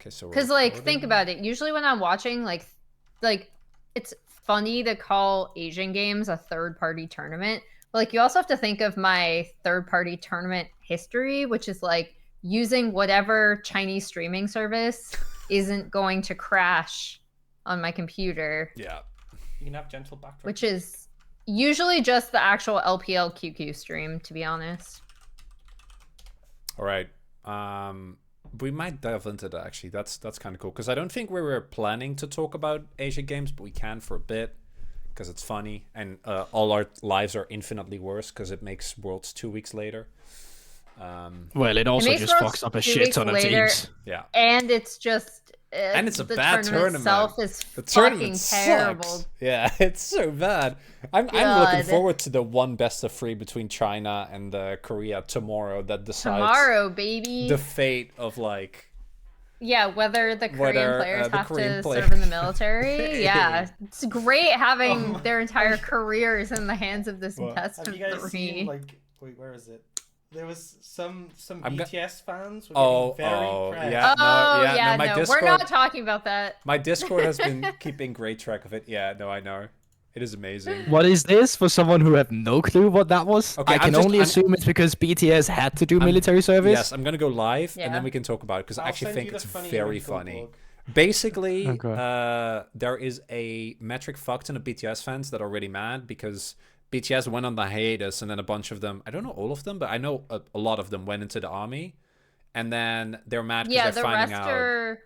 Okay, so Because like think about it. Usually when I'm watching like it's funny to call Asian games a third-party tournament. But like you also have to think of my third-party tournament history, which is like using whatever Chinese streaming service isn't going to crash on my computer. Yeah. You can have gentle backdrop. Which is usually just the actual LPL QQ stream, to be honest. All right. We might delve into that actually. That's kind of cool because I don't think we were planning to talk about Asian games, but we can for a bit because it's funny and all our lives are infinitely worse because it makes Worlds 2 weeks later. Well, it also just fucks up a shit ton of teams. Yeah, and it's just and it's a the bad tournament. Itself is the fucking tournament terrible. Sucks. Yeah, it's so bad. I'm looking forward to the one best of 3 between China and Korea tomorrow that decides baby the fate of like. Yeah, whether the Korean players have to players. serve in the military. Yeah, it's great having their entire careers in the hands of this best of 3. Have you guys seen, like, wait, where is it? There was some BTS fans were getting very pressed. Yeah, no, Discord, we're not talking about that. My Discord has been keeping great track of it. Yeah, no, I know. It is amazing. What is this for someone who have no clue what that was? Okay, I can only assume it's because BTS had to do military service. Yes, I'm gonna go live and then we can talk about it because I actually think it's very funny. Basically, there is a metric fuck ton of BTS fans that are already mad because BTS went on the hiatus and then a bunch of them, I don't know all of them, but I know a lot of them went into the army and then they're mad because they're finding out.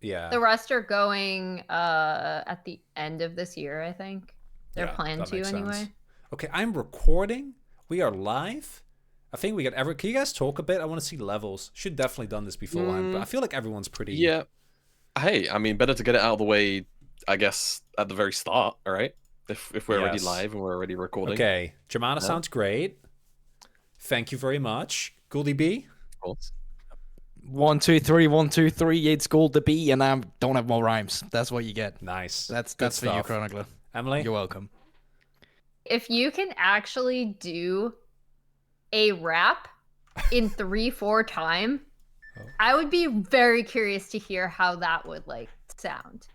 Yeah, the rest are going at the end of this year, I think. They're planned to anyway. Sense. Okay, I'm recording. We are live. I think we got Can you guys talk a bit? I want to see levels. Should definitely done this beforehand, but I feel like everyone's pretty. Yeah. Hey, I mean, better to get it out of the way, I guess, at the very start. All right. If we're already live and we're already recording. Okay, Jamada sounds great. Thank you very much, Gouldy B. Of course. 1, 2, 3, 1, 2, 3. It's Gould B, and I don't have more rhymes. That's what you get. Nice. That's for you, Chronicler. Emily, you're welcome. If you can actually do a rap in 3/4 time, I would be very curious to hear how that would like sound.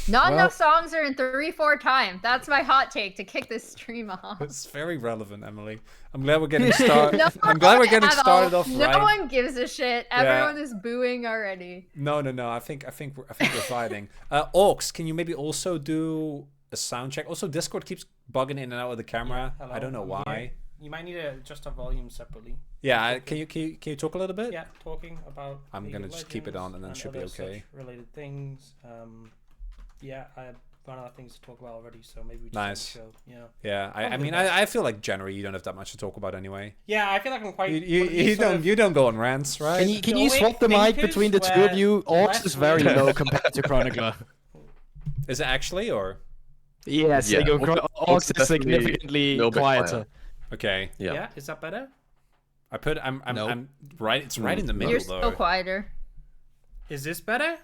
Not enough songs are in 3/4 time. That's my hot take to kick this stream off. It's very relevant, Emily. I'm glad we're getting started. I'm glad we're getting started off right. No one gives a shit. Everyone is booing already. No. I think we're fighting. Orcs, can you maybe also do a sound check? Also, Discord keeps bugging in and out of the camera. I don't know why. You might need to adjust our volume separately. Yeah, can you talk a little bit? Yeah, talking about. I'm gonna just keep it on and then it should be okay. Related things. Yeah, I have run out of things to talk about already, so maybe we just nice. Show, you know. Yeah, I mean, I feel like generally you don't have that much to talk about anyway. Yeah, I feel like I'm quite. You don't go on rants, right? Can you swap the mic between the two of you? Orcs is very low compared to Chronicler. Is it actually or? Yes, Orcs is significantly quieter. Okay. Yeah. Is that better? I'm right. It's right in the middle. You're though. still quieter. Is this better?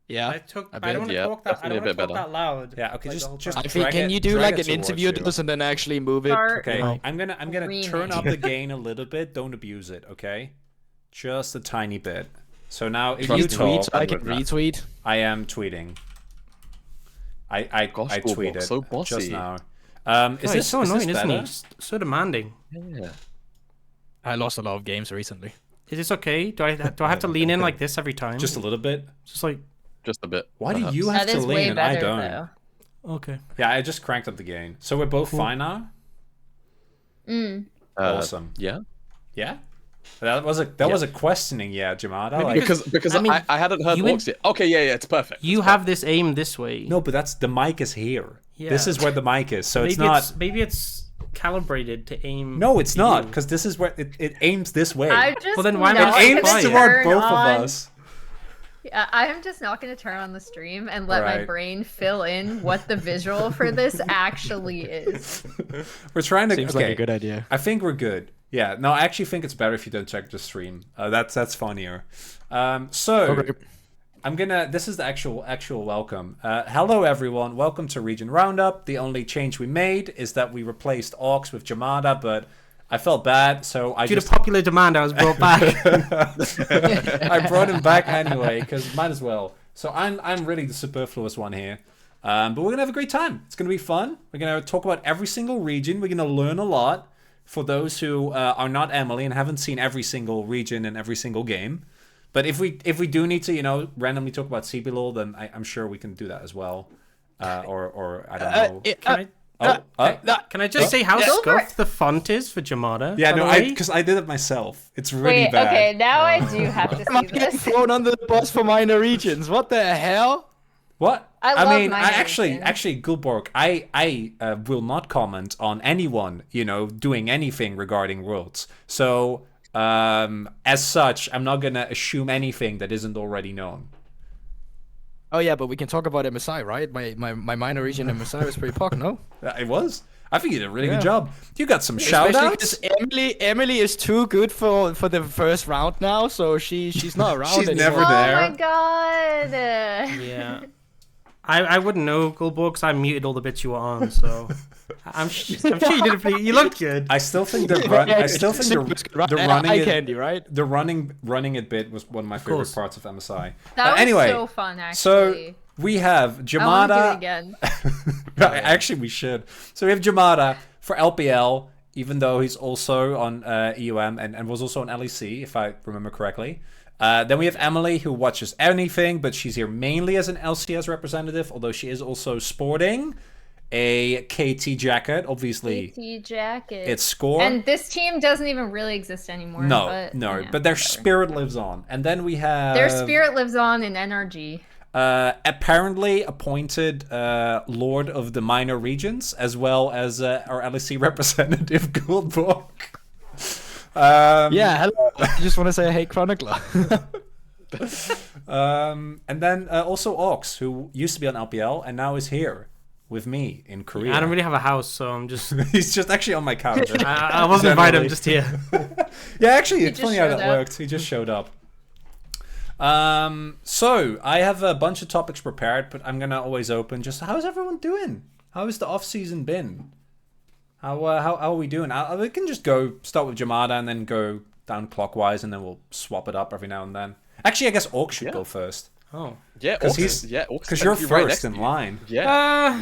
Yeah. I don't want to talk that loud. Yeah. Okay. Like just. I think can you do like an interview does and then actually move it? Okay. I'm gonna turn up the gain a little bit. Don't abuse it. Okay. Just a tiny bit. So now if you tweet, talk, I can retweet. I am tweeting. I tweeted so just now. Is this so annoying, isn't he? So demanding. Yeah. I lost a lot of games recently. Is this okay? Do I have to lean in like this every time? Just a little bit. Just a bit. Why do you have to lean and I don't? Though. Okay. Yeah, I just cranked up the gain. So we're both fine now? Awesome. Yeah. Yeah? That was a questioning, Jamada. Like, because I hadn't heard Orcs yet. Okay, yeah, it's perfect. You have this aim this way. No, but the mic is here. Yeah. This is where the mic is, so maybe it's calibrated to aim. No, it's not, because this is where it aims this way. Well, then why it aims toward both of us. Yeah, I'm just not going to turn on the stream and let my brain fill in what the visual for this actually is. We're trying to. Seems like a good idea. I think we're good. Yeah, no, I actually think it's better if you don't check the stream. That's funnier. I'm gonna. This is the actual welcome. Hello everyone, welcome to Region Roundup. The only change we made is that we replaced Orcs with Jamada, but I felt bad, so due to popular demand, I was brought back. I brought him back anyway because might as well. So I'm really the superfluous one here, but we're gonna have a great time. It's gonna be fun. We're gonna talk about every single region. We're gonna learn a lot for those who are not Emily and haven't seen every single region and every single game. But if we do need to, randomly talk about CBLOL, then I'm sure we can do that as well. Or I don't know. Can I just say how scuffed the font is for Jamada? Yeah, no, because I did it myself. It's really bad. Okay, now I do have to see this. Thrown under the bus for minor regions. What the hell? What? I mean, actually, Guldborg, I will not comment on anyone, doing anything regarding Worlds. So, as such, I'm not gonna assume anything that isn't already known. Oh yeah, but we can talk about MSI, right? My minor region MSI was pretty pog, no? It was. I think you did a really good job. You got some shout-outs. Emily is too good for the first round now, so she's not around she's anymore. never there. Oh my god. Yeah. I wouldn't know, Guldborg, because I muted all the bits you were on, so I'm sure you did it. You looked good. I still think the running it bit was one of my favorite parts of MSI. That was so fun, actually. So we have Jamada. I want to do it again. Actually, we should. So we have Jamada for LPL, even though he's also on EUM and was also on LEC, if I remember correctly. Then we have Emily, who watches anything, but she's here mainly as an LCS representative, although she is also sporting a KT jacket, obviously. KT jacket. It's Score. And this team doesn't even really exist anymore. No, but their spirit lives on. And then we have... Their spirit lives on in NRG. Apparently appointed Lord of the Minor Regions, as well as our LEC representative, Guldborg. Yeah, hello. I just want to say, hey, Chronicler. And then also Ox, who used to be on LPL and now is here with me in Korea. I don't really have a house, so I'm just... He's just actually on my couch. I wasn't invited, I'm just here. Yeah, actually, it's funny how that worked. He just showed up. So, I have a bunch of topics prepared, but I'm going to always open just, how's everyone doing? How has the off-season been? How are we doing? We can just start with Jamada and then go down clockwise, and then we'll swap it up every now and then. Actually, I guess Orc should go first. Oh. Yeah, because you're first in line. Yeah,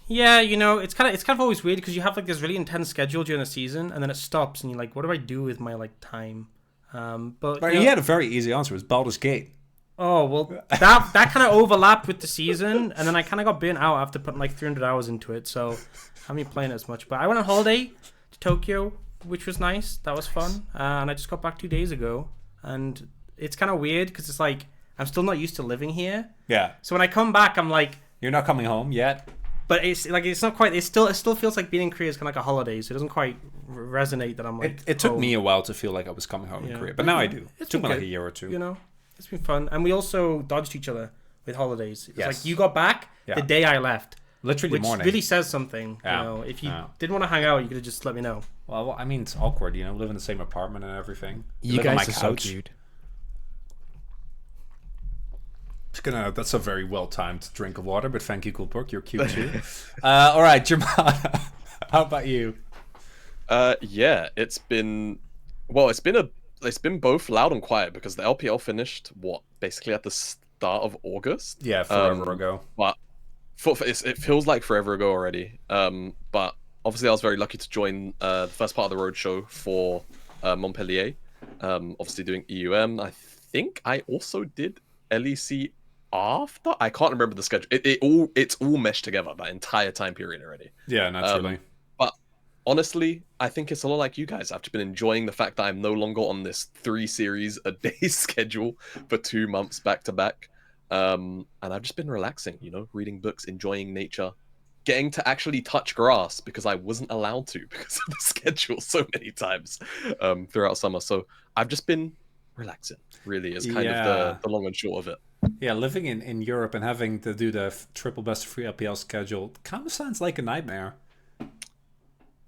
it's kind of always weird because you have like this really intense schedule during the season, and then it stops, and you're like, what do I do with my time? But he had a very easy answer. It was Baldur's Gate. Oh, well, that kind of overlapped with the season, and then I kind of got burnt out after putting like 300 hours into it, so I haven't been playing as much. But I went on holiday to Tokyo, which was nice. That was fun. And I just got back 2 days ago, and it's kind of weird because it's like I'm still not used to living here. Yeah. So when I come back, I'm like... You're not coming home yet? But it's not quite... It still feels like being in Korea is kind of like a holiday, so it doesn't quite resonate that I'm like... It took me a while to feel like I was coming home in Korea, but now I do. It took me like a year or two. It's been fun. And we also dodged each other with holidays. It's like you got back the day I left. Literally which morning. Really says something. If you didn't want to hang out, you could have just let me know. Well, I mean, it's awkward, live in the same apartment and everything. You guys are so cute. That's a very well-timed drink of water, but thank you, Guldborg. You're cute too. All right, Jamada, how about you? Yeah, it's been both loud and quiet because the LPL finished basically at the start of August. Yeah, forever ago. But it feels like forever ago already. But obviously, I was very lucky to join the first part of the roadshow for Montpellier. Obviously, doing EUM. I think I also did LEC after. I can't remember the schedule. It's all meshed together that entire time period already. Yeah, naturally. But honestly, I think it's a lot like you guys. I've just been enjoying the fact that I'm no longer on this 3 series a day schedule for 2 months back to back. And I've just been relaxing, reading books, enjoying nature, getting to actually touch grass because I wasn't allowed to because of the schedule so many times throughout summer. So I've just been relaxing, really, is kind of the long and short of it. Yeah, living in Europe and having to do the triple best free LPL schedule kind of sounds like a nightmare.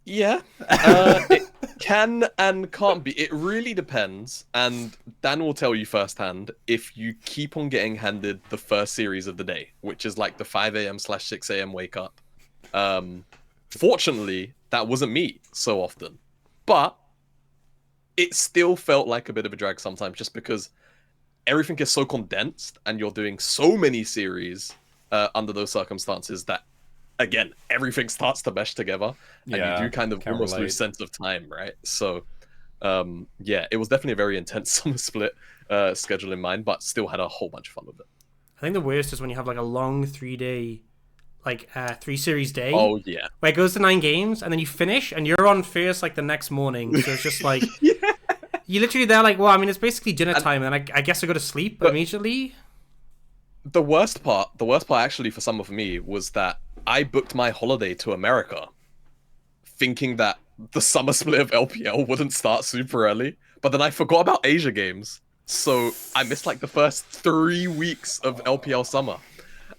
Yeah, it can and can't be. It really depends, and Dan will tell you firsthand if you keep on getting handed the first series of the day, which is like the 5 a.m/6 a.m. wake up. Fortunately, that wasn't me so often. but it still felt like a bit of a drag sometimes, just because everything is so condensed and you're doing so many series under those circumstances that, again, everything starts to mesh together, and you do kind of almost lose sense of time, right? So, yeah, it was definitely a very intense summer split schedule in mind, but still had a whole bunch of fun with it. I think the worst is when you have like a long 3-day, like 3-series day. Oh yeah, where it goes to 9 games, and then you finish, and you're on first like the next morning. So it's just like you literally there like, well, I mean, it's basically dinner time, and I guess I go to sleep immediately. The worst part actually for some of me was that I booked my holiday to America, thinking that the summer split of LPL wouldn't start super early, but then I forgot about Asia games, so I missed like the first 3 weeks of LPL summer,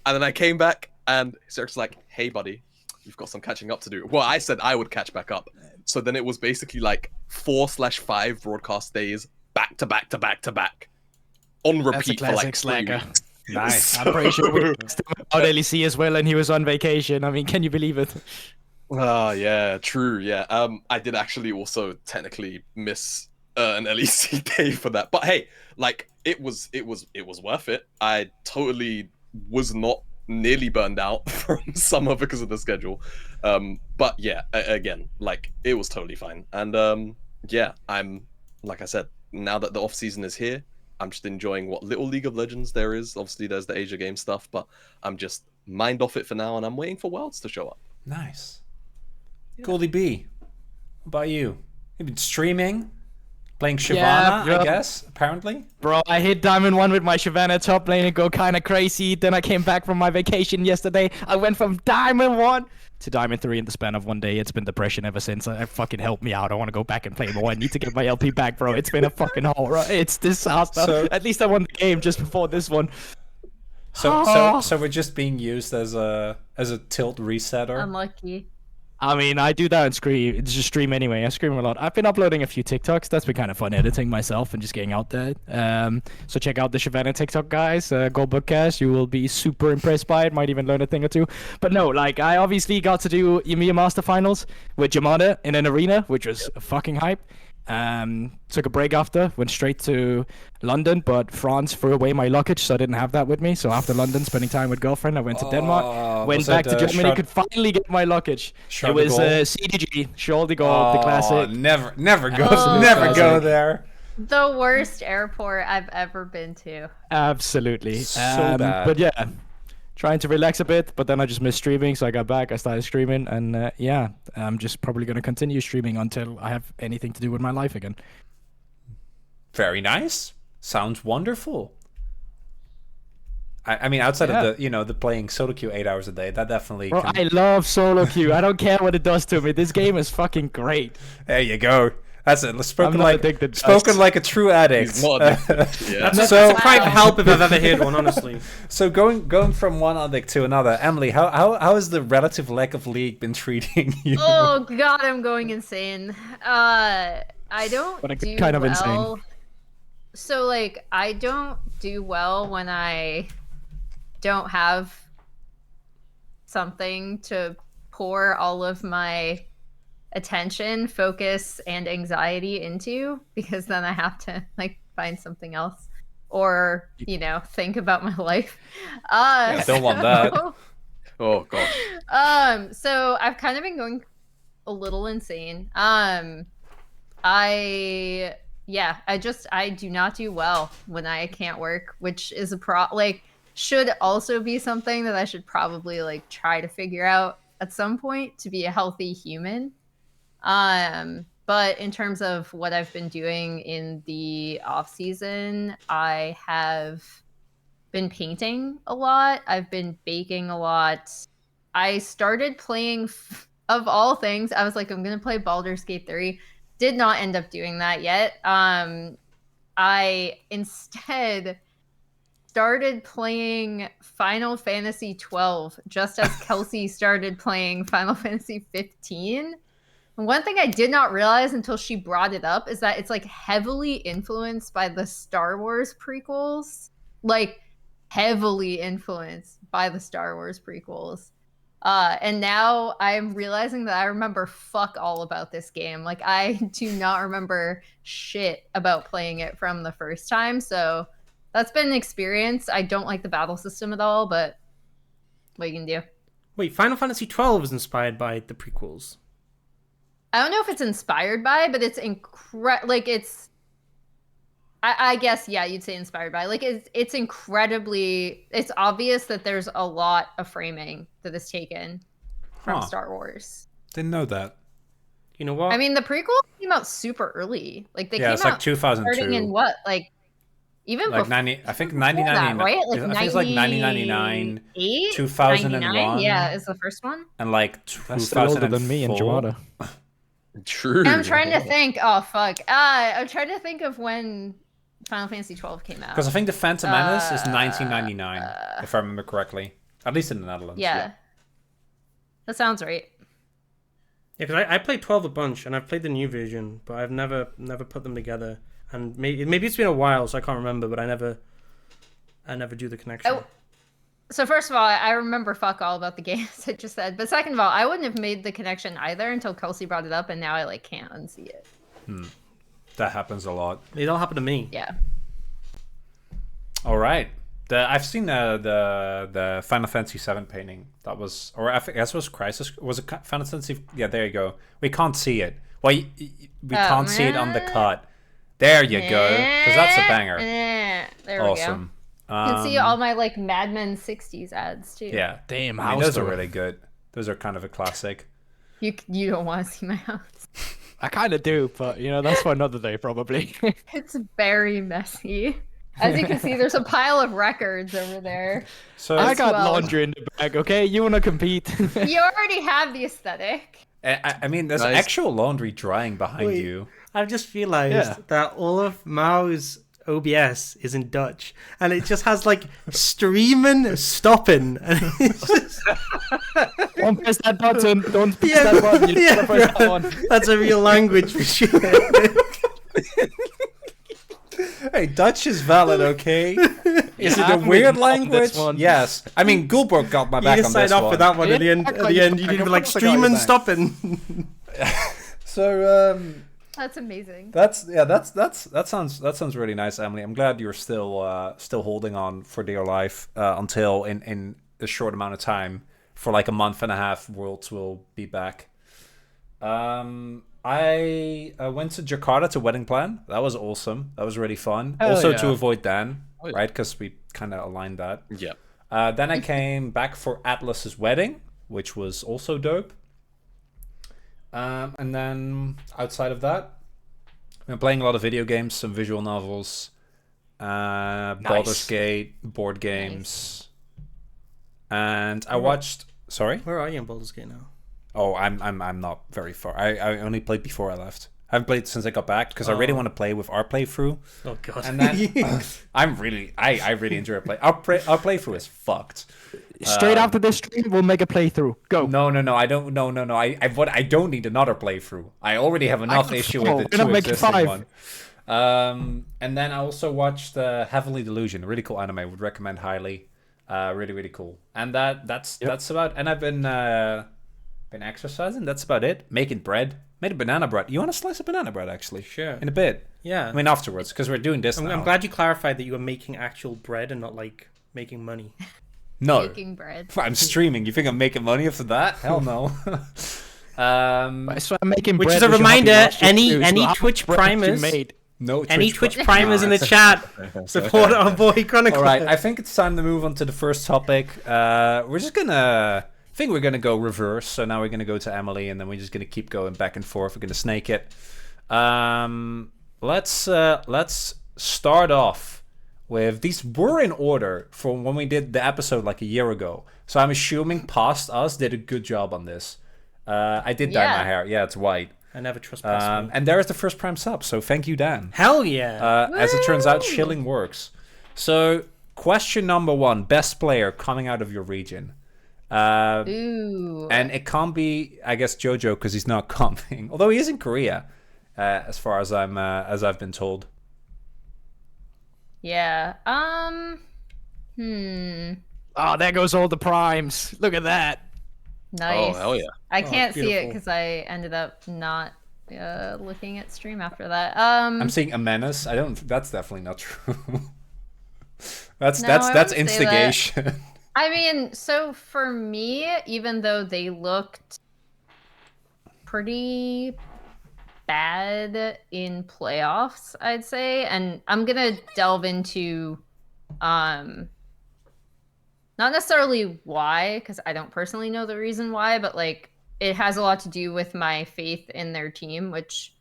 and then I came back. And Zerk's like, hey, buddy, you've got some catching up to do. Well, I said I would catch back up. So then it was basically like 4/5 broadcast days back to back to back to back on repeat for like 3 weeks. Nice. So... I'm pretty sure we still out LEC as well, and he was on vacation. I mean, can you believe it? Yeah, true. Yeah. I did actually also technically miss an LEC day for that. But hey, like it was worth it. I totally was not nearly burned out from summer because of the schedule, but yeah, again, like it was totally fine. And yeah, I'm, like I said, now that the off season is here, I'm just enjoying what little League of Legends there is. Obviously there's the Asia game stuff, but I'm just mind off it for now, and I'm waiting for Worlds to show up. Nice. Goldie B, what about you? You've been streaming, playing Shyvana, I guess, apparently. Bro, I hit Diamond 1 with my Shyvana top lane and go kind of crazy. Then I came back from my vacation yesterday. I went from Diamond 1 to Diamond 3 in the span of 1 day. It's been depression ever since. Fucking help me out. I want to go back and play more. I need to get my LP back, bro. It's been a fucking horror. It's disaster. So, at least I won the game just before this one. So we're just being used as a tilt resetter. Unlucky. I mean, I do that on stream anyway. I stream a lot. I've been uploading a few TikToks. That's been kind of fun editing myself and just getting out there. So check out the Shyvana TikTok, guys. Guldborg cast. You will be super impressed by it. Might even learn a thing or two. But no, like, I obviously got to do EMEA Master Finals with Jamada in an arena, which was fucking hype. Took a break after, went straight to London, but France threw away my luggage, so I didn't have that with me. So after London, spending time with girlfriend, I went to Denmark, went back to Germany, could finally get my luggage. It was CDG, Charles de Gaulle, the classic. Never go there. The worst airport I've ever been to. Absolutely. So bad. But yeah, trying to relax a bit, but then I just missed streaming, so I got back, I started streaming, and yeah, I'm just probably going to continue streaming until I have anything to do with my life again. Very nice. Sounds wonderful. I mean, outside of the playing solo queue 8 hours a day, that definitely... Bro, I love solo queue. I don't care what it does to me. This game is fucking great. There you go. That's it. Spoken like a true addict. That's a private help if I've ever heard one, honestly. So going from one addict to another, Emily, how has the relative lack of League been treating you? Oh god, I'm going insane. I don't do kind of well. Insane. So like, I don't do well when I don't have something to pour all of my attention, focus, and anxiety into, because then I have to like find something else or think about my life. I don't want that. Oh gosh. So I've kind of been going a little insane. I do not do well when I can't work, which is should also be something that I should probably like try to figure out at some point to be a healthy human. But in terms of what I've been doing in the off season, I have been painting a lot. I've been baking a lot. I started playing, of all things, I was like, I'm going to play Baldur's Gate 3. Did not end up doing that yet. I instead started playing Final Fantasy 12 just as Kelsey started playing Final Fantasy 15. One thing I did not realize until she brought it up is that it's like heavily influenced by the Star Wars prequels. Like heavily influenced by the Star Wars prequels. And now I'm realizing that I remember fuck all about this game. Like, I do not remember shit about playing it from the first time. So that's been an experience. I don't like the battle system at all, but what you can do. Wait, Final Fantasy 12 is inspired by the prequels. I don't know if it's inspired by, but it's like it's. I guess you'd say inspired by. Like it's incredibly. It's obvious that there's a lot of framing that is taken from Star Wars. Didn't know that. You know what? I mean, the prequel came out super early. Like they came it's out like 2002. Starting in what, like even like before 90. I think 1999. right? Like I think it's like 1999, 2001. Yeah, is the first one. And like That's still older than me and Jamada. True. And I'm trying to think. Oh fuck! I'm trying to think of when Final Fantasy 12 came out. Because I think the Phantom Menace is 1999, if I remember correctly. At least in the Netherlands. Yeah. That sounds right. Yeah, because I played 12 a bunch, and I've played the new version, but I've never put them together. And maybe it's been a while, so I can't remember, but I never do the connection. Oh. So first of all, I remember fuck all about the games I just said. But second of all, I wouldn't have made the connection either until Kelsey brought it up, and now I like can't unsee it. That happens a lot. It all happened to me. Yeah. All right. I've seen the Final Fantasy 7 painting. That was, or I guess it was Crisis. Was it Final Fantasy? Yeah, there you go. We can't see it. Well, we can't see it on the cut. There you go. Because that's a banger. There we Awesome. go. You can see all my like Mad Men 60s ads too. Yeah. Damn, I mean, those are really good. Those are kind of a classic. You don't want to see my house. I kind of do, but that's for another day probably. It's very messy. As you can see, there's a pile of records over there. So I got laundry in the bag. Okay, you wanna compete? You already have the aesthetic. I mean, there's actual laundry drying behind you. I've just realized that all of Mao's OBS is in Dutch, and it just has like streaming stopping, and it's just... Don't press that button. Don't press that button. You gotta press that one. That's a real language for sure. Hey, Dutch is valid, okay? Is it a weird language? Yes. I mean, Guldborg got my back on this one. You sign off for that one at the end. At the end, you need to be like streaming stopping. So That's amazing. That sounds really nice, Emily. I'm glad you're still holding on for dear life until in a short amount of time, for like a month and a half, Worlds will be back. I went to Jakarta to wedding plan. That was awesome. That was really fun. To avoid Dan, right? Because we kind of aligned that. Yeah. Then I came back for Atlas's wedding, which was also dope. And then outside of that, I've been playing a lot of video games, some visual novels, Baldur's Gate, board games, and I watched. Sorry, where are you in Baldur's Gate now? Oh, I'm not very far. I only played before I left. I haven't played since I got back because I really want to play with our playthrough. Oh god! And then I really enjoy our play. Our playthrough is fucked. Straight after this stream, we'll make a playthrough. Go. No. I don't. No. I don't need another playthrough. I already have enough issue with the two existing one. And then I also watched Heavenly Delusion, a really cool anime. Would recommend highly. Really cool. And that's about. And I've been exercising. That's about it. Making bread. Made a banana bread. You want a slice of banana bread, actually? Sure. In a bit. Yeah. I mean, afterwards, because we're doing this now. I'm glad you clarified that you were making actual bread and not like making money. No. Making bread. I'm streaming. You think I'm making money after that? Hell no. So I'm making which bread, is a reminder, any Twitch primers. Any Twitch primers in the chat support our boy Chronicle. All right, I think it's time to move on to the first topic. We're just gonna. I think we're gonna go reverse. So now we're gonna go to Emily, and then we're just gonna keep going back and forth. We're gonna snake it. Let's start off with these were in order from when we did the episode like a year ago. So I'm assuming past us did a good job on this. I did dye my hair. Yeah, it's white. I never trust me. And there is the first Prime sub. So thank you, Dan. Hell yeah. As it turns out, shilling works. So question number 1: best player coming out of your region. Ooh. And it can't be, I guess, Jojo because he's not coming. Although he is in Korea, as far as I've been told. Yeah. Oh, there goes all the primes. Look at that. Nice. Oh, hell yeah. I can't see it beautiful. because I ended up not looking at stream after that. I'm seeing a menace. I don't. That's definitely not true. that's No, that's I that's wouldn't say that. instigation. I mean, so for me, even though they looked pretty bad in playoffs, I'd say, and I'm gonna delve into not necessarily why, because I don't personally know the reason why, but like it has a lot to do with my faith in their team, which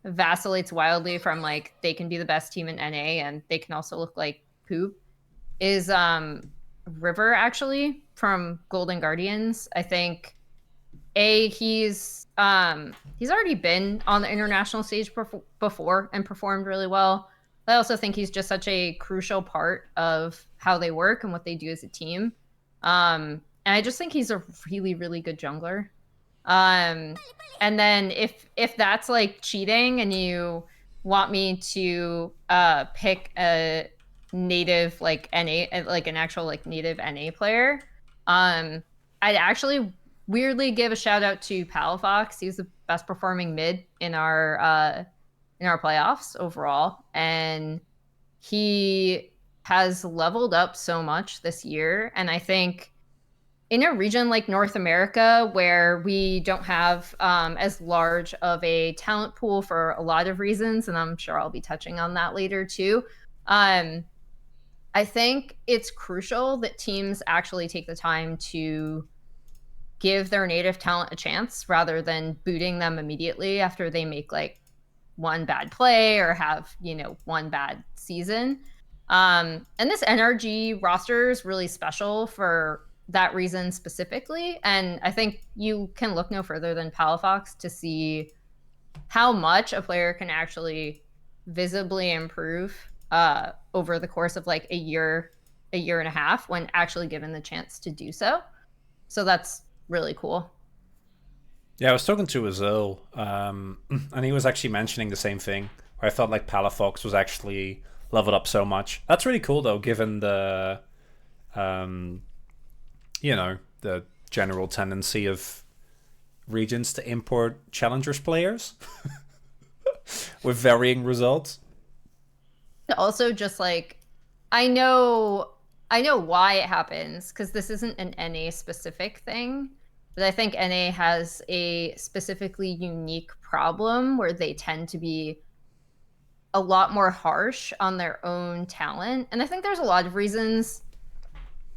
vacillates wildly from like they can be the best team in NA and they can also look like poop. Is River actually from Golden Guardians? I think he's already been on the international stage before and performed really well. I also think he's just such a crucial part of how they work and what they do as a team. And I just think he's a really, really good jungler. And then if that's like cheating and you want me to pick a native like NA, like an actual like native NA player, I'd actually weirdly give a shout out to Palafox. He's the best performing mid in our playoffs overall, and he has leveled up so much this year. And I think in a region like North America, where we don't have as large of a talent pool for a lot of reasons, and I'm sure I'll be touching on that later too, I think it's crucial that teams actually take the time to give their native talent a chance rather than booting them immediately after they make like one bad play or have, one bad season. And this NRG roster is really special for that reason specifically. And I think you can look no further than Palafox to see how much a player can actually visibly improve over the course of like a year and a half when actually given the chance to do so. So that's really cool. Yeah, I was talking to Azul, and he was actually mentioning the same thing, where I felt like Palafox was actually leveled up so much. That's really cool, though, given the, the general tendency of regions to import challengers players with varying results. Also, just like, I know why it happens, because this isn't an NA specific thing. But I think NA has a specifically unique problem where they tend to be a lot more harsh on their own talent. And I think there's a lot of reasons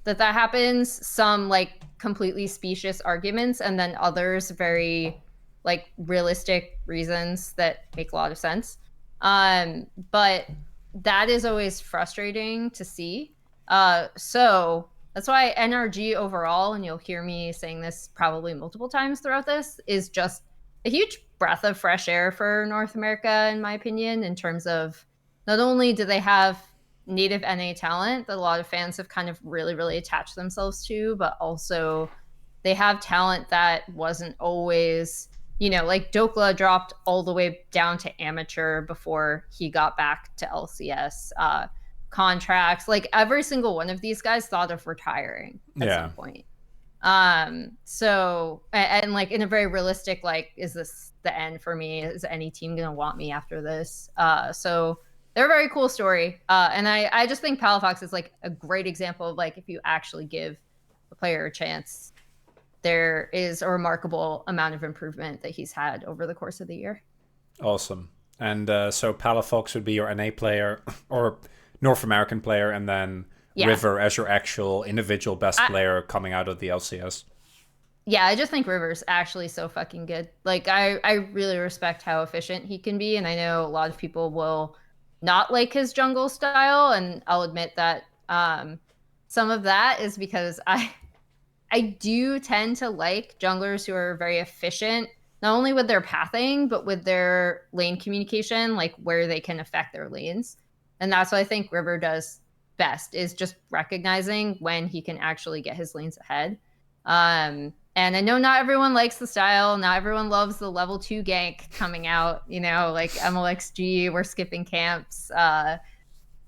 that happens. Some like completely specious arguments, and then others very like realistic reasons that make a lot of sense. But that is always frustrating to see. So that's why NRG overall, and you'll hear me saying this probably multiple times throughout this, is just a huge breath of fresh air for North America, in my opinion, in terms of not only do they have native NA talent that a lot of fans have kind of really, really attached themselves to, but also they have talent that wasn't always, like Dokla dropped all the way down to amateur before he got back to LCS. Contracts, like every single one of these guys thought of retiring at some point. So, and like in a very realistic, like, is this the end for me? Is any team gonna want me after this? So they're a very cool story. And I just think Palafox is like a great example of like, if you actually give a player a chance, there is a remarkable amount of improvement that he's had over the course of the year. Awesome. And so Palafox would be your NA player or North American player, and then River as your actual individual best player coming out of the LCS. Yeah, I just think River's actually so fucking good. Like, I really respect how efficient he can be, and I know a lot of people will not like his jungle style, and I'll admit that some of that is because I do tend to like junglers who are very efficient, not only with their pathing, but with their lane communication, like where they can affect their lanes. And that's what I think River does best, is just recognizing when he can actually get his lanes ahead. And I know not everyone likes the style. Not everyone loves the level 2 gank coming out, like MLXG, we're skipping camps.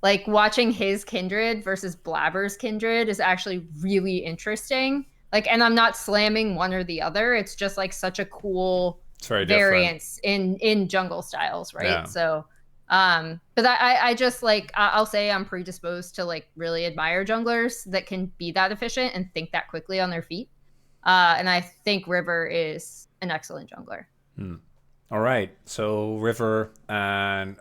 Like watching his Kindred versus Blabber's Kindred is actually really interesting. Like, and I'm not slamming one or the other. It's just like such a cool variance in jungle styles, right? Yeah. So, but I just like, I'll say I'm predisposed to like really admire junglers that can be that efficient and think that quickly on their feet. And I think River is an excellent jungler. All right, so River, and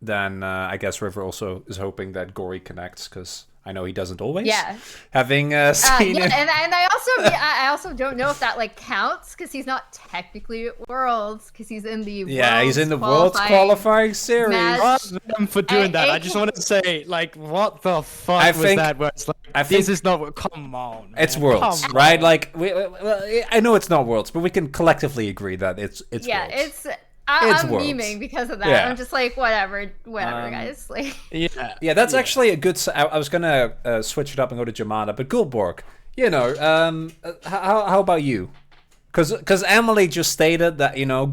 then I guess River also is hoping that Gory connects, because I know he doesn't always. Yeah. Having seen it. And I also don't know if that like counts, because he's not technically at Worlds, because he's in the he's in the Worlds qualifying series. For doing that, I just want to say, like, what the fuck was that? Where it's like, this is not. Come on, man. It's Worlds, right? Like, I know it's not Worlds, but we can collectively agree that it's yeah, Worlds. I'm memeing because of that. Yeah. I'm just like, whatever, guys. Like, yeah, that's actually a good. I was gonna switch it up and go to Jamada, but Guldborg, you know, how about you? Because Emily just stated that, you know,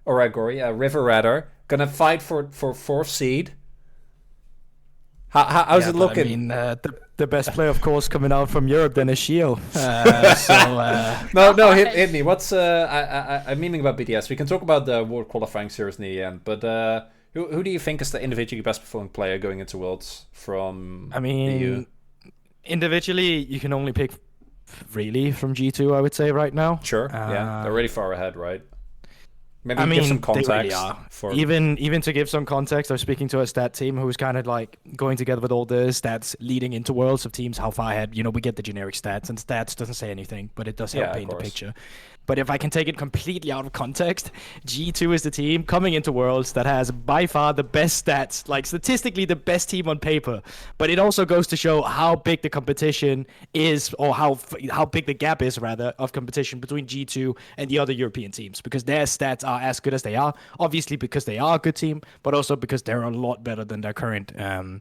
River rather, gonna fight for fourth seed. How's it looking? I mean, the best player, of course, coming out from Europe then is Shio. No, hit me. What's I'm meaning about BTS. We can talk about the World Qualifying Series in the end, but who do you think is the individually best performing player going into Worlds from? I mean, individually, you can only pick really from G2, I would say right now. Sure. Yeah, they're really far ahead, right? Maybe give some context. They really are. Even to give some context, I was speaking to a stat team who was kind of like going together with all the stats leading into Worlds of teams, how far ahead. You know, we get the generic stats, and stats doesn't say anything, but it does help paint the picture. But if I can take it completely out of context, G2 is the team coming into Worlds that has by far the best stats, like statistically the best team on paper. But it also goes to show how big the competition is, or how big the gap is, rather, of competition between G2 and the other European teams, because their stats are as good as they are. Obviously, because they are a good team, but also because they're a lot better than their current. And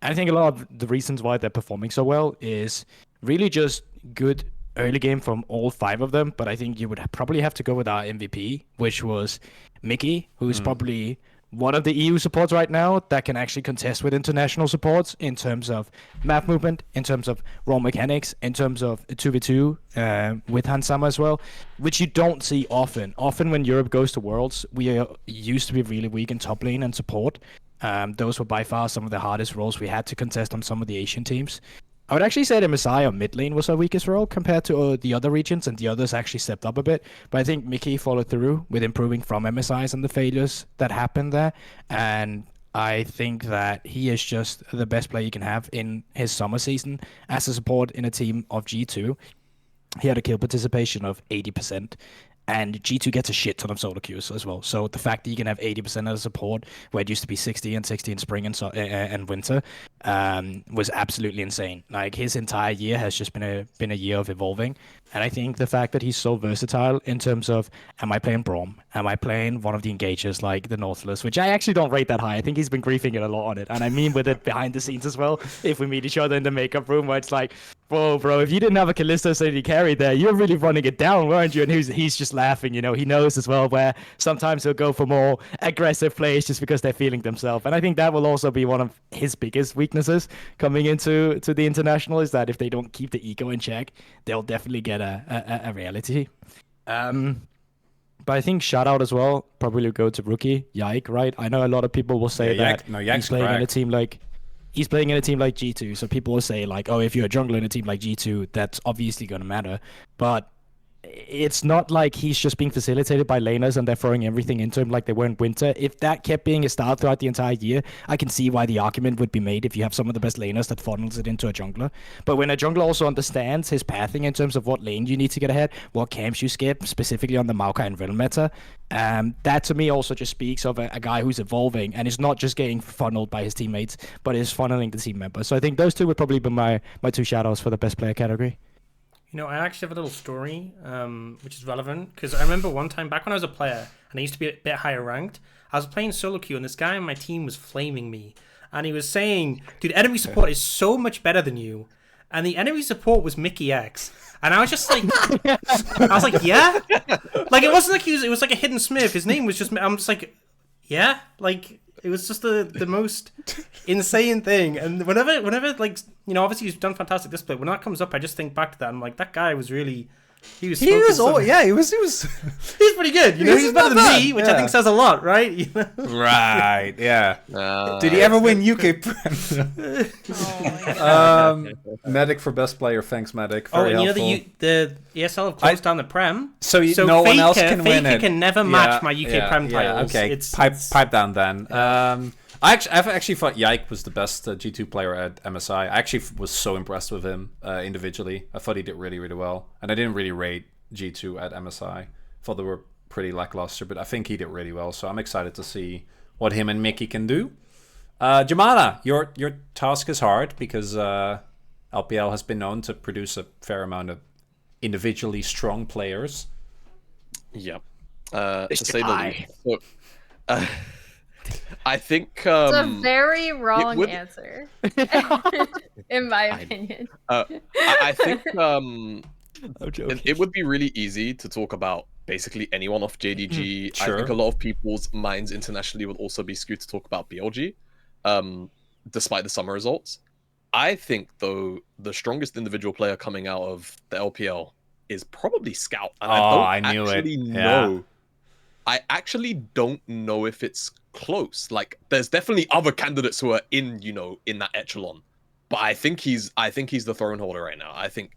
I think a lot of the reasons why they're performing so well is really just good early game from all 5 of them. But I think you would probably have to go with our MVP, which was Mickey, who's probably one of the EU supports right now that can actually contest with international supports in terms of map movement, in terms of raw mechanics, in terms of 2v2 with Hansama as well, which you don't see often. Often when Europe goes to Worlds, we used to be really weak in top lane and support. Those were by far some of the hardest roles we had to contest on some of the Asian teams. I would actually say the MSI on mid lane was our weakest role compared to the other regions, and the others actually stepped up a bit. But I think Mickey followed through with improving from MSIs and the failures that happened there. And I think that he is just the best player you can have in his summer season as a support in a team of G2. He had a kill participation of 80%. And G2 gets a shit ton of solo queues as well. So the fact that you can have 80% as support, where it used to be 60 and 60 in spring and winter, was absolutely insane. Like, his entire year has just been a year of evolving. And I think the fact that he's so versatile in terms of, am I playing Braum? Am I playing one of the engagers like the Nautilus, which I actually don't rate that high. I think he's been griefing it a lot on it. And I mean with it behind the scenes as well. If we meet each other in the makeup room, where it's like, whoa, bro, if you didn't have a Callisto City carry there, you're really running it down, weren't you? And he's just laughing, you know. He knows as well where sometimes he'll go for more aggressive plays just because they're feeling themselves. And I think that will also be one of his biggest weaknesses coming into the international, is that if they don't keep the ego in check, they'll definitely get a reality. But I think shout out as well probably go to rookie Yike, right? I know a lot of people will say that he's playing in a team like G2, so people will say like, oh, if you're a jungler in a team like G2, that's obviously going to matter. But it's not like he's just being facilitated by laners and they're throwing everything into him like they were in winter. If that kept being a start throughout the entire year, I can see why the argument would be made if you have some of the best laners that funnels it into a jungler. But when a jungler also understands his pathing in terms of what lane you need to get ahead, what camps you skip, specifically on the Maokai and Realm meta, that to me also just speaks of a guy who's evolving and is not just getting funneled by his teammates, but is funneling the team members. So I think those two would probably be my 2 shout-outs for the best player category. You know, I actually have a little story, which is relevant, because I remember one time back when I was a player, and I used to be a bit higher ranked, I was playing solo queue, and this guy on my team was flaming me, and he was saying, dude, enemy support is so much better than you, and the enemy support was Mickey X, and I was just like, yeah? Like, it wasn't like it was like a hidden Smith, his name was just, I'm just like, yeah? Like, It was just the most insane thing. And whenever like, you know, obviously he's done fantastic display. When that comes up, I just think back to that. I'm like, that guy was really. He was pretty good. You know, he's better than me, which I think says a lot, right? You know? Right. Yeah. Did he ever win UK Prem? Medic for best player. Thanks, Medic. Very helpful. You know the ESL have closed down the Prem, so no one else can win it. Can never match my UK Prem titles. Okay, pipe down then. I've actually thought Yike was the best G2 player at MSI. I actually was so impressed with him individually. I thought he did really, really well. And I didn't really rate G2 at MSI. Thought they were pretty lackluster, but I think he did really well. So I'm excited to see what him and Mickey can do. Jamada, your task is hard because LPL has been known to produce a fair amount of individually strong players. Yep. To say the least. So, I think it's a very wrong answer, in my opinion. I think it would be really easy to talk about basically anyone off JDG. Sure. I think a lot of people's minds internationally would also be skewed to talk about BLG, despite the summer results. I think, though, the strongest individual player coming out of the LPL is probably Scout. And I knew it. Yeah. I actually don't know if it's close. Like, there's definitely other candidates who are in that echelon, but I think he's the throne holder right now. I think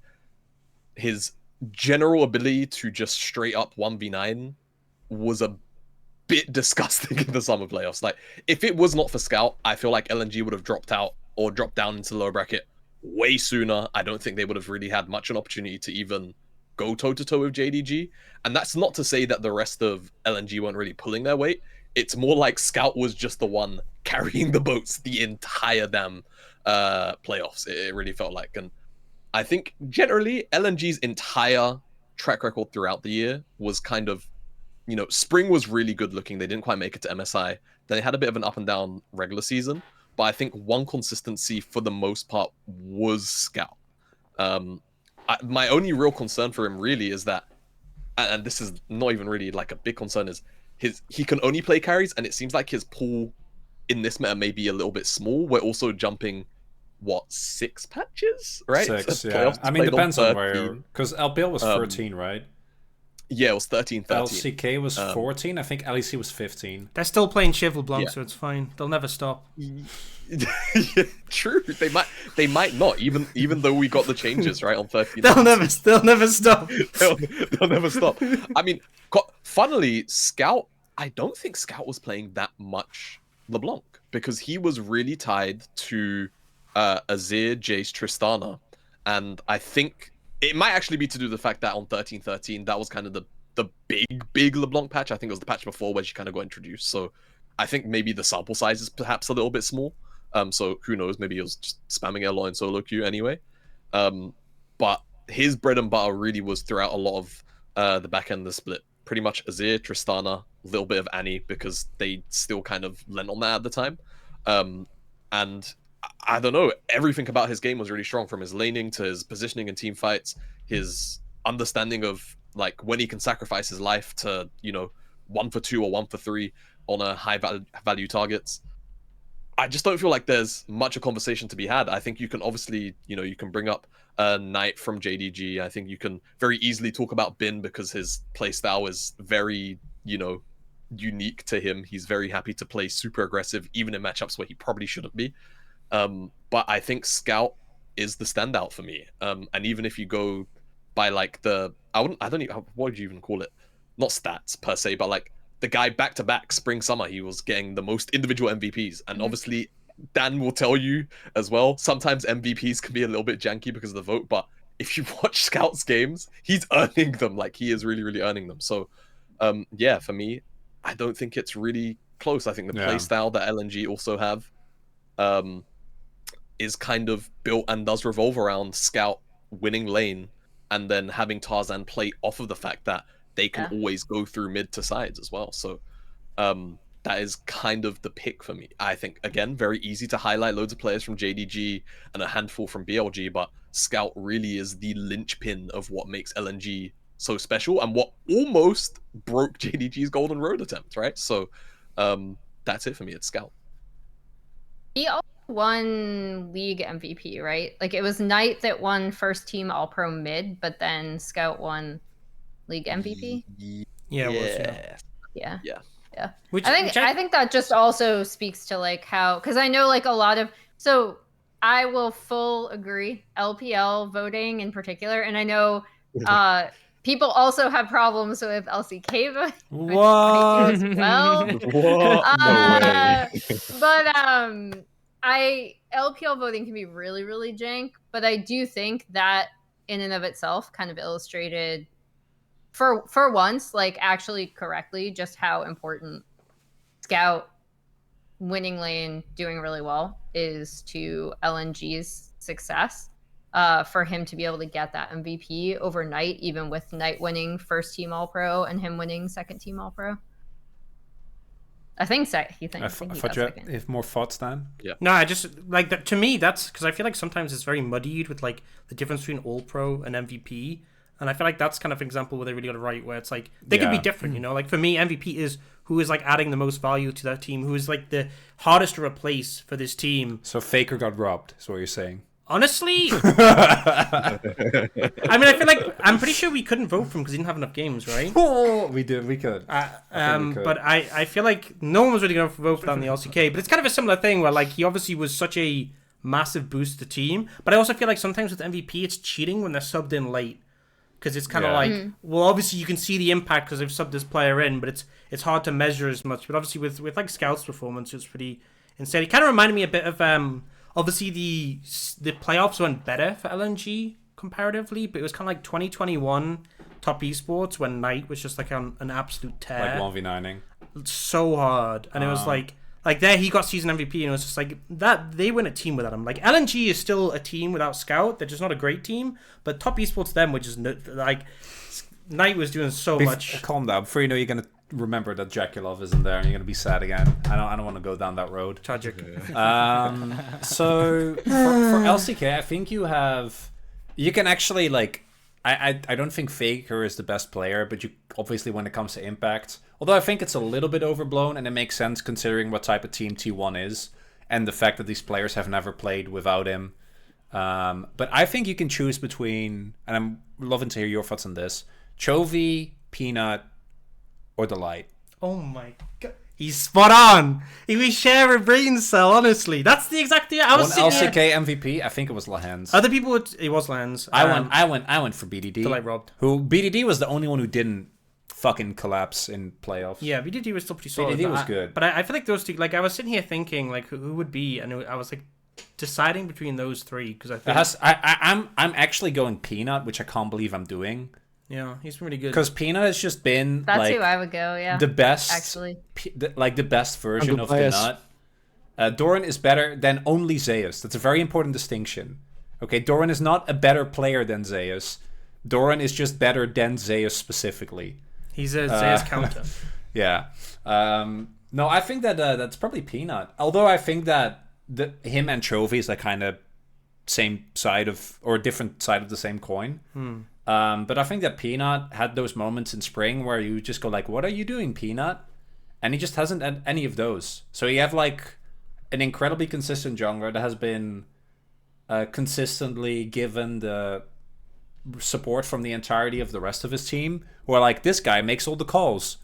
his general ability to just straight up 1v9 was a bit disgusting in the summer playoffs. Like, if it was not for Scout, I feel like LNG would have dropped out or dropped down into the lower bracket way sooner. I don't think they would have really had much an opportunity to even go toe-to-toe with JDG. And that's not to say that the rest of LNG weren't really pulling their weight. It's more like Scout was just the one carrying the boats the entire damn playoffs. It really felt like. And I think generally LNG's entire track record throughout the year was kind of, spring was really good looking. They didn't quite make it to MSI. Then they had a bit of an up and down regular season. But I think one consistency for the most part was Scout. My only real concern for him really is that, and this is not even really like a big concern, is he can only play carries, and it seems like his pool in this meta may be a little bit small. We're also jumping 6 patches, right? 6, yeah. I mean, depends on where, because LPL was 13, right? Yeah, it was 13. LCK was 14. I think LEC was 15. They're still playing Cheval Blanc, so it's fine. They'll never stop. Yeah, true. They might not, even though we got the changes right on 13. They'll never stop. they'll never stop. I mean, funnily, Scout. I don't think Scout was playing that much LeBlanc because he was really tied to Azir, Jace, Tristana, and I think it might actually be to do with the fact that on 13-13 that was kind of the big LeBlanc patch. I think it was the patch before where she kind of got introduced. So I think maybe the sample size is perhaps a little bit small. So who knows? Maybe he was just spamming a lot in solo queue anyway. But his bread and butter really was throughout a lot of the back end of the split. Pretty much Azir, Tristana, a little bit of Annie because they still kind of lent on that at the time. And I don't know, everything about his game was really strong, from his laning to his positioning in team fights, his understanding of like when he can sacrifice his life to, 1 for 2 or 1 for 3 on a high value targets. I just don't feel like there's much a conversation to be had. I think you can obviously, you can bring up Knight from JDG. I think you can very easily talk about Bin because his playstyle is very, unique to him. He's very happy to play super aggressive, even in matchups where he probably shouldn't be. But I think Scout is the standout for me. And even if you go by like what would you even call it? Not stats per se, but like the guy back to back spring summer, he was getting the most individual MVPs. And obviously Dan will tell you as well, sometimes MVPs can be a little bit janky because of the vote, but if you watch Scout's games, he's earning them. Like he is really, really earning them. So for me, I don't think it's really close. I think the playstyle that LNG also have is kind of built and does revolve around Scout winning lane and then having Tarzan play off of the fact that they can always go through mid to sides as well. So that is kind of the pick for me. I think, again, very easy to highlight loads of players from JDG and a handful from BLG, but Scout really is the linchpin of what makes LNG so special and what almost broke JDG's Golden Road attempt, right? So that's it for me at Scout. He also won league MVP, right? Like, it was Knight that won first team All-Pro mid, but then Scout won league MVP. Yeah, it was, yeah. I think that just also speaks to like how, because I know like a lot of, so I will full agree LPL voting in particular, and I know people also have problems with LCK voting, which I do as well. But LPL voting can be really, really jank, but I do think that in and of itself kind of illustrated for once, like actually correctly, just how important Scout winning lane doing really well is to LNG's success. For him to be able to get that MVP overnight, even with Knight winning first team All Pro and him winning second team All Pro. I think so. I thought you have more thoughts, Dan? Yeah. No, I just like that. To me, that's because I feel like sometimes it's very muddied with like the difference between All Pro and MVP. And I feel like that's kind of an example where they really got it right, where it's like they can be different, you know. Like for me, MVP is who is like adding the most value to that team, who is like the hardest to replace for this team. So Faker got robbed, is what you're saying. Honestly, I mean, I feel like I'm pretty sure we couldn't vote for him because he didn't have enough games, right? Oh, we could. We could. But I feel like no one was really going to vote for that in the LCK. But it's kind of a similar thing where like he obviously was such a massive boost to the team. But I also feel like sometimes with MVP, it's cheating when they're subbed in late. Because it's kind of like, well, obviously you can see the impact because they've subbed this player in, but it's hard to measure as much. But obviously with like Scout's performance, it's pretty insane. It kind of reminded me a bit of, obviously the playoffs went better for LNG comparatively, but it was kind of like 2021 top esports when Knight was just like an absolute tear. Like 1v9ing. So hard. And it was like there he got season MVP and it was just like that they win a team without him. Like LNG is still a team without Scout. They're just not a great team, but top esports them were just like Knight was doing so much. Calm down. Before you know, you're gonna remember that Jakulov isn't there and you're gonna be sad again. I don't want to go down that road. Tragic. So for LCK, I think you can actually like I don't think Faker is the best player, but you obviously when it comes to impact. Although I think it's a little bit overblown, and it makes sense considering what type of team T1 is, and the fact that these players have never played without him. But I think you can choose between, and I'm loving to hear your thoughts on this, Chovy, Peanut, or Delight. Oh my god. He's spot on. We share a brain cell, honestly. That's the exact thing. I was LCK MVP, I think it was Lahens. Other people it was Lahens. I went for BDD. Delight robbed. Who BDD was the only one who didn't fucking collapse in playoffs. Yeah, BDD was still pretty solid. BDD was good. But I feel like those two, like I was sitting here thinking like who would be, and I was like deciding between those three because I think I'm actually going Peanut, which I can't believe I'm doing. Yeah, he's been really good. Because Peanut has just been that's who I would go. Yeah, the best actually, the best version of the nut. Doran is better than only Zeus. That's a very important distinction. Okay, Doran is not a better player than Zeus. Doran is just better than Zeus specifically. He's a Zeus counter. Yeah. No, I think that that's probably Peanut. Although I think that him and Chovy is like kind of same side of, or different side of the same coin. But I think that Peanut had those moments in spring where you just go like, what are you doing, Peanut? And he just hasn't had any of those. So you have like an incredibly consistent jungler that has been consistently given the support from the entirety of the rest of his team, who are like, this guy makes all the calls.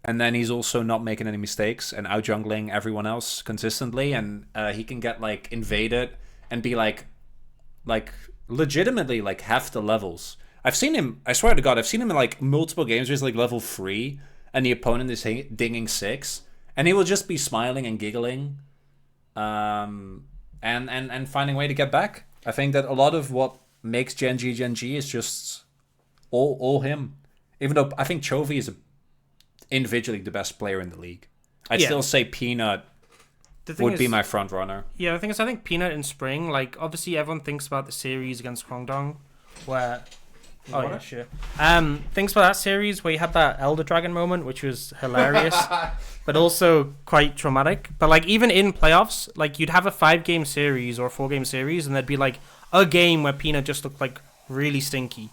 And then he's also not making any mistakes and out jungling everyone else consistently. And he can get like invaded and be like legitimately like half the levels. I've seen him, I swear to God, I've seen him in like multiple games where he's like level 3 and the opponent is dinging 6. And he will just be smiling and giggling and finding a way to get back. I think that a lot of what makes Gen G is just all him. Even though I think Chovy is individually the best player in the league. I'd still say Peanut would be my front runner. Yeah, the thing is, I think Peanut in spring, like, obviously everyone thinks about the series against Kwangdong, where... Oh, yeah, sure. Thinks about that series where you had that Elder Dragon moment, which was hilarious, but also quite traumatic. But, like, even in playoffs, like, you'd have a 5-game series or a 4-game series, and there'd be, like, a game where Peanut just looked, like, really stinky.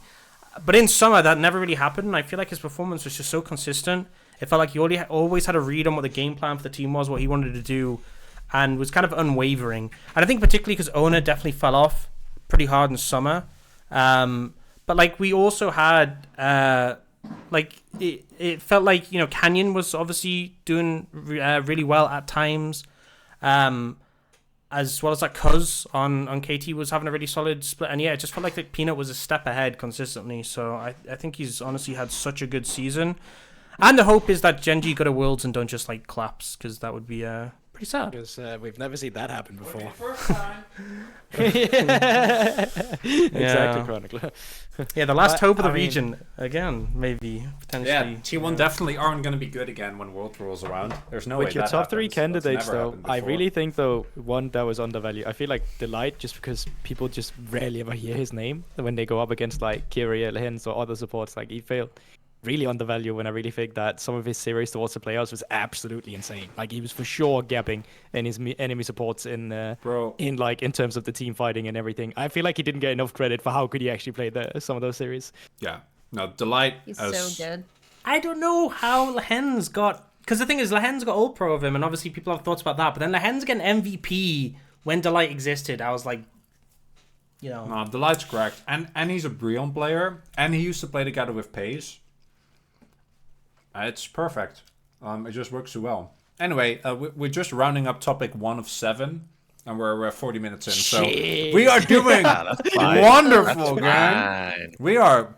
But in summer, that never really happened, and I feel like his performance was just so consistent. It felt like he always had a read on what the game plan for the team was, what he wanted to do, and was kind of unwavering. And I think particularly because Ona definitely fell off pretty hard in summer. But like we also had like it felt like, you know, Canyon was obviously doing really well at times, as well as like Cuz on KT was having a really solid split. And yeah, it just felt like Peanut was a step ahead consistently. So I think he's honestly had such a good season. And the hope is that Genji go to Worlds and don't just like collapse, because that would be pretty sad. Because we've never seen that happen before. First time. Exactly, Chronicler. Yeah, the last hope of the region again, maybe potentially. Yeah, T1 definitely aren't going to be good again when World rolls around. There's no way with your that top three happens. candidates, That's never though, happened I before. really think though one that was undervalued. I feel like Delight, just because people just rarely ever hear his name when they go up against like Kyria, Lehens, or other supports like Efale. Really undervalued when I really think that some of his series towards the players was absolutely insane. Like he was for sure gapping in his enemy supports in terms of the team fighting and everything. I feel like he didn't get enough credit for how good he actually played some of those series. Yeah, no, Delight. He's so good. I don't know how Lehens got, because the thing is Lehens got All Pro of him, and obviously people have thoughts about that. But then Lehens getting MVP when Delight existed, I was like, you know, no, Delight's correct, and he's a Brion player, and he used to play together with Pace. It's perfect. It just works so well. Anyway, we're just rounding up topic 1 of 7, and we're 40 minutes in. So we are doing wonderful, gang. We are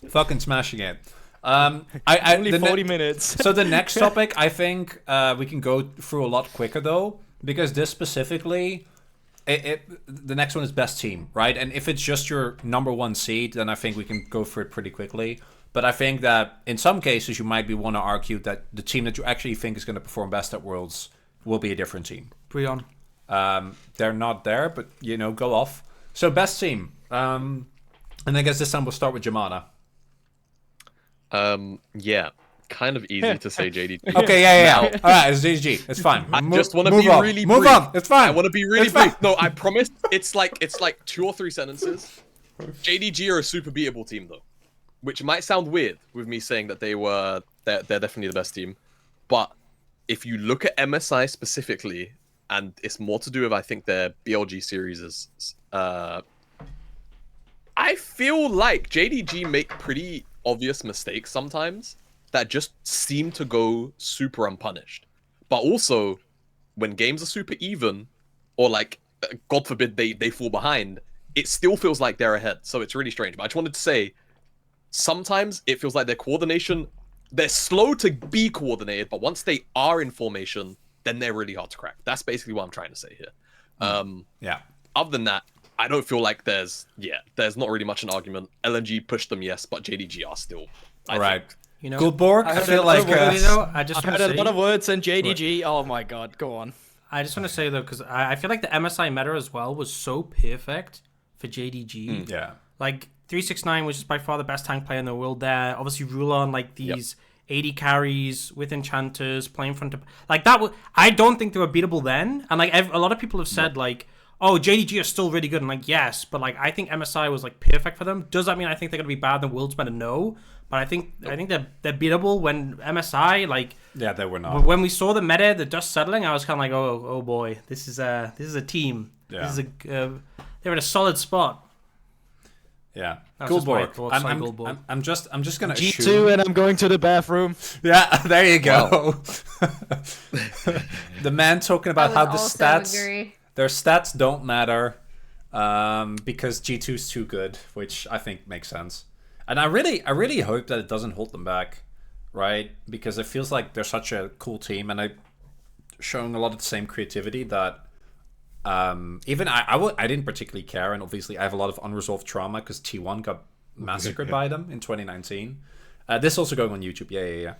fucking smashing it. Only 40 minutes. So the next topic, I think we can go through a lot quicker though, because this specifically, the next one is best team, right? And if it's just your number 1 seed, then I think we can go through it pretty quickly. But I think that in some cases you might want to argue that the team that you actually think is going to perform best at Worlds will be a different team. Brion. They're not there, but you know, go off. So best team. And I guess this time we'll start with Jamada. Yeah, kind of easy to say JDG. Okay, yeah. All right, it's JDG. It's fine. I just want to be really brief. Move on. It's fine. I want to be really brief. No, I promise. It's like 2 or 3 sentences. JDG are a super beatable team though. Which might sound weird with me saying that they're definitely the best team. But if you look at MSI specifically, and it's more to do with, I think, their BLG series is... I feel like JDG make pretty obvious mistakes sometimes that just seem to go super unpunished. But also, when games are super even, or like, God forbid they fall behind, it still feels like they're ahead. So it's really strange. But I just wanted to say, sometimes it feels like their coordination, they're slow to be coordinated, but once they are in formation, then they're really hard to crack. That's basically what I'm trying to say here. Yeah. Other than that, I don't feel like there's not really much an argument. LNG pushed them, yes, but JDG are still. All right. You know, Guldborg, I feel like... I just heard a lot of words and JDG. Oh my god, go on. I just want to say though, because I feel like the MSI meta as well was so perfect for JDG. Yeah. Like 369 was just by far the best tank player in the world there. Obviously, Rulon, like these 80 carries with enchanters playing front of like that. I don't think they were beatable then. And like a lot of people have said like, oh, JDG are still really good. And like, yes, but like I think MSI was like perfect for them. Does that mean I think they're gonna be bad than Worlds meta? No. But I think they're beatable when MSI like they were not. When we saw the meta, the dust settling, I was kind of like, oh boy, this is a team. Yeah. This is they're in a solid spot. Yeah, Guldborg. I'm just gonna G2 assume... and I'm going to the bathroom. Yeah, there you go. Wow. The man talking about how the stats, their stats don't matter, because G2 is too good, which I think makes sense. And I really hope that it doesn't hold them back, right? Because it feels like they're such a cool team, and they're showing a lot of the same creativity that. Even I didn't particularly care, and obviously I have a lot of unresolved trauma because T1 got massacred by them in 2019. This is also going on YouTube, yeah.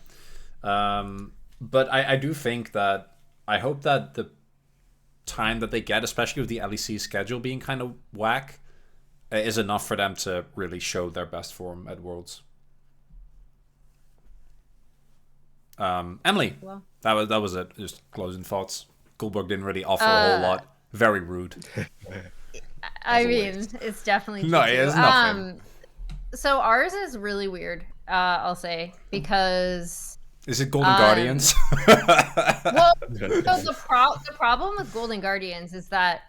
But I do think that I hope that the time that they get, especially with the LEC schedule being kind of whack, is enough for them to really show their best form at Worlds. Emily, well, that was it. Just closing thoughts. Guldborg didn't really offer a whole lot. Very rude. I mean, it's definitely no, it's nothing. So ours is really weird, I'll say, because Is it Golden Guardians? Well, so the problem with Golden Guardians is that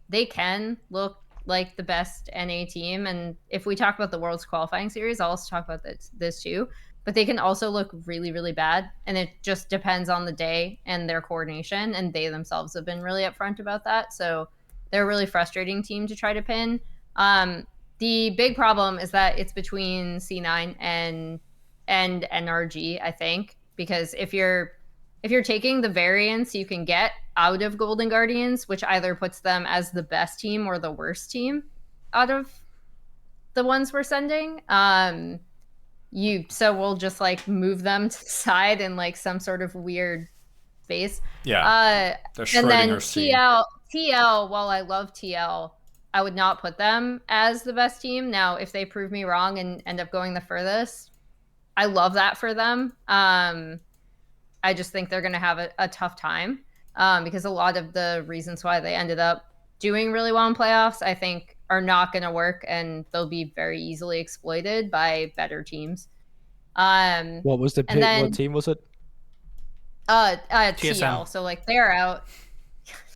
they can look like the best NA team, and if we talk about the World's qualifying series, I'll also talk about this too. But they can also look really, really bad, and it just depends on the day and their coordination. And they themselves have been really upfront about that, so they're a really frustrating team to try to pin. The big problem is that it's between C9 and NRG, I think, because if you're taking the variance you can get out of Golden Guardians, which either puts them as the best team or the worst team out of the ones we're sending, so we'll just like move them to the side in like some sort of weird space. Yeah. And then TL, while I love TL, I would not put them as the best team. Now, if they prove me wrong and end up going the furthest, I love that for them. I just think they're going to have a tough time because a lot of the reasons why they ended up doing really well in playoffs, I think, are not going to work, and they'll be very easily exploited by better teams. What was the pick? What team was it? TL. So like they're out.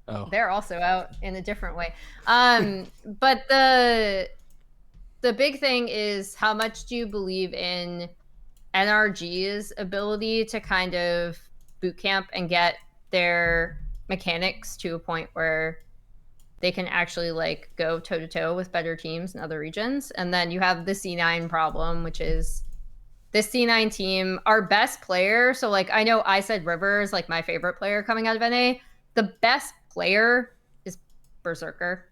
Oh. They're also out in a different way. But the big thing is, how much do you believe in NRG's ability to kind of boot camp and get their mechanics to a point where they can actually like go toe to toe with better teams in other regions? And then you have the C9 problem, which is this C9 team, our best player. So like, I know I said River is like my favorite player coming out of NA. The best player is Berserker.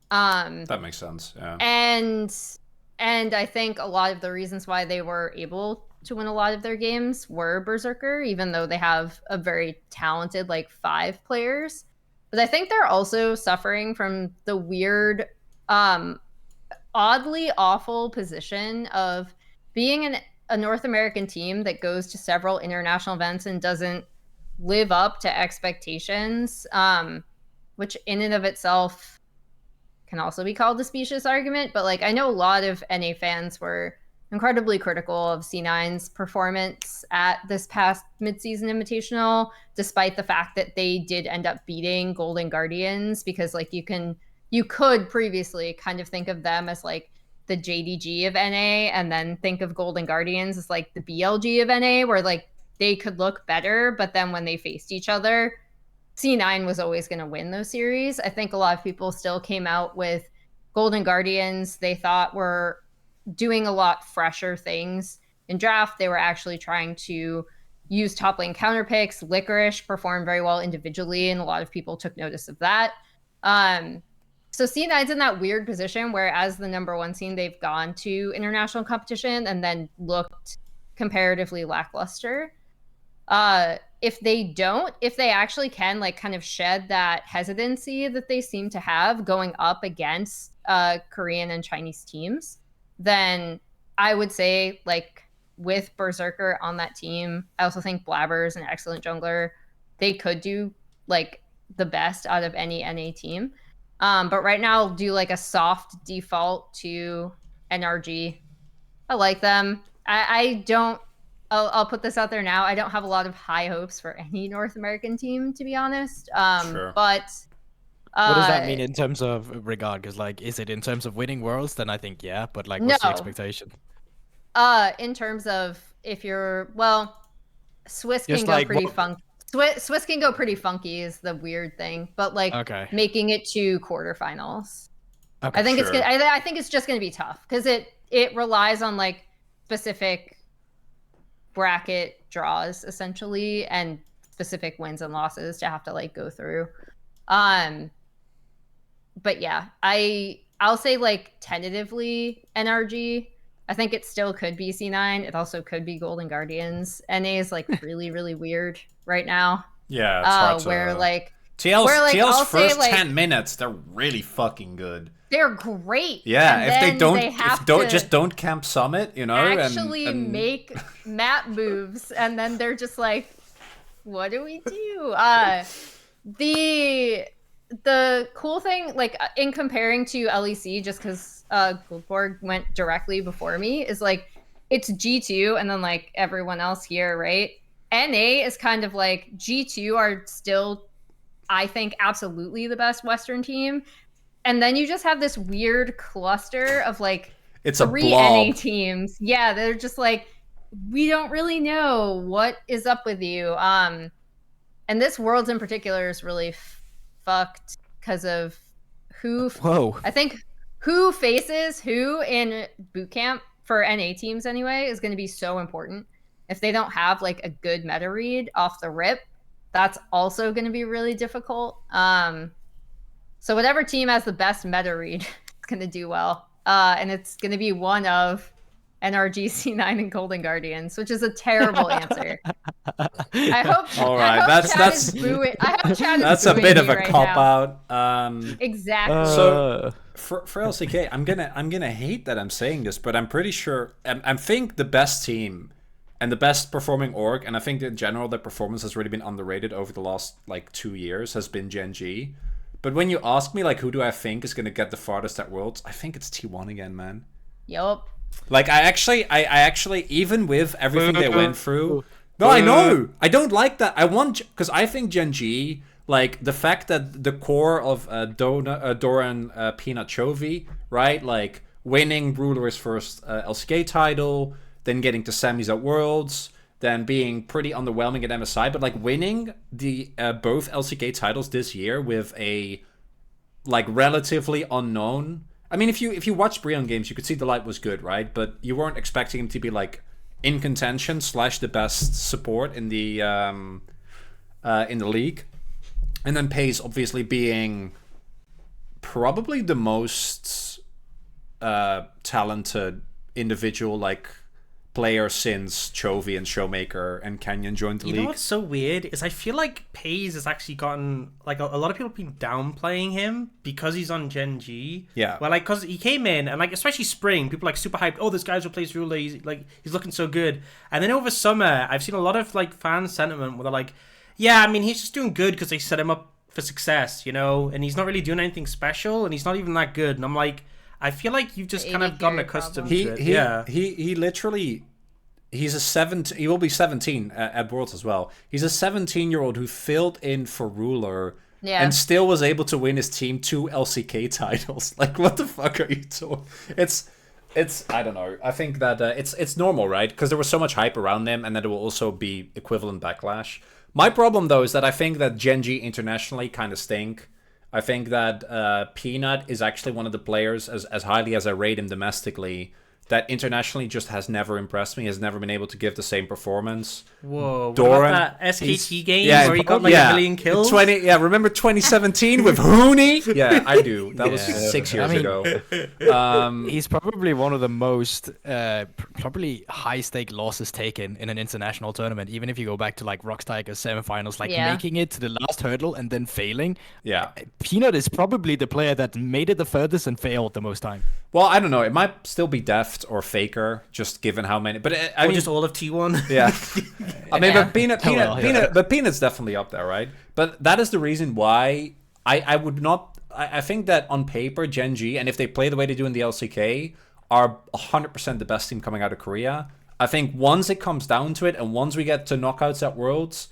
That makes sense. Yeah. And I think a lot of the reasons why they were able to win a lot of their games were Berserker, even though they have a very talented like 5 players. But I think they're also suffering from the weird, oddly awful position of being a North American team that goes to several international events and doesn't live up to expectations, which in and of itself can also be called a specious argument. But like, I know a lot of NA fans were incredibly critical of C9's performance at this past midseason invitational, despite the fact that they did end up beating Golden Guardians, because like you could previously kind of think of them as like the JDG of NA, and then think of Golden Guardians as like the BLG of NA, where like they could look better, but then when they faced each other, C9 was always going to win those series. I think a lot of people still came out with Golden Guardians they thought were doing a lot fresher things in draft. They were actually trying to use top lane counter picks. Licorice performed very well individually, and a lot of people took notice of that. So C9's in that weird position where, as the number 1 seed, they've gone to international competition and then looked comparatively lackluster. If they actually can like kind of shed that hesitancy that they seem to have going up against Korean and Chinese teams, then I would say, like, with Berserker on that team, I also think Blabber's an excellent jungler. They could do like the best out of any NA team. But right now I'll do like a soft default to NRG. I like them. I'll put this out there now. I don't have a lot of high hopes for any North American team, to be honest. Sure. But what does that mean in terms of regard? Because like, is it in terms of winning worlds? Then I think yeah. But like, what's the expectation? In terms of if you're Swiss can Just go like, pretty funky. Swiss can go pretty funky is the weird thing, but like making it to quarterfinals. Okay, I think I think it's just gonna be tough because it relies on like specific bracket draws essentially and specific wins and losses to have to like go through. But yeah, I'll say like tentatively NRG. I think it still could be C9. It also could be Golden Guardians. NA is like really, really weird right now. Yeah, it's hard to... where like TL's first 10 minutes, they're really fucking good. They're great. Yeah, and if don't camp Summit, you know, actually make map moves, and then they're just like, what do we do? The cool thing, like in comparing to LEC, just because Guldborg went directly before me, is like it's G2 and then like everyone else here, right? NA is kind of like G2 are still, I think, absolutely the best Western team. And then you just have this weird cluster of like it's a 3 blob. NA teams. Yeah, they're just like, we don't really know what is up with you. And this Worlds in particular is really fucked because of I think who faces who in boot camp for NA teams anyway is going to be so important. If they don't have like a good meta read off the rip, that's also going to be really difficult. So whatever team has the best meta read is going to do well. And it's going to be one of NRG, C9, and Golden Guardians, which is a terrible answer. I hope. All right, I hope that's that's a bit of a cop out. Exactly. So for LCK, I'm gonna hate that I'm saying this, but I'm pretty sure I think the best team and the best performing org, and I think in general their performance has really been underrated over the last like 2 years, has been Gen G. But when you ask me like who do I think is gonna get the farthest at Worlds, I think it's T1 again, man. Yup. Like I actually even with everything they went through, no, I know I don't like that. I want because I think Gen G, like the fact that the core of Doran Peanut Chovy, right, like winning Ruler's first LCK title, then getting to semis at Worlds, then being pretty underwhelming at MSI, but like winning the both LCK titles this year with a like relatively unknown. I mean, if you watch Brion games, you could see the light was good, right? But you weren't expecting him to be like in contention / the best support in the league. And then Pace obviously being probably the most talented individual like player since Chovy and Showmaker and Canyon joined the league. You know what's so weird is I feel like Paze has actually gotten like a lot of people have been downplaying him because he's on Gen G. Yeah. Well, like because he came in and like especially spring, people like super hyped. Oh, this guy's replaced Ruler. He's looking so good. And then over summer, I've seen a lot of like fan sentiment where they're like, yeah, I mean he's just doing good because they set him up for success, you know, and he's not really doing anything special and he's not even that good. And I'm like, I feel like you've just kind of gotten accustomed to it. He literally, he will be 17 at Worlds as well. He's a 17-year-old who filled in for Ruler and still was able to win his team 2 LCK titles. Like, what the fuck are you doing? It's I don't know. I think that it's normal, right? Because there was so much hype around them, and that it will also be equivalent backlash. My problem though is that I think that Gen G internationally kind of stink. I think that Peanut is actually one of the players, as highly as I rate him domestically, that internationally just has never impressed me, has never been able to give the same performance. Whoa, Doran, what about that SKT game where he got like a million kills? Remember 2017 with Hooney? Yeah, I do. That was 6 years ago. He's probably one of the most probably high-stake losses taken in an international tournament. Even if you go back to like Rockstiger's semifinals, like making it to the last hurdle and then failing. Yeah, Peanut is probably the player that made it the furthest and failed the most time. Well, I don't know. It might still be Deft or Faker, just given how many. But I mean, just all of T1. Yeah. I mean, but Peanut's definitely up there, right? But that is the reason why I would not. I think that on paper, Gen G, and if they play the way they do in the LCK, are 100% the best team coming out of Korea. I think once it comes down to it, and once we get to knockouts at Worlds,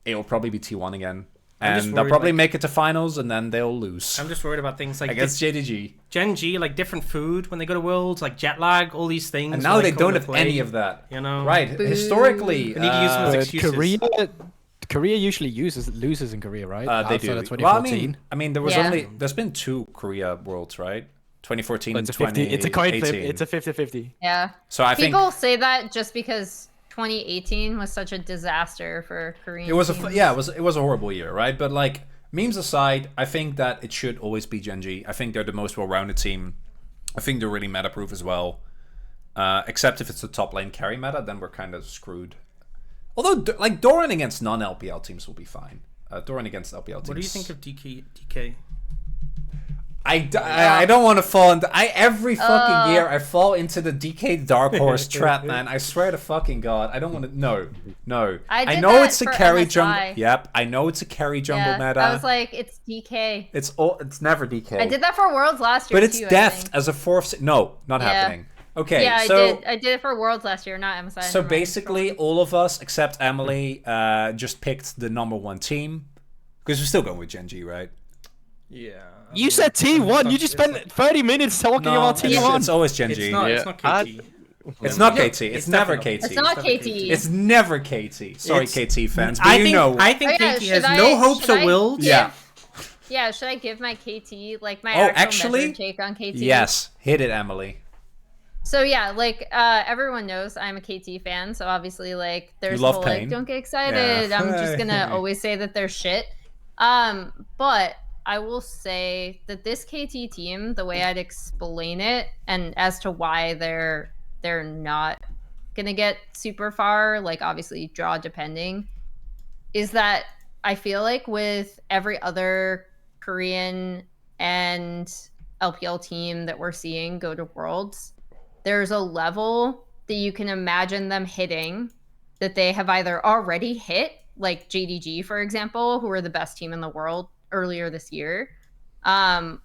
it will probably be T1 again. And they'll probably make it to finals, and then they'll lose. I'm just worried about things like against JDG. Gen G, like different food when they go to Worlds, like jet lag, all these things. And now they don't have any of that. You know, right? Historically, they need to use them as excuses. Korea usually loses in Korea, right? They do. 2014. Well, I mean, there's been 2 Korea Worlds, right? 2014 and 2018. It's a coin flip. It's a 50-50. Yeah. So I think people say that just because 2018 was such a disaster for Korean. It was it was a horrible year, right? But like memes aside, I think that it should always be Gen G. I think they're the most well-rounded team. I think they're really meta-proof as well. Except if it's a top lane carry meta, then we're kind of screwed. Although like Doran against non-LPL teams will be fine. Doran against LPL teams. What do you think of DK? I don't want to fall into. Every fucking year I fall into the DK Dark Horse trap, man. I swear to fucking God, I don't want to. No. I know it's a carry jungle. Yep, I know it's a carry jungle meta. I was like, it's DK. It's never DK. I did that for Worlds last year. But it's Deft as a fourth. No, not happening. Okay, Yeah, so I did it for Worlds last year, not MSI. so basically, all of us except Emily just picked the number 1 team because we're still going with Gen G, right? Yeah. You said T1. You just spent 30 minutes talking about T1. It's always Gen G. It's not KT. It's not KT. It's never KT. It's not KT. It's never KT. Sorry, KT fans, but I think KT has no hopes or will. Yeah. Yeah, should I give my KT, like my actually, take on KT? Yes, hit it, Emily. So yeah, like everyone knows I'm a KT fan, so obviously like there's the whole like don't get excited. Yeah. I'm just gonna always say that they're shit. But I will say that this KT team, the way I'd explain it, and as to why they're not gonna get super far, like obviously draw depending, is that I feel like with every other Korean and LPL team that we're seeing go to Worlds, there's a level that you can imagine them hitting that they have either already hit, like JDG, for example, who are the best team in the world earlier this year,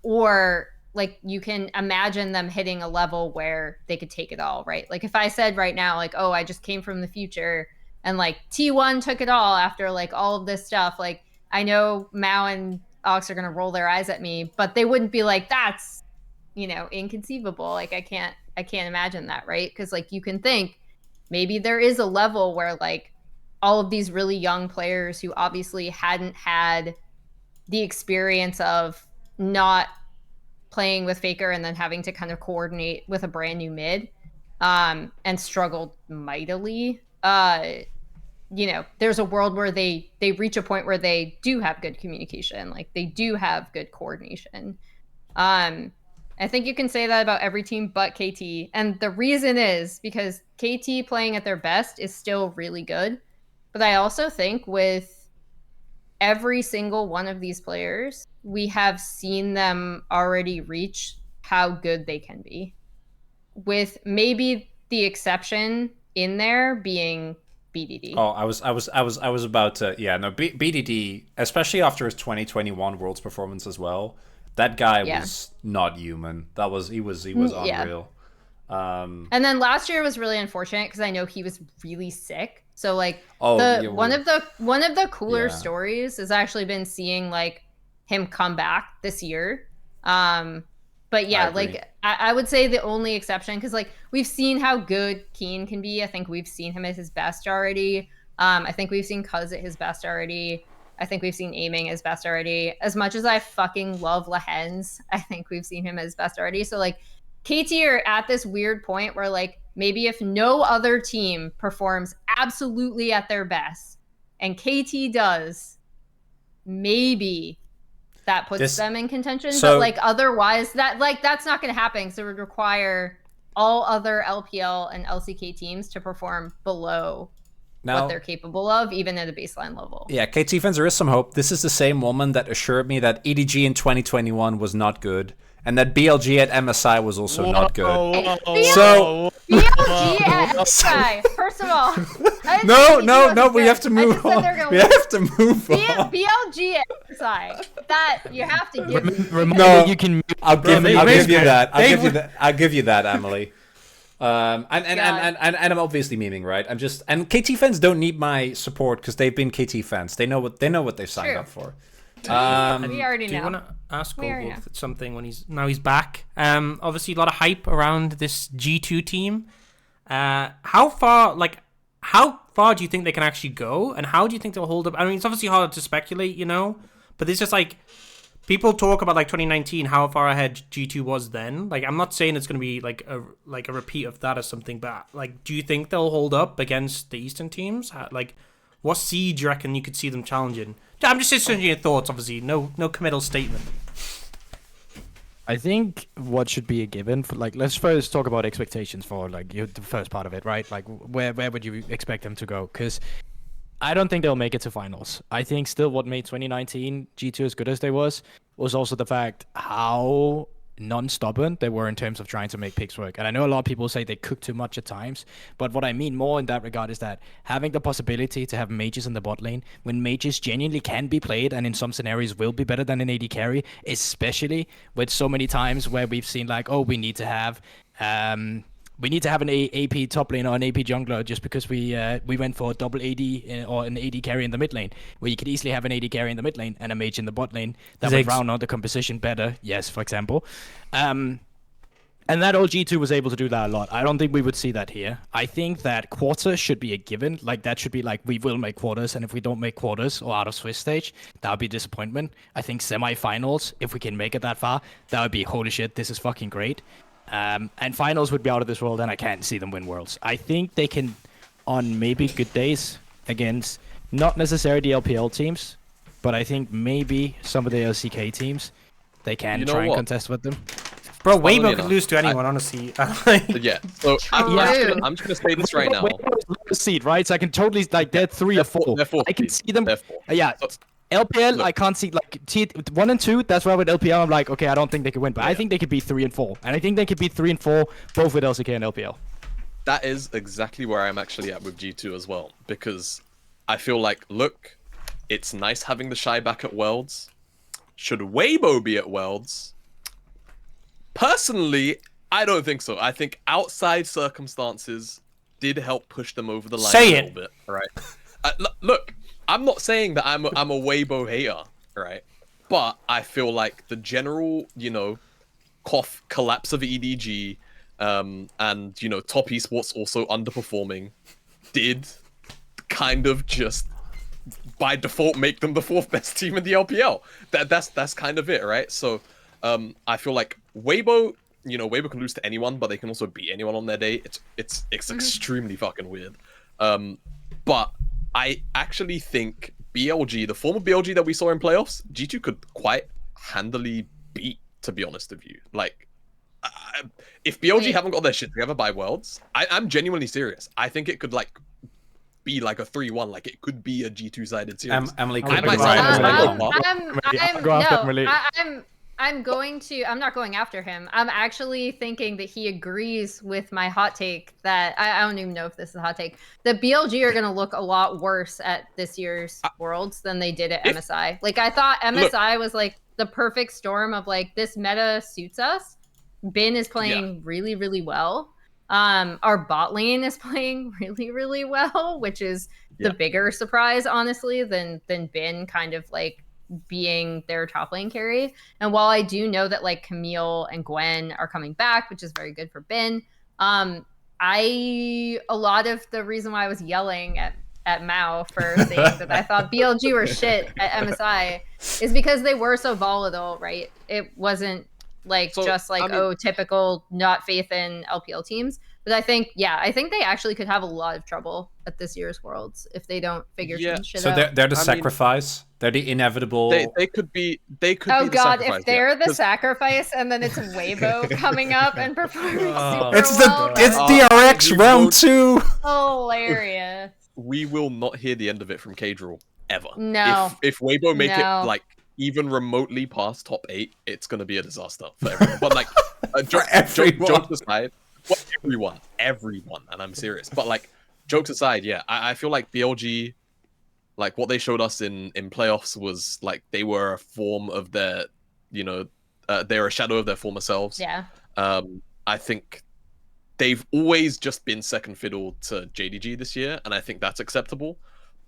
or like you can imagine them hitting a level where they could take it all, right? Like if I said right now, like, oh, I just came from the future and like T1 took it all after like all of this stuff, like I know Mao and Ox are going to roll their eyes at me, but they wouldn't be like, that's, you know, inconceivable. Like I can't imagine that, right? Because like you can think maybe there is a level where like all of these really young players who obviously hadn't had the experience of not playing with Faker and then having to kind of coordinate with a brand new mid, and struggled mightily. You know, there's a world where they reach a point where they do have good communication, like they do have good coordination. I think you can say that about every team but KT. And the reason is because KT playing at their best is still really good. But I also think with every single one of these players, we have seen them already reach how good they can be. With maybe the exception in there being BDD. Oh, I was about to. Yeah, no, BDD, especially after his 2021 Worlds performance as well. That guy was not human. He was unreal. And then last year was really unfortunate because I know he was really sick. So like one of the cooler stories has actually been seeing like him come back this year. But yeah, like I would say the only exception, because like we've seen how good Keen can be. I think we've seen him at his best already. I think we've seen Cuz at his best already. I think we've seen Aiming as best already. As much as I fucking love Lehens, I think we've seen him as best already. So like KT are at this weird point where like maybe if no other team performs absolutely at their best and KT does, maybe that puts them in contention. But like otherwise that's not going to happen. So it would require all other LPL and LCK teams to perform below what they're capable of, even at a baseline level. Yeah, KT fans, there is some hope. This is the same woman that assured me that EDG in 2021 was not good, and that BLG at MSI was also not good. So BLG at MSI, first of all. No, we have to move on. We have to move on. BLG at MSI. That you have to give me. No, you can. I'll give you that. I'll give you that, Emily. And I'm obviously memeing, right? And KT fans don't need my support because they've been KT fans. They know what they've signed up for. We already know. Do you want to ask Guldborg something when he's back? Obviously a lot of hype around this G2 team. How far do you think they can actually go, and how do you think they'll hold up? I mean, it's obviously hard to speculate, you know, but it's just like people talk about like 2019, how far ahead G2 was then. Like, I'm not saying it's going to be like a repeat of that or something, but like, do you think they'll hold up against the Eastern teams? Like, what seed do you reckon you could see them challenging? I'm just interested in your thoughts, obviously. No committal statement. I think what should be a given for, like, let's first talk about expectations for like the first part of it, right? Like, where would you expect them to go? Because I don't think they'll make it to finals. I think still what made 2019 G2 as good as they was also the fact how non-stubborn they were in terms of trying to make picks work. And I know a lot of people say they cook too much at times, but what I mean more in that regard is that having the possibility to have mages in the bot lane, when mages genuinely can be played and in some scenarios will be better than an AD carry, especially with so many times where we've seen like, oh, we need to have we need to have an AP top lane or an AP jungler just because we went for a double AD or an AD carry in the mid lane, where you could easily have an AD carry in the mid lane and a mage in the bot lane that would round out the composition better. Yes, for example. And that old G2 was able to do that a lot. I don't think we would see that here. I think that quarter should be a given. Like, that should be like, we will make quarters, and if we don't make quarters or out of Swiss stage, that would be disappointment. I think semi-finals, if we can make it that far, that would be, holy shit, this is fucking great. And finals would be out of this world, and I can't see them win worlds. I think they can, on maybe good days, against not necessarily the LPL teams, but I think maybe some of the LCK teams, they can try and contest with them. Bro, Weibo could lose to anyone, honestly. Yeah, so I'm just gonna say this right now. Seed, right? So I can totally, like, they're 3 or 4. I can see them. Yeah, LPL, look, I can't see, like, 1 and 2, that's why with LPL, I'm like, okay, I don't think they could win. But I think they could be 3 and 4. And I think they could be 3 and 4, both with LCK and LPL. That is exactly where I'm actually at with G2 as well. Because I feel like, look, it's nice having the Shy back at Worlds. Should Weibo be at Worlds? Personally, I don't think so. I think outside circumstances did help push them over the line a little bit. Right? Look, I'm not saying that I'm a Weibo hater, right? But I feel like the general, collapse of EDG, and top esports also underperforming, did kind of just by default make them the 4th best team in the LPL. That's kind of it, right? So I feel like Weibo, Weibo can lose to anyone, but they can also beat anyone on their day. It's extremely fucking weird. But I actually think BLG, the former BLG that we saw in playoffs, G2 could quite handily beat, to be honest with you. Like, if BLG haven't got their shit together by Worlds, I'm genuinely serious. I think it could, like, be like a 3-1. Like, it could be a G2-sided series. Emily, I'm not going after him. I'm actually thinking that he agrees with my hot take that I don't even know if this is a hot take. The BLG are going to look a lot worse at this year's Worlds than they did at MSI. Like, I thought MSI was like the perfect storm of like, this meta suits us. Bin is playing really, really well. Our bot lane is playing really, really well, which is the bigger surprise, honestly, than Bin kind of like being their top lane carry. And while I do know that like Camille and Gwen are coming back, which is very good for Bin, a lot of the reason why I was yelling at Mao for saying that I thought BLG were shit at MSI is because they were so volatile, right? It wasn't like typical not faith in LPL teams. But I think they actually could have a lot of trouble at this year's Worlds if they don't figure some shit out. So they're the sacrifice. They're the inevitable. They could be. Oh god, if they're the sacrifice, and then it's Weibo coming up and performing super well. It's DRX round 2. Hilarious. We will not hear the end of it from Kadriel ever. No. If Weibo make it like even remotely past top 8, it's gonna be a disaster for everyone. But like, jokes aside. Well, everyone, and I'm serious. But like, jokes aside, I feel like BLG, like what they showed us in playoffs was like they were a form of their, they're a shadow of their former selves. Yeah. I think they've always just been second fiddle to JDG this year, and I think that's acceptable.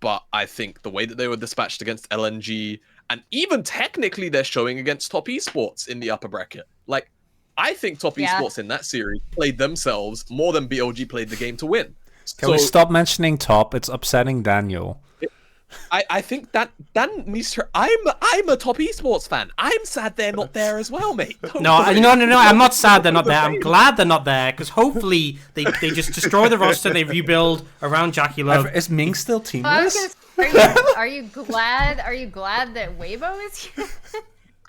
But I think the way that they were dispatched against LNG, and even technically they're showing against top esports in the upper bracket, like. I think top esports in that series played themselves more than BLG played the game to win. Can we stop mentioning top? It's upsetting Daniel. I think that Dan needs to. I'm a top esports fan. I'm sad they're not there as well, mate. No. I'm not sad they're not there. I'm glad they're not there because hopefully they just destroy the roster. They rebuild around Jackie Love. Is Ming still teamless? Are you glad? Are you glad that Weibo is here?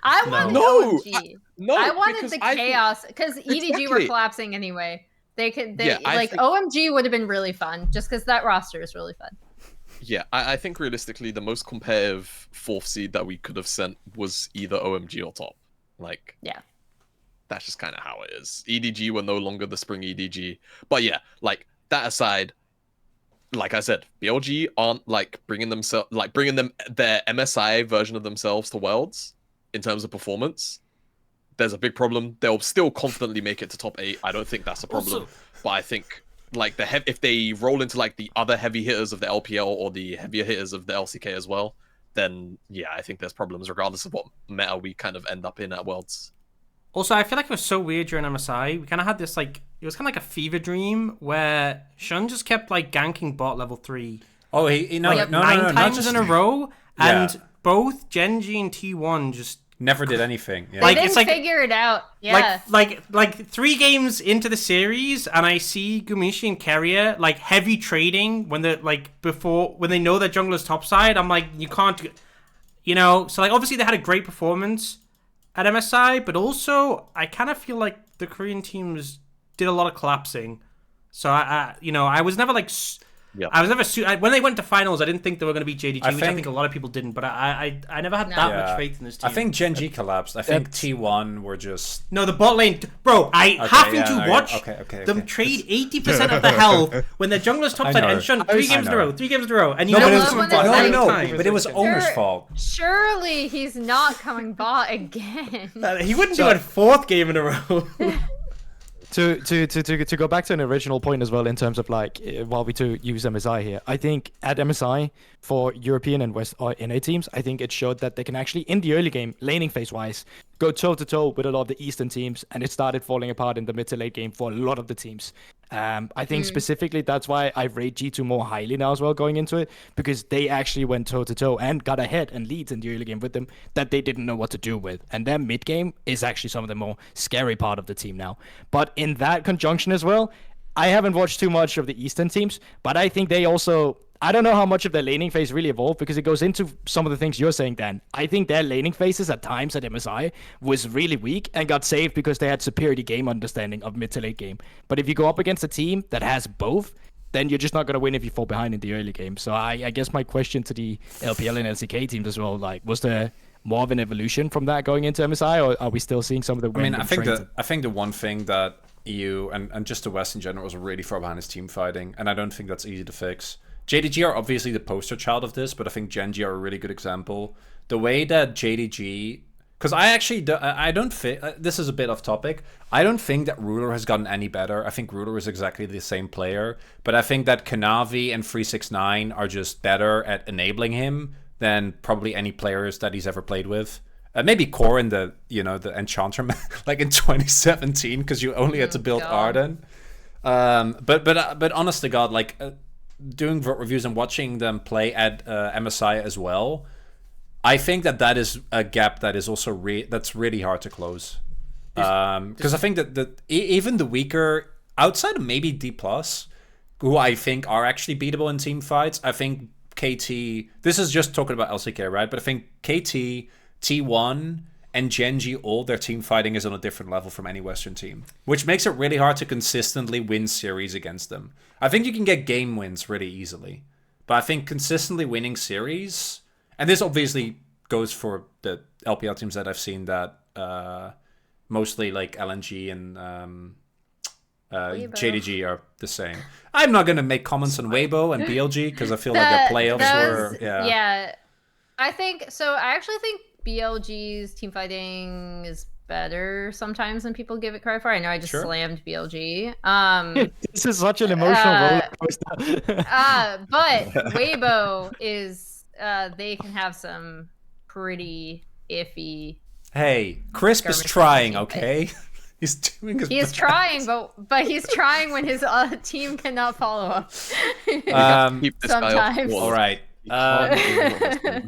I wanted OMG. I wanted the chaos because EDG were collapsing anyway. OMG would have been really fun just because that roster is really fun. Yeah, I think realistically the most competitive 4th seed that we could have sent was either OMG or top. Like, that's just kind of how it is. EDG were no longer the spring EDG, but yeah, like that aside, like I said, BLG aren't like bringing them their MSI version of themselves to Worlds in terms of performance. there's a big problem. They'll still confidently make it to top 8. I don't think that's a problem. But I think like if they roll into like the other heavy hitters of the LPL or the heavier hitters of the LCK as well, then yeah, I think there's problems regardless of what meta we kind of end up in at Worlds. Also, I feel like it was so weird during MSI. We kind of had this like, it was kind of like a fever dream where Shun just kept like ganking bot level 3. Oh, nine times in a row, and both Genji and T1 just never did anything. Yeah. They didn't figure it out. Yeah. Like 3 games into the series, and I see Gumishi and Keria like heavy trading when they're like when they know that jungler's topside. I'm like, you can't, you know. So like obviously they had a great performance at MSI, but also I kind of feel like the Korean teams did a lot of collapsing. So I was never like. Yeah. I was never when they went to finals, I didn't think they were going to beat JDG, which I think a lot of people didn't. But I never had that much faith in this team. I think Genji collapsed. I think T1 were just the bot lane, bro. Having to watch them trade 80% of the health when the jungler's topside and Shun 3 games in a row, and you but it was Omer's fault. Surely he's not coming bot again. He wouldn't do a 4th game in a row. To go back to an original point as well in terms of like while we do use MSI here, I think at MSI for European and West NA teams, I think it showed that they can actually in the early game laning phase wise go toe to toe with a lot of the Eastern teams, and it started falling apart in the mid to late game for a lot of the teams. I think specifically that's why I rate G2 more highly now as well going into it, because they actually went toe to toe and got ahead and leads in the early game with them that they didn't know what to do with. And their mid game is actually some of the more scary part of the team now. But in that conjunction as well, I haven't watched too much of the Eastern teams, but I think they also, I don't know how much of their laning phase really evolved because it goes into some of the things you're saying, Dan. I think their laning phases at times at MSI was really weak and got saved because they had superiority game understanding of mid to late game. But if you go up against a team that has both, then you're just not going to win if you fall behind in the early game. So I guess my question to the LPL and LCK teams as well, like, was there more of an evolution from that going into MSI, or are we still seeing some of the? I think the one thing that EU and just the West in general is really far behind is team fighting, and I don't think that's easy to fix. JDG are obviously the poster child of this, but I think Genji are a really good example. The way that JDG, because I don't think, this is a bit off topic, I don't think that Ruler has gotten any better. I think Ruler is exactly the same player, but I think that Kanavi and 369 are just better at enabling him than probably any players that he's ever played with. Maybe Core in the Enchanter like in 2017, because you only had to build Arden. But honest to God, like doing reviews and watching them play at MSI as well, I think that is a gap that is also that's really hard to close. Because I think that even the weaker, outside of maybe D+, who I think are actually beatable in team fights, I think KT, this is just talking about LCK, right? But I think KT, T1 and Genji, all their team fighting is on a different level from any Western team, which makes it really hard to consistently win series against them. I think you can get game wins really easily, but I think consistently winning series, and this obviously goes for the LPL teams that I've seen that mostly like LNG and JDG are the same. I'm not going to make comments on Weibo and BLG because I feel like their playoffs were... Yeah. I actually think BLG's team fighting is better sometimes than people give it credit for. I know I just slammed BLG. This is such an emotional roller coaster. But Weibo is they can have some pretty iffy. Hey, Crisp is trying, okay? He's doing his best. He's trying, but he's trying when his team cannot follow up. Keep this Sometimes. guy off. All right.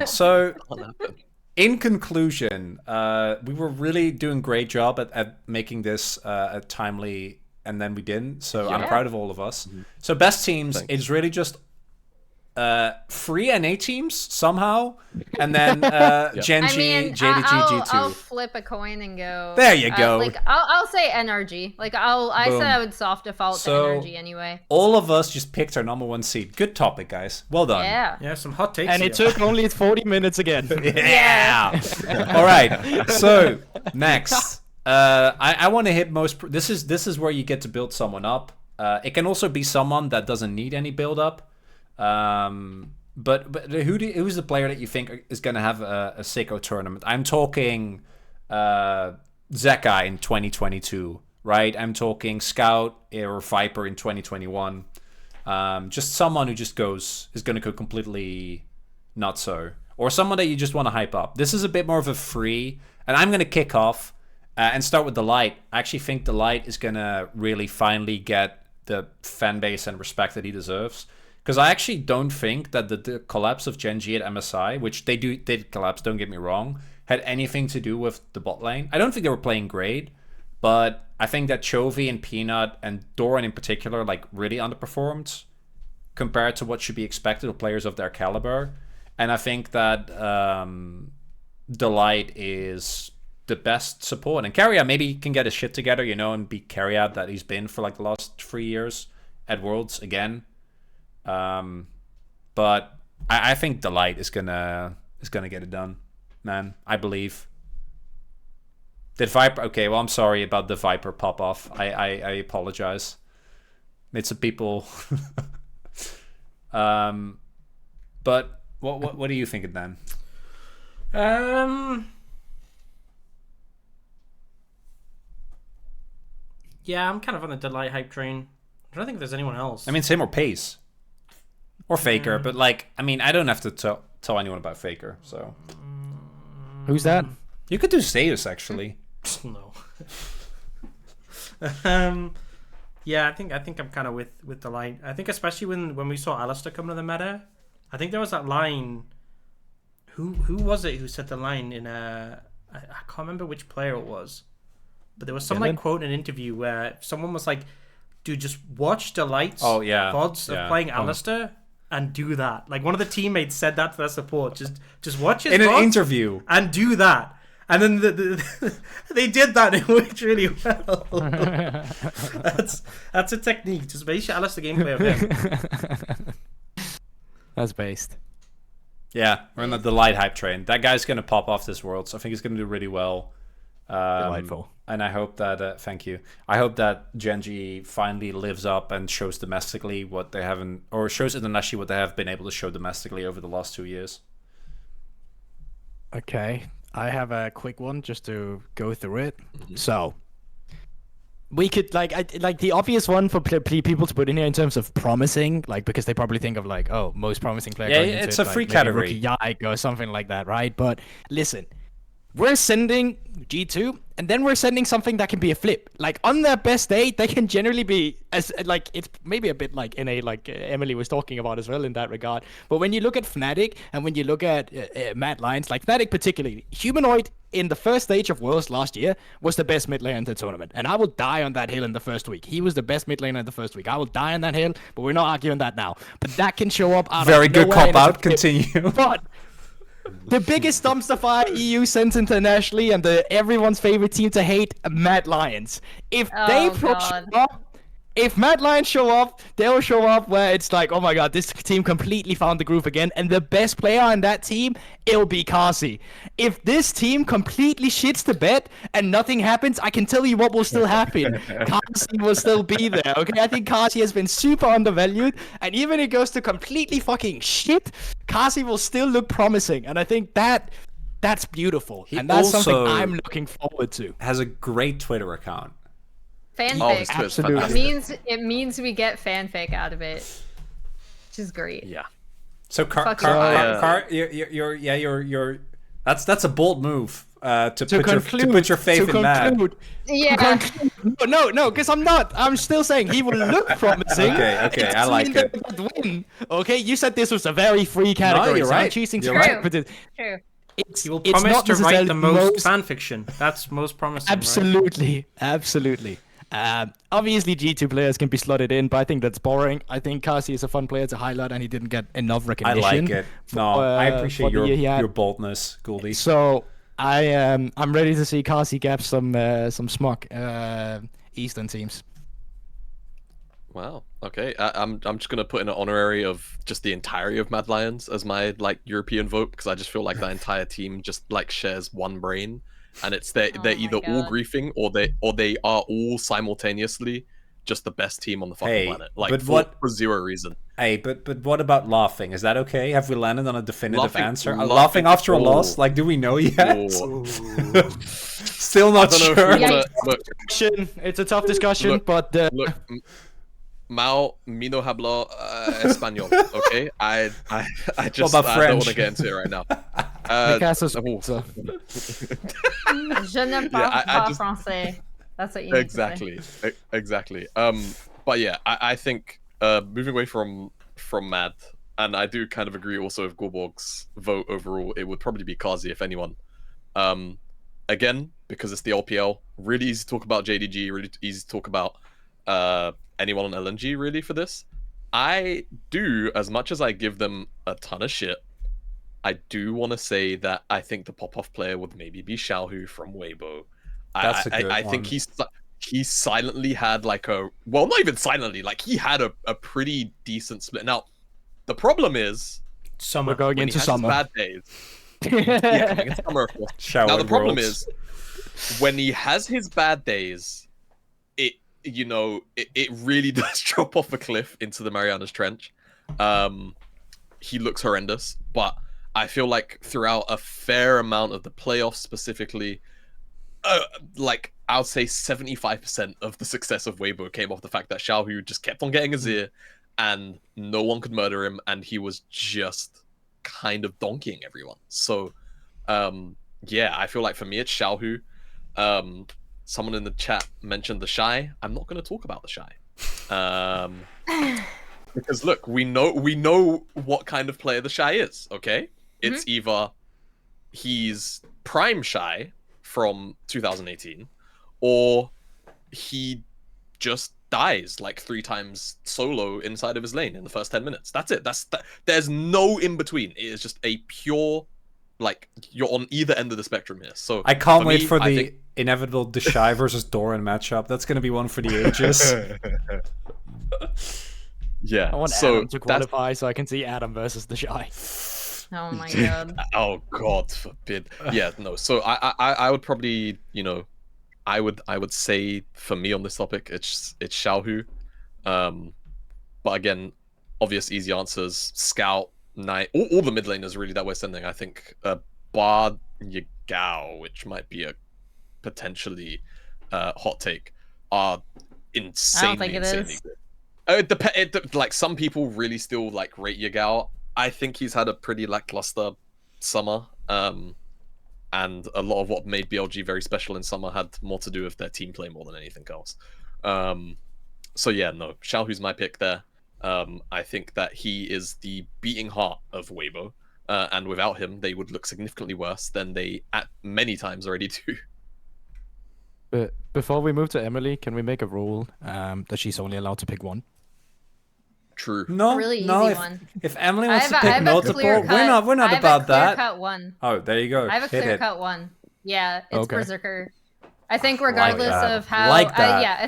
So, in conclusion, we were really doing a great job at making this timely, and then we didn't. So I'm proud of all of us. Mm-hmm. So best teams is really just 3 NA teams somehow, and then Genji, JDG, G2. I'll flip a coin and go. There you go. I'll say NRG. I said I would soft default to NRG anyway. All of us just picked our number 1 seed. Good topic, guys. Well done. Yeah, some hot takes. And it took only 40 minutes again. Yeah. All right. So next, I want to hit most. This is where you get to build someone up. It can also be someone that doesn't need any build up. But who's the player that you think is going to have a Seiko tournament? I'm talking Zekai in 2022, right? I'm talking Scout or Viper in 2021. Just someone who just is going to go completely not so. Or someone that you just want to hype up. This is a bit more of a free, and I'm going to kick off and start with Delight. I actually think Delight is going to really finally get the fan base and respect that he deserves. Because I actually don't think that the collapse of Gen G at MSI, which they did collapse, don't get me wrong, had anything to do with the bot lane. I don't think they were playing great, but I think that Chovy and Peanut and Doran in particular like really underperformed compared to what should be expected of players of their caliber. And I think that Delight is the best support. And Carrier maybe can get his shit together, you know, and be Carrier that he's been for like the last 3 years at Worlds again. But I think Delight is gonna get it done, man. I believe. Did Viper? Okay, well I'm sorry about the Viper pop off. I apologize. Made some people. But what do you think, Dan? Yeah, I'm kind of on the Delight hype train. I don't think there's anyone else. I mean, same or Pace. Or Faker, but like, I mean, I don't have to tell anyone about Faker, so. Who's that? You could do Zeus, actually. No. Yeah, I think I'm kind of with Delight. I think especially when we saw Alistair come to the meta, I think there was that line. Who was it who said the line in I can't remember which player it was, but there was some like quote in an interview where someone was like, "Dude, just watch Delight's VODs of playing Alistair and do that." Like one of the teammates said that to their support. Just watch his in an VODs interview and do that. And then they did that and it worked really well. That's a technique. Just make sure Alistair gameplay of him. That's based. Yeah, we're on the Delight hype train. That guy's going to pop off this world, so I think he's going to do really well. Delightful. And I hope that, thank you. I hope that Gen G finally lives up and shows domestically what they haven't, or shows internationally what they have been able to show domestically over the last 2 years. Okay. I have a quick one just to go through it. So we could like the obvious one for people to put in here in terms of promising, like because they probably think of like, oh, most promising player. Yeah, it's a free category. Yike or something like that, right? But listen, we're sending G2, and then we're sending something that can be a flip. Like on their best day, they can generally be as like it's maybe a bit like NA, like Emily was talking about as well in that regard. But when you look at Fnatic and when you look at Mad Lions, like Fnatic particularly, Humanoid in the first stage of Worlds last year was the best mid laner in the tournament, and I will die on that hill in the first week. He was the best mid laner in the first week. I will die on that hill, but we're not arguing that now. But that can show up out very of good nowhere cop out. Continue. But the biggest dumpster fire EU sends internationally and everyone's favorite team to hate, Mad Lions. If if Mad Lions show up, they'll show up where it's like, oh my god, this team completely found the groove again, and the best player on that team, it'll be Kasi. If this team completely shits the bed and nothing happens, I can tell you what will still happen. Kasi will still be there, okay? I think Kasi has been super undervalued, and even if it goes to completely fucking shit, Kasi will still look promising, and I think that's beautiful, and that's something I'm looking forward to. Has a great Twitter account. Fanfic. Absolutely. It means we get fanfic out of it, which is great. Yeah. So you're that's a bold move to put your faith in Mad. Yeah. No, because I'm not. I'm still saying he will look promising. Okay, I like it. Win. Okay, you said this was a very free category. No, you're right. I'm choosing to with it. True. You will promise to write the most fanfiction. That's most promising. Absolutely, absolutely. Obviously G2 players can be slotted in, but I think that's boring. I think Kasi is a fun player to highlight, and he didn't get enough recognition. I like it. I appreciate your boldness, Gouldy. So I'm ready to see Kasi gap some smug Eastern teams. Wow. Okay. I'm just gonna put in an honorary of just the entirety of Mad Lions as my like European vote, because I just feel like that entire team just like shares one brain. And it's they're either all griefing or they are all simultaneously just the best team on the fucking planet. Like, but for zero reason. Hey, but what about laughing? Is that okay? Have we landed on a definitive answer? Laughing After a loss? Like, do we know yet? Still not sure. Look, it's a tough discussion, but look, Mao, mi no hablo español. Okay, I just I don't want to get into it right now. Je ne parle pas français. That's what you need exactly. to say. Exactly. But yeah, I think moving away from Mad, and I do kind of agree also with Guldborg's vote overall. It would probably be Kazi if anyone. Again, because it's the LPL, really easy to talk about JDG. Really easy to talk about anyone on LNG really for this. I do, as much as I give them a ton of shit, I do want to say that I think the pop-off player would maybe be Xiaohu from Weibo. I think he silently had like not even silently, like he had a pretty decent split. Now, the problem is we're going into summer. Bad days. Yeah, coming into summer, of course. Now the problem is when he has his bad days, it really does drop off a cliff into the Marianas Trench. He looks horrendous, but I feel like throughout a fair amount of the playoffs specifically, like I would say 75% of the success of Weibo came off the fact that Xiaohu just kept on getting his ear and no one could murder him, and he was just kind of donkeying everyone. So yeah, I feel like for me it's Xiaohu. Someone in the chat mentioned the Shy. I'm not going to talk about the Shy. Because look, we know what kind of player the Shy is, okay? It's either he's prime Shy from 2018, or he just dies like 3 times solo inside of his lane in the first 10 minutes. That's it. There's no in between. It is just a pure, like, you're on either end of the spectrum here. So I can't wait for the inevitable Deshai versus Doran matchup. That's going to be one for the ages. Yeah. I want Adam to qualify so I can see Adam versus Deshai. Oh my god. Oh god forbid. Yeah, no. So I would probably, I would say for me on this topic it's Xiaohu. But again, obvious easy answers: Scout, Knight, all the mid laners really that we're sending. I think Bard, Yagao, which might be a potentially hot take, are insanely good. Like some people really still like rate Yagao. I think he's had a pretty lackluster summer, and a lot of what made BLG very special in summer had more to do with their team play more than anything else. So yeah, no, Xiaohu's my pick there. I think that he is the beating heart of Weibo, and without him, they would look significantly worse than they at many times already do. But before we move to Emily, can we make a rule that she's only allowed to pick one? True. No, really easy one. If Emily wants to pick multiple, we're not about that. Cut one. Oh, there you go. I have a clear cut one. Yeah, it's Berserker. I think regardless of how, I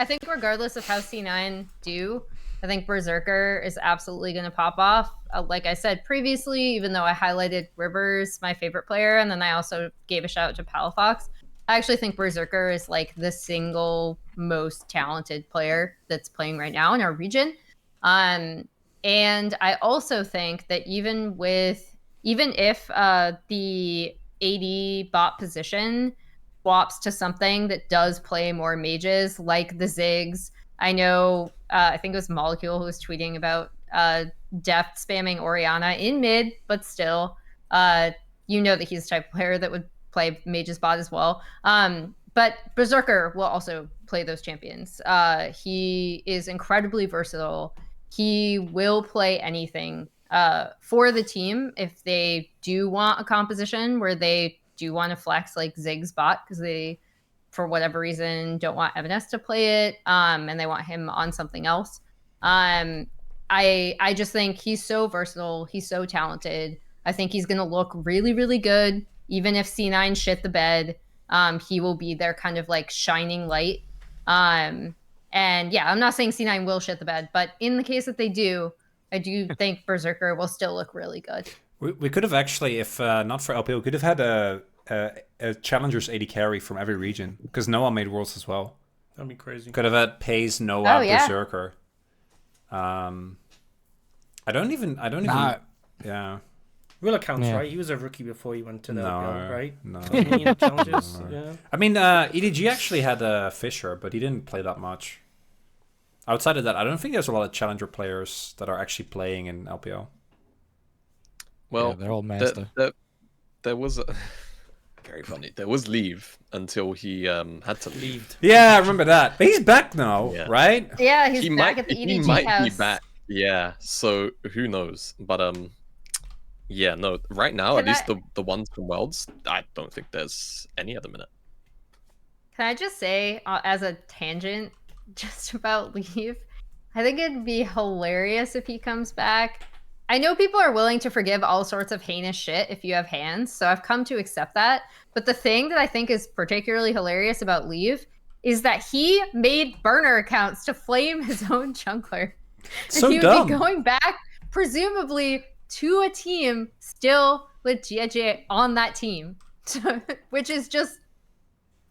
think regardless of how C9 do, I think Berserker is absolutely going to pop off. Like I said previously, even though I highlighted Rivers, my favorite player, and then I also gave a shout out to Palafox, I actually think Berserker is like the single most talented player that's playing right now in our region. And I also think that even if the AD bot position swaps to something that does play more mages, like the Ziggs, I know, I think it was Molecule who was tweeting about def spamming Orianna in mid, but still, that he's the type of player that would play mage's bot as well. But Berserker will also play those champions. He is incredibly versatile. He will play anything for the team if they do want a composition where they do want to flex like Ziggs bot because they, for whatever reason, don't want Evanes to play it, and they want him on something else. I just think he's so versatile. He's so talented. I think he's going to look really, really good. Even if C9 shit the bed, he will be their kind of like shining light. And yeah, I'm not saying C9 will shit the bed, but in the case that they do, I do think Berserker will still look really good. We could have actually, if not for LPL, we could have had a Challengers AD carry from every region, because Noah made Worlds as well. That'd be crazy. Could have had Pays, Noah, Berserker. I don't even. Yeah. Wheeler counts, right? He was a rookie before he went to the LPL, right? No. Challenges. Yeah. I mean, EDG actually had Fisher, but he didn't play that much. Outside of that, I don't think there's a lot of challenger players that are actually playing in LPL. Well, they're all master. There was very funny. There was leave until he had to leave. Yeah, I remember that. But he's back now, right? Yeah, he's back at the EDG He might house. be back. Yeah, so who knows? But yeah, no. Right now, at least the ones from Worlds, I don't think there's any at the minute. Can I just say, as a tangent, just about leave, I think it'd be hilarious if he comes back. I know people are willing to forgive all sorts of heinous shit if you have hands, so I've come to accept that. But the thing that I think is particularly hilarious about Leave is that he made burner accounts to flame his own jungler. So he dumb. would be going back, presumably, to a team still with GJ on that team, which is just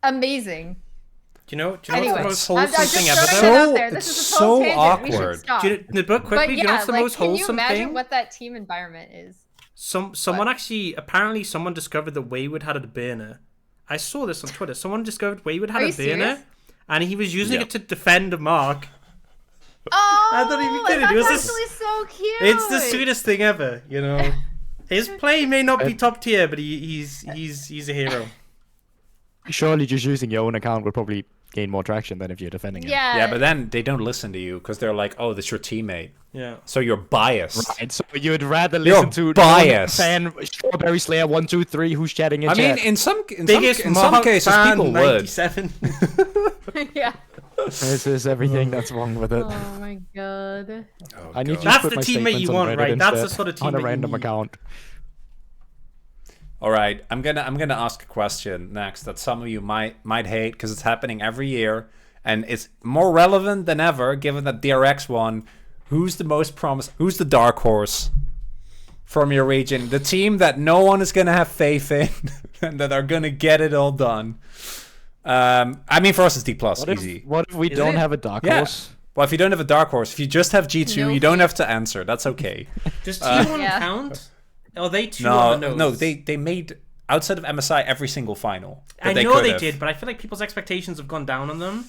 amazing. Do you know Anyway, what's the most wholesome thing ever? This is so awkward. Do you know what's the most wholesome thing? Can you imagine thing? what that team environment is? Someone apparently discovered that Wayward had a burner. I saw this on Twitter. Someone discovered Wayward had a burner, and he was using it to defend a mark. Oh, I thought he did it. It was actually so cute. It's the sweetest thing ever, you know. His play may not be top tier, but he's a hero. Surely just using your own account would probably gain more traction than if you're defending him. Yeah, but then they don't listen to you because they're like, oh, this is your teammate. Yeah. So you're biased. Right, so you'd rather listen to biased. Fan Strawberry Slayer 123 who's chatting in chat. I mean, in some cases, people 97. would. Yeah. This is everything that's wrong with it. Oh my god. I need to That's put the my teammate you statements on want, Reddit right? That's the instead, sort of on a teammate random you need. account. All right, I'm gonna ask a question next that some of you might hate because it's happening every year and it's more relevant than ever given that DRX won. Who's the most promising? Who's the dark horse from your region? The team that no one is gonna have faith in and that are gonna get it all done. I mean, for us it's D+, easy. What if we don't have a dark horse? Well, if you don't have a dark horse, if you just have G2, you don't have to answer. That's okay. Does T1 count? Oh, they two on the nose. No, they made outside of MSI every single final. I know they did, but I feel like people's expectations have gone down on them.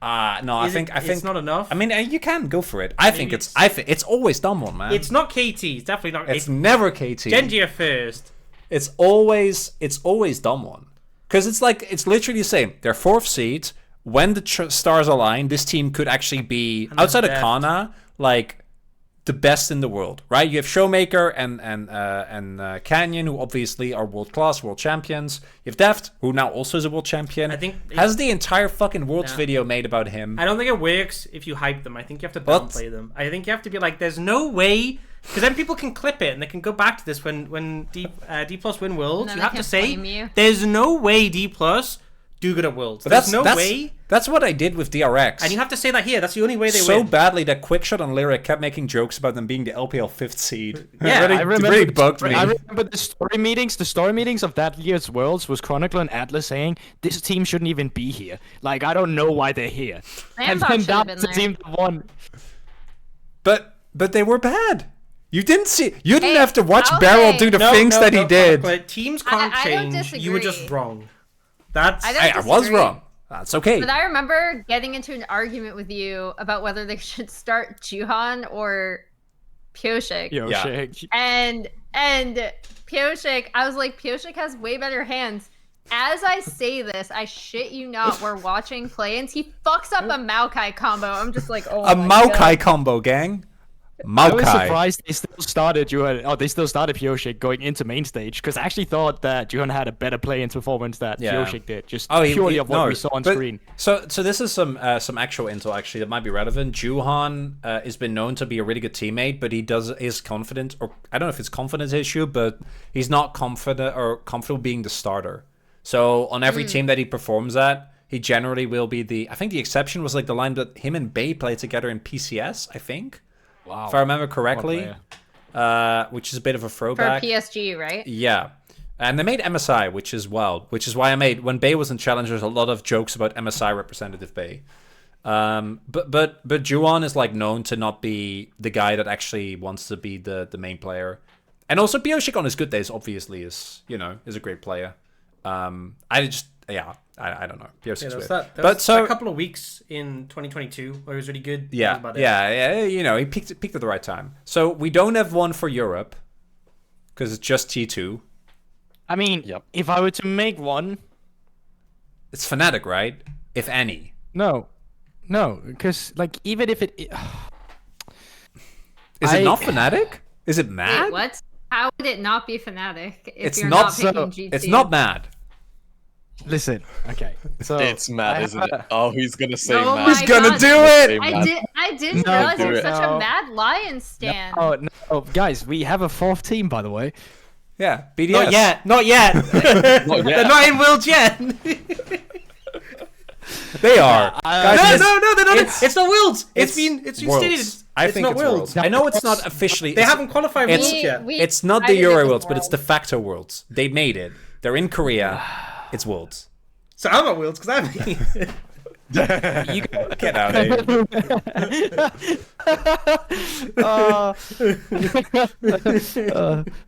No, I think it's not enough. I mean, you can go for it. I think it's always dumb one, man. It's not KT. It's definitely not. It's never KT. Genji at first. It's always dumb one, because it's literally the same. They're 4th seed. When the stars align, this team could actually be outside of Kana, like the best in the world, right? You have Showmaker and Canyon, who obviously are world class, world champions. You have Deft, who now also is a world champion. I think has the entire fucking Worlds video made about him. I don't think it works if you hype them. I think you have to downplay them. I think you have to be like, there's no way, because then people can clip it and they can go back to this when D+ win Worlds. You have to say, there's no way D+ do good at Worlds. But there's no way. That's what I did with DRX. And you have to say that here. That's the only way they win. So badly that Quickshot and Lyric kept making jokes about them being the LPL 5th seed. Yeah, it really bugged me. I remember the story meetings. The story meetings of that year's Worlds was Chronicle and Atlas saying, this team shouldn't even be here. Like, I don't know why they're here. And then that's the team that won. But they were bad. You didn't have to watch Beryl do the things that he did. But teams can't change. You were just wrong. I was wrong. That's okay. But I remember getting into an argument with you about whether they should start Juhan or Pioshik. And Pioshik, I was like, Pioshik has way better hands. As I say this, I shit you not, we're watching play-ins. He fucks up a Maokai combo. I'm just like, oh my God. A Maokai combo, gang. I was surprised they still started Pioshik going into main stage, because I actually thought that Juhan had a better play-in performance than Pioshik did, just purely of what we saw on screen. So this is some actual intel actually that might be relevant. Juhan has been known to be a really good teammate, but he is confident, or I don't know if it's confidence issue, but he's not confident or comfortable being the starter. So on every team that he performs at, he generally will be I think the exception was like the line that him and Bay played together in PCS, I think. Wow. If I remember correctly, which is a bit of a throwback. For PSG, right? Yeah. And they made MSI, which is wild. Which is why I made, when Bay was in Challengers, a lot of jokes about MSI representative Bay. But Juwon is like known to not be the guy that actually wants to be the main player. And also Bioshik on his good days obviously is a great player. I don't know. Bioshik's weird. There was a couple of weeks in 2022 where he was really good. Yeah, he peaked at the right time. So we don't have one for Europe because it's just T2. I mean, if I were to make one, it's Fnatic, right? If any. No, because like even if it is it not Fnatic? Is it Mad? Wait, what? How would it not be Fnatic if it's you're not picking G2? It's not Mad. Listen, okay. So it's Mad, isn't it? Oh, he's gonna say Oh Mad. my Who's gonna God. do it? I didn't realize you're such a Mad Lion stan. No, guys, we have a fourth team, by the way. Yeah, BDS. Not yet. They're not in Worlds yet. They are. Guys, no, they're not. It's not Worlds. It's been stated. I think not it's Worlds. I know it's not officially. They haven't qualified Worlds yet. It's not the Euro Worlds, but it's de facto Worlds. They made it. They're in Korea. It's Worlds. So I'm at Worlds because I'm here. You get out of here.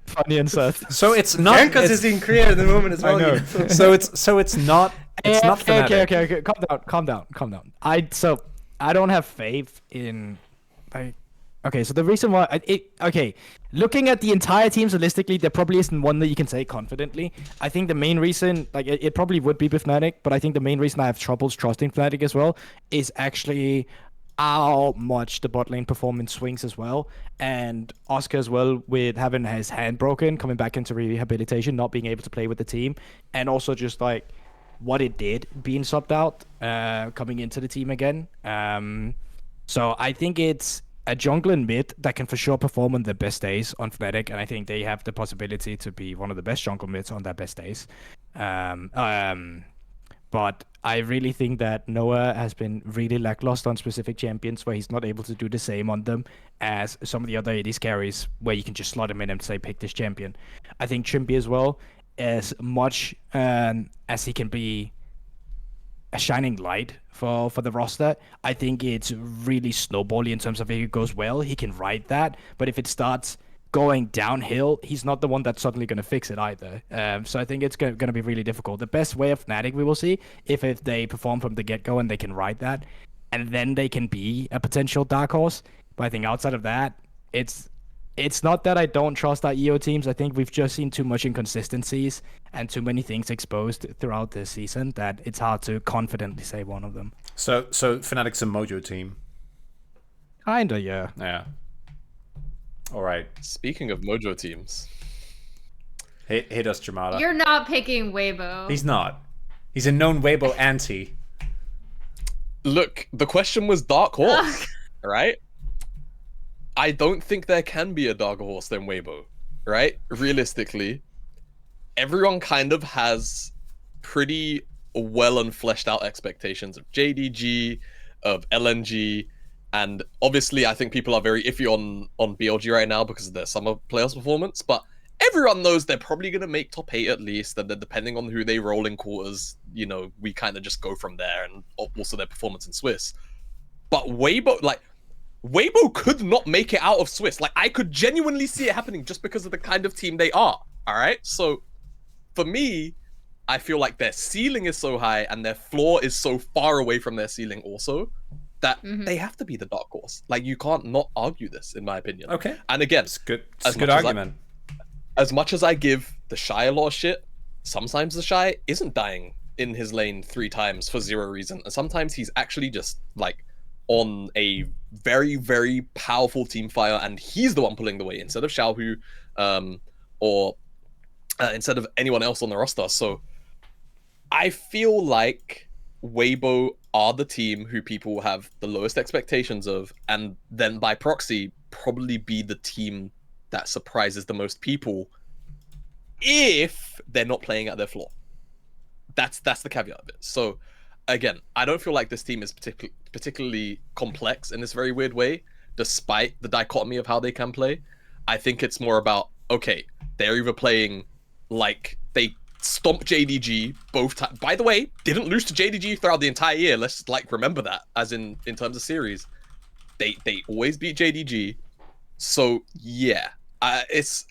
Funny and sad. So it's not. Jankas is in Korea at the moment as well. I know. so it's not. It's not Fnatic. Okay. Calm down. I don't have faith in. Okay, so the reason why looking at the entire team holistically, there probably isn't one that you can say confidently. I think the main reason, it probably would be with Fnatic, but I think the main reason I have troubles trusting Fnatic as well is actually how much the bot lane performance swings as well, and Oscar as well with having his hand broken, coming back into rehabilitation, not being able to play with the team, and also just like what it did being subbed out, coming into the team again. So I think it's a jungler and mid that can for sure perform on their best days on Fnatic, and I think they have the possibility to be one of the best jungle mids on their best days. But I really think that Noah has been really lackluster on specific champions where he's not able to do the same on them as some of the other 80s carries where you can just slot him in and say, pick this champion. I think Chimpy as well, as much as he can be a shining light for the roster, I think it's really snowbally in terms of if it goes well, he can ride that. But if it starts going downhill, he's not the one that's suddenly going to fix it either. So I think it's going to be really difficult. The best way of Fnatic we will see if they perform from the get-go and they can ride that, and then they can be a potential dark horse. But I think outside of that, it's not that I don't trust our EO teams. I think we've just seen too much inconsistencies and too many things exposed throughout this season that it's hard to confidently say one of them. So Fnatic's a Mojo team. Kinda, yeah. Yeah. All right. Speaking of Mojo teams, hit us, Jamada. You're not picking Weibo. He's not. He's a known Weibo anti. Look, the question was Dark Horse, right? I don't think there can be a darker horse than Weibo, right? Realistically, everyone kind of has pretty well and fleshed out expectations of JDG, of LNG, and obviously I think people are very iffy on BLG right now because of their summer playoffs performance, but everyone knows they're probably going to make top 8 at least, and then depending on who they roll in quarters, we kind of just go from there, and also their performance in Swiss. But Weibo could not make it out of Swiss. I could genuinely see it happening just because of the kind of team they are. All right. So for me, I feel like their ceiling is so high and their floor is so far away from their ceiling also that they have to be the dark horse. You can't not argue this, in my opinion. Okay. And again, it's good. It's a good argument. As much as I give the Shy a lot of shit, sometimes the Shy isn't dying in his lane 3 times for 0 reason. And sometimes he's actually just on a very, very powerful team fire, and he's the one pulling the weight instead of Xiaohu, or instead of anyone else on the roster. So I feel like Weibo are the team who people have the lowest expectations of, and then by proxy probably be the team that surprises the most people if they're not playing at their floor. That's the caveat of it. So again, I don't feel like this team is particularly complex in this very weird way, despite the dichotomy of how they can play. I think it's more about, okay, they're either playing like they stomped JDG both times. By the way, didn't lose to JDG throughout the entire year. Let's like remember that, as in terms of series, they always beat JDG. So yeah, it's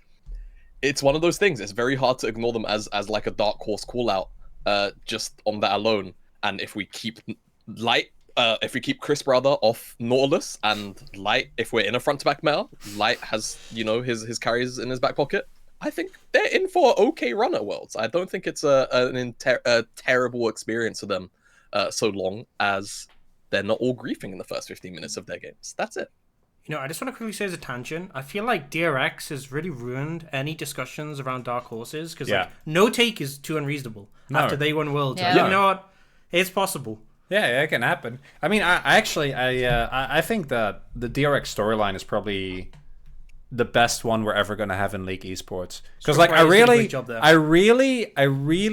one of those things. It's very hard to ignore them as like a dark horse call out, just on that alone. And if we keep if we keep Chris Brother off Nautilus, and Light, if we're in a front-to-back meta, Light has, you know, his carries in his back pocket, I think they're in for an okay run at Worlds. I don't think it's a terrible experience for them, so long as they're not all griefing in the first 15 minutes of their games. That's it. You know, I just want to quickly say as a tangent, I feel like DRX has really ruined any discussions around dark horses, because like, no take is too unreasonable after they won Worlds. Yeah. Like, you know what? It's possible. Yeah, it can happen. I mean, I think that the DRX storyline is probably the best one we're ever gonna have in League Esports. Because like, I really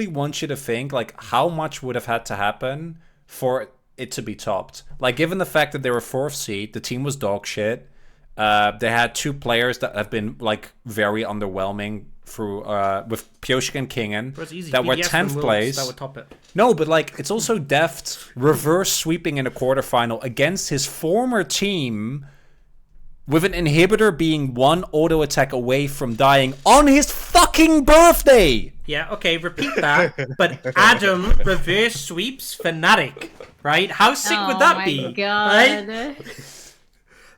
want you to think like how much would have had to happen for it to be topped. Like, given the fact that they were 4th seed, the team was dog shit. They had 2 players that have been like very underwhelming through with Pioshik and Kingen that were 10th place. That would top it. No, but like it's also Deft reverse sweeping in a quarterfinal against his former team, with an inhibitor being 1 auto attack away from dying on his fucking birthday. Yeah, okay, repeat that. But Adam reverse sweeps Fnatic, right? How sick would that be? Oh my god. Right?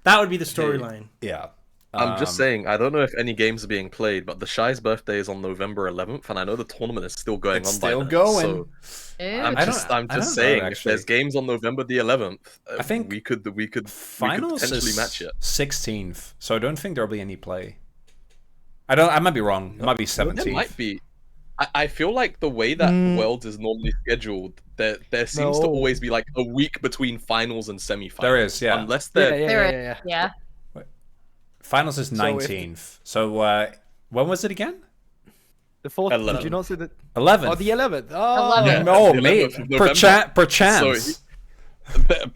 That would be the storyline. Yeah. I'm just saying, I don't know if any games are being played, but the Shy's birthday is on November 11th, and I know the tournament is still going on. Still by then, going. So I'm just saying, if there's games on November the 11th, I think we could finals potentially is match it. 16th, so I don't think there'll be any play. I might be wrong. It might be 17th. There might be. I feel like the way that Worlds is normally scheduled, there seems to always be like a week between finals and semi-finals. There is, yeah. Unless they're Yeah. Finals is 19th. So when was it again? The 4th. 11th. Did you not say the 11th? Oh, the 11th. Oh, 11th. Yeah, no, the mate. 11th of November. Perchance.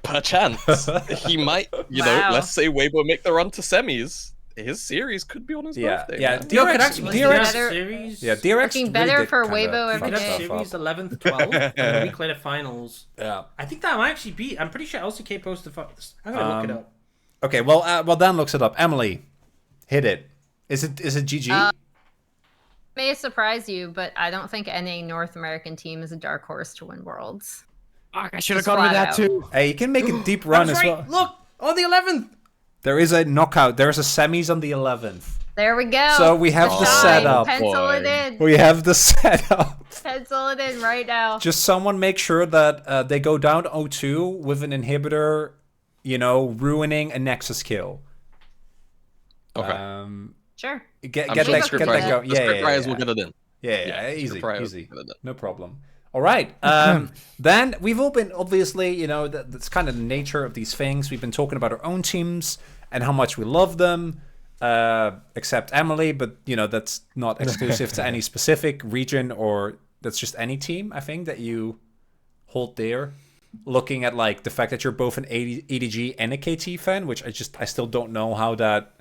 Perchance, he might, Wow. let's say Weibo make the run to semis. His series could be on his birthday. Yeah, man. Yo, could actually DRX series. Yeah, DRX Looking better for Weibo every Could day. have series 11th, 12th, and a week later finals. Yeah. I think that might actually be. I'm pretty sure LCK posted. I'm gonna look it up. Okay, well, Dan looks it up. Emily, hit it. Is it GG? May surprise you, but I don't think any North American team is a dark horse to win Worlds. Fuck, I should have Just gone with flat that out. too. Hey, you can make a deep run That's as right. well. Look, on the 11th. There is a knockout. There's a semis on the 11th. There we go. So we have the setup. Pencil it in. We have the setup. Pencil it in right now. Just someone make sure that they go down 0-2 with an inhibitor, ruining a Nexus kill. Okay. Sure. Get I'm that sure the going. The script writers will get it in. Yeah, easy. Will get it in. No problem. All right. Then we've all been, obviously, that's kind of the nature of these things. We've been talking about our own teams and how much we love them, except Emily, but, that's not exclusive to any specific region, or that's just any team, I think, that you hold dear. Looking at, like, the fact that you're both an EDG and a KT fan, which I still don't know how that...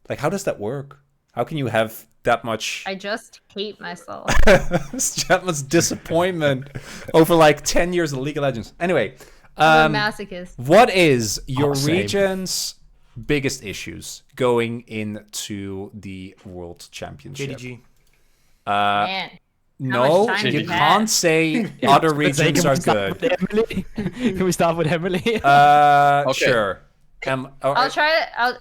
Like, how does that work? How can you have that much... I just hate myself. that much disappointment over like 10 years of League of Legends. Anyway, I'm a masochist. what is your Same. region's biggest issues going into the World Championship? JDG. Man. No, much time you do you can't have? say other regions are good. Can we start with Emily? Sure. I'll try to. I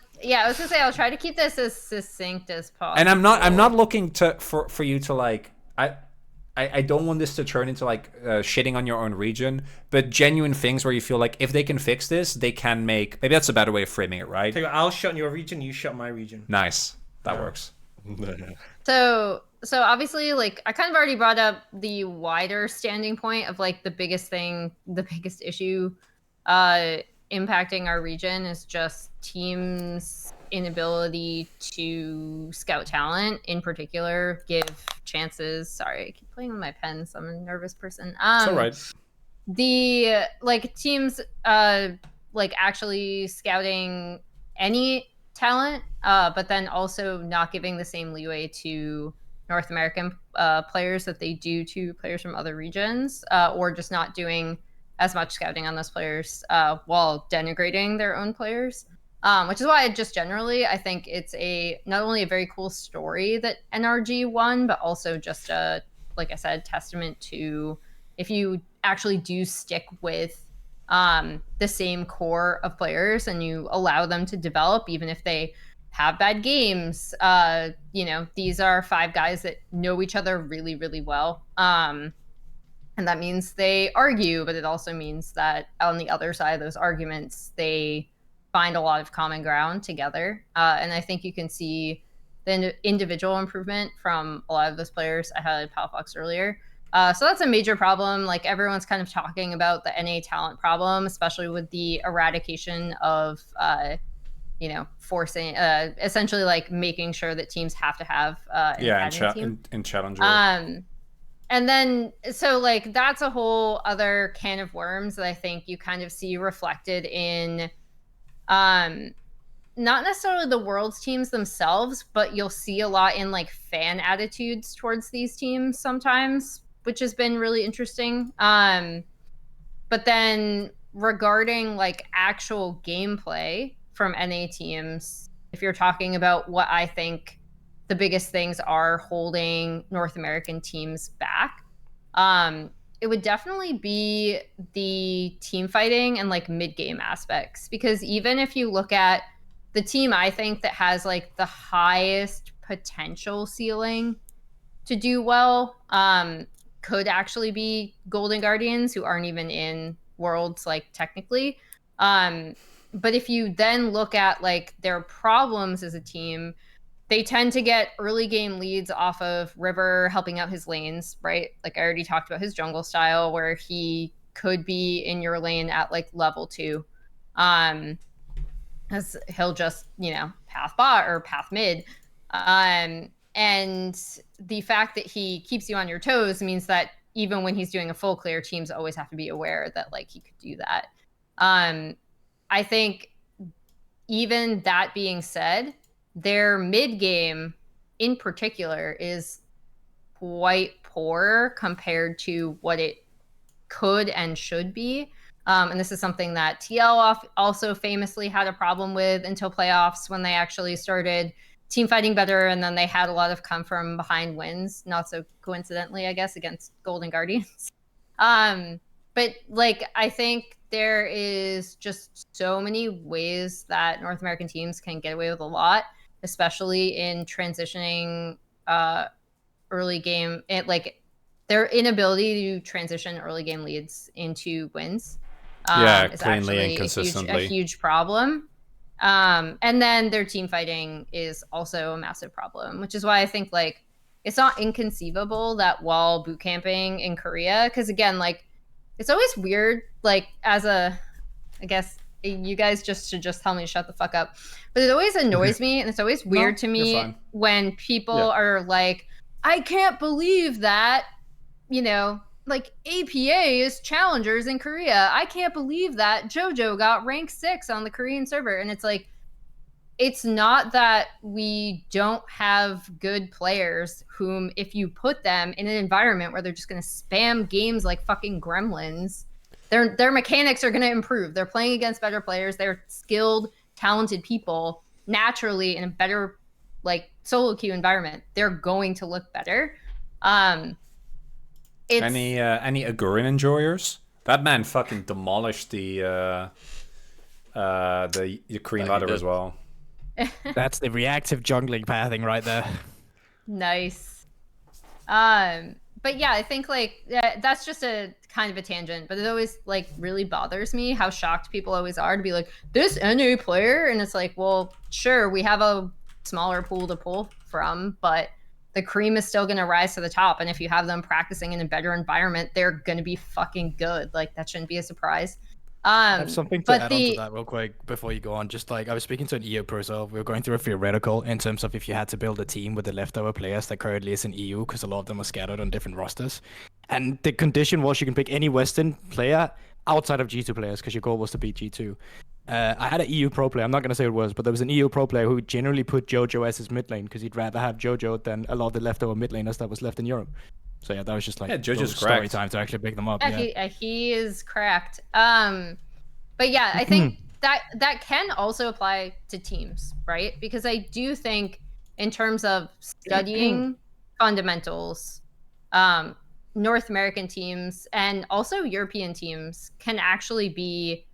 was gonna say I'll try to keep this as succinct as possible. And I'm not looking for you to like I don't want this to turn into like shitting on your own region, but genuine things where you feel like if they can fix this, they can make. Maybe that's a better way of framing it, right? I'll shut in your region, you shut my region. Nice, that works. So obviously, like, I kind of already brought up the wider standing point of like the biggest issue impacting our region is just teams' inability to scout talent, in particular, give chances. Sorry, I keep playing with my pen, so I'm a nervous person. It's all right. The teams actually scouting any talent, but then also not giving the same leeway to North American players that they do to players from other regions, or just not doing as much scouting on those players while denigrating their own players. Which is why I think it's not only a very cool story that NRG won, but also just a, like I said, testament to if you actually do stick with the same core of players and you allow them to develop, even if they have bad games. These are 5 guys that know each other really, really well. And that means they argue, but it also means that on the other side of those arguments, they find a lot of common ground together. And I think you can see the individual improvement from a lot of those players. I had Palfox earlier. So that's a major problem. Like, everyone's kind of talking about the NA talent problem, especially with the eradication of, forcing, essentially like making sure that teams have to have in Challenger. And then, so like, that's a whole other can of worms that I think you kind of see reflected in, not necessarily the Worlds teams themselves, but you'll see a lot in like fan attitudes towards these teams sometimes, which has been really interesting. But then regarding like actual gameplay from NA teams, if you're talking about what I think the biggest things are holding North American teams back, it would definitely be the team fighting and like mid-game aspects. Because even if you look at the team, I think that has like the highest potential ceiling to do well, could actually be Golden Guardians, who aren't even in Worlds, like, technically. But if you then look at like their problems as a team, they tend to get early game leads off of River helping out his lanes, right? Like, I already talked about his jungle style, where he could be in your lane at like level 2. As he'll just, path bot or path mid. And the fact that he keeps you on your toes means that even when he's doing a full clear, teams always have to be aware that like he could do that. I think, even that being said, their mid game in particular is quite poor compared to what it could and should be. And this is something that TL also famously had a problem with until playoffs, when they actually started team fighting better, and then they had a lot of come from behind wins, not so coincidentally, I guess, against Golden Guardians. But like, I think there is just so many ways that North American teams can get away with a lot, especially in transitioning early game, like their inability to transition early game leads into wins. Is cleanly and consistently a huge problem. And then their team fighting is also a massive problem, which is why I think like it's not inconceivable that while boot camping in Korea, because again, like, it's always weird, like, I guess you guys should tell me to shut the fuck up, but it always annoys me, and it's always weird to me when people are like, I can't believe that, like, APA is challengers in Korea. I can't believe that JoJo got rank 6 on the Korean server. And it's like, it's not that we don't have good players whom, if you put them in an environment where they're just going to spam games like fucking gremlins, their mechanics are going to improve. They're playing against better players. They're skilled, talented people. Naturally, in a better like solo queue environment, they're going to look better. Any Agurin enjoyers? That man fucking demolished the Korean ladder as well. That's the reactive jungling pathing right there. Nice. But yeah, I think like that's just a kind of a tangent, but it always like really bothers me how shocked people always are to be like, this NA player, and it's like, well, sure, we have a smaller pool to pull from, but the cream is still going to rise to the top. And if you have them practicing in a better environment, they're going to be fucking good. Like, that shouldn't be a surprise. I have something to add on to that real quick before you go on. Just like, I was speaking to an EO pro, so we were going through a theoretical in terms of if you had to build a team with the leftover players that currently is in EU, because a lot of them are scattered on different rosters. And the condition was you can pick any Western player outside of G2 players, because your goal was to beat G2. I had an EU pro player. I'm not gonna say who it was, but there was an EU pro player who generally put Jojo as his mid lane because he'd rather have Jojo than a lot of the leftover mid laners that was left in Europe. So yeah, that was just like Jojo's story time to actually pick them up. Yeah, he is cracked. But yeah, I think that can also apply to teams, right? Because I do think in terms of studying fundamentals, North American teams and also European teams can actually be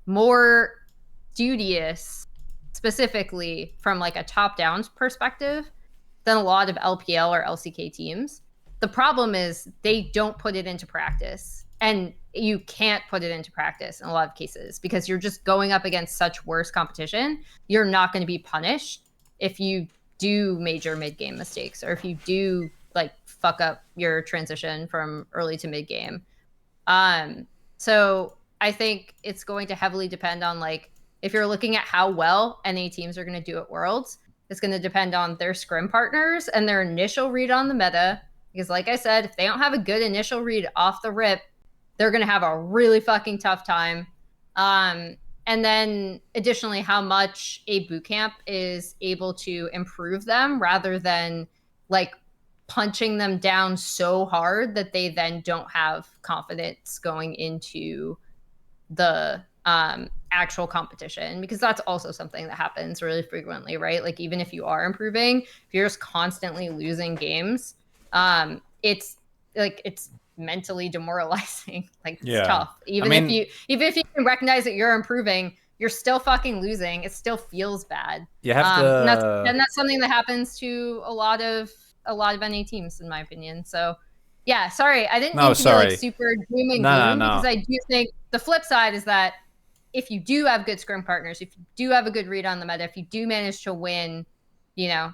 more studious, specifically from like a top-down perspective, than a lot of LPL or LCK teams. The problem is they don't put it into practice, and you can't put it into practice in a lot of cases because you're just going up against such worse competition. You're not going to be punished if you do major mid-game mistakes or if you do like fuck up your transition from early to mid-game. So I think it's going to heavily depend on, like, if you're looking at how well NA teams are going to do at Worlds, it's going to depend on their scrim partners and their initial read on the meta. Because like I said, if they don't have a good initial read off the rip, they're going to have a really fucking tough time. And then additionally, how much a bootcamp is able to improve them rather than like punching them down so hard that they then don't have confidence going into the actual competition, because that's also something that happens really frequently, right? Like, even if you are improving, if you're just constantly losing games, it's mentally demoralizing. Like, it's tough. Even if you can recognize that you're improving, you're still fucking losing. It still feels bad. You have to, and that's something that happens to a lot of NA teams, in my opinion. So yeah, sorry, I didn't mean to be like super doom and gloom, because I do think the flip side is that if you do have good scrim partners, if you do have a good read on the meta, if you do manage to win, you know,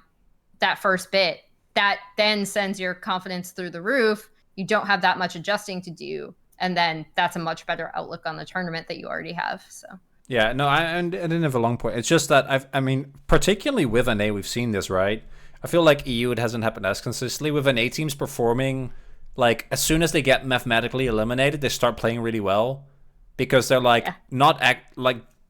that first bit, that then sends your confidence through the roof. You don't have that much adjusting to do, and then that's a much better outlook on the tournament that you already have. So yeah, no, I didn't have a long point. It's just that I mean, particularly with NA, we've seen this, right? I feel like EU, it hasn't happened as consistently. With NA teams performing, like, as soon as they get mathematically eliminated, they start playing really well. Because they're like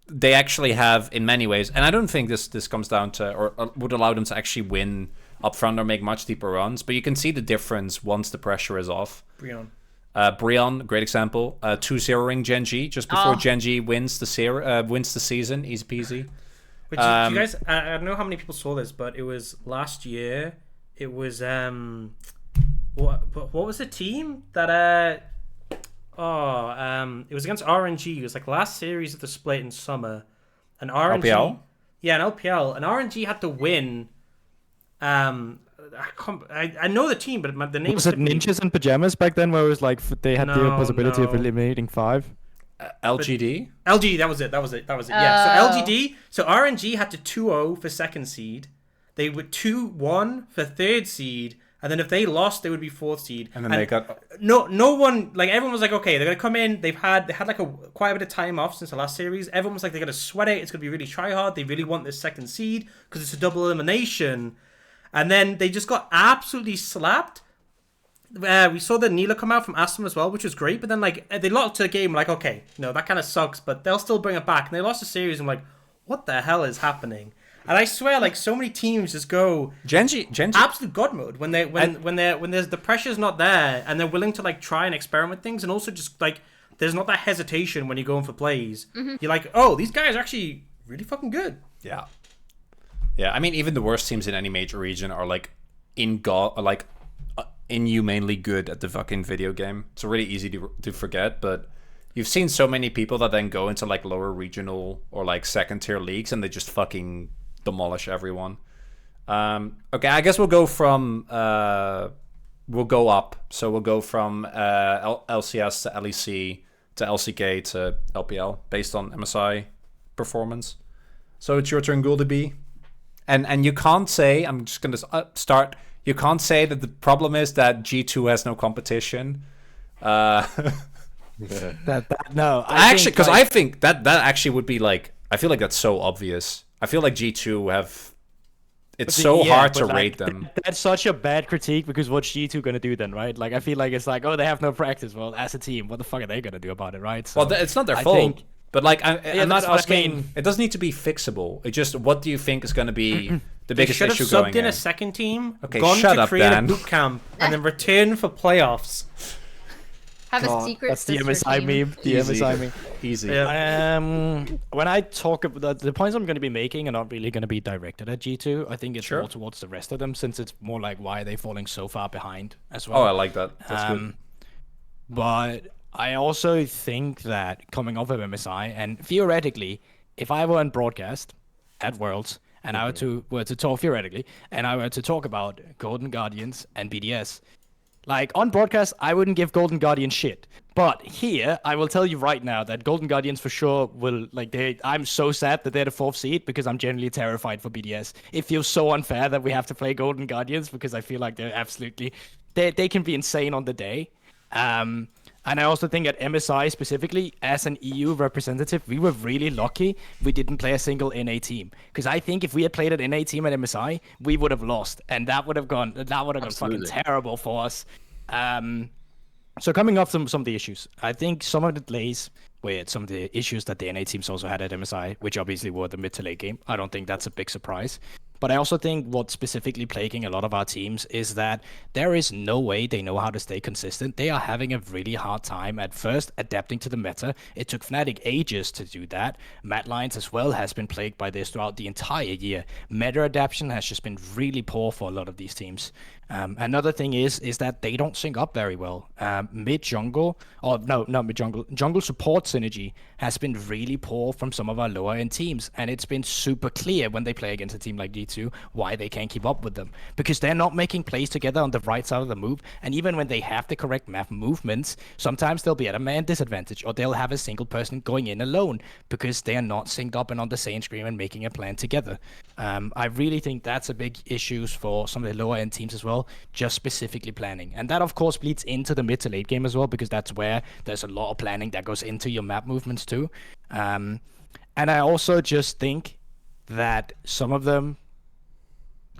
they actually have, in many ways, and I don't think this comes down to or would allow them to actually win up front or make much deeper runs, but you can see the difference once the pressure is off. Brion, great example. 2-0ing Gen G just before Gen G wins the season, easy peasy. Which, you guys, I don't know how many people saw this, but it was last year. It was what was the team that it was against RNG. It was like last series of the split in summer, and RNG. LPL? Yeah, an LPL, and RNG had to win. I know the team, but the name was it Ninjas in Pajamas back then, where it was like they had the possibility of eliminating 5. LGD? LG, that was it. Yeah, so LGD. So RNG had to 2-0 for second seed. They would 2-1 for third seed. And then if they lost, they would be fourth seed. And then they got no one, like, everyone was like, okay, they're gonna come in. They had like quite a bit of time off since the last series. Everyone was like, they're gonna sweat it. It's gonna be really try hard. They really want this second seed because it's a double elimination. And then they just got absolutely slapped. We saw the Neela come out from Aston as well, which was great. But then, like, they lost the game. Like, okay, no, that kind of sucks, but they'll still bring it back. And they lost the series. I'm like, what the hell is happening? And I swear, like, so many teams just go Genji absolute god mode when there's the pressure's not there, and they're willing to, like, try and experiment with things, and also just, like, there's not that hesitation when you're going for plays. Mm-hmm. You're like, oh, these guys are actually really fucking good. Yeah. I mean, even the worst teams in any major region are like inhumanely good at the fucking video game. It's really easy to forget, but you've seen so many people that then go into like lower regional or like second tier leagues and they just fucking demolish everyone. Okay, I guess we'll go from we'll go up. So we'll go from LCS to LEC to LCK to LPL based on MSI performance. So it's your turn, Gouldy. And you can't say, I'm just going to start, you can't say that the problem is that G2 has no competition. No. I think that actually would be like, I feel like that's so obvious. I feel like G2 have, it's so hard to rate them. That's such a bad critique because what's G2 going to do then, right? Like, I feel like it's like, oh, they have no practice. Well, as a team, what the fuck are they going to do about it, right? So well, it's not their fault. But like, I'm not asking. It doesn't need to be fixable. It's just, what do you think is going to be the biggest issue going in? Should have subbed in a second team, okay, gone shut to up, create Dan. a boot camp, and then return for playoffs. Have a secret That's the sister MSI team. meme. The MSI meme. Easy. Yeah. When I talk about the points I'm going to be making are not really going to be directed at G2. I think it's more towards the rest of them, since it's more like, why are they falling so far behind as well. Oh, I like that. That's good. But I also think that coming off of MSI, and theoretically, if I were on broadcast at Worlds and I were to talk theoretically, and I were to talk about Golden Guardians and BDS, like on broadcast, I wouldn't give Golden Guardians shit. But here, I will tell you right now that Golden Guardians for sure will, like, I'm so sad that they're the 4th seed because I'm genuinely terrified for BDS. It feels so unfair that we have to play Golden Guardians because I feel like they're absolutely, they can be insane on the day. And I also think at MSI specifically, as an EU representative, we were really lucky we didn't play a single NA team. Because I think if we had played an NA team at MSI, we would have lost, and that would have gone fucking terrible for us. So coming off some of the issues, I think some of the delays with some of the issues that the NA teams also had at MSI, which obviously were the mid to late game. I don't think that's a big surprise. But I also think what's specifically plaguing a lot of our teams is that there is no way they know how to stay consistent. They are having a really hard time at first adapting to the meta. It took Fnatic ages to do that. Mad Lions as well has been plagued by this throughout the entire year. Meta adaptation has just been really poor for a lot of these teams. Another thing is that they don't sync up very well. Jungle support synergy has been really poor from some of our lower end teams, and it's been super clear when they play against a team like G2 why they can't keep up with them, because they're not making plays together on the right side of the move, and even when they have the correct map movements, sometimes they'll be at a man disadvantage, or they'll have a single person going in alone because they are not synced up and on the same screen and making a plan together. I really think that's a big issue for some of the lower end teams as well, just specifically planning. And that of course bleeds into the mid to late game as well, because that's where there's a lot of planning that goes into your map movements too. And I also just think that some of them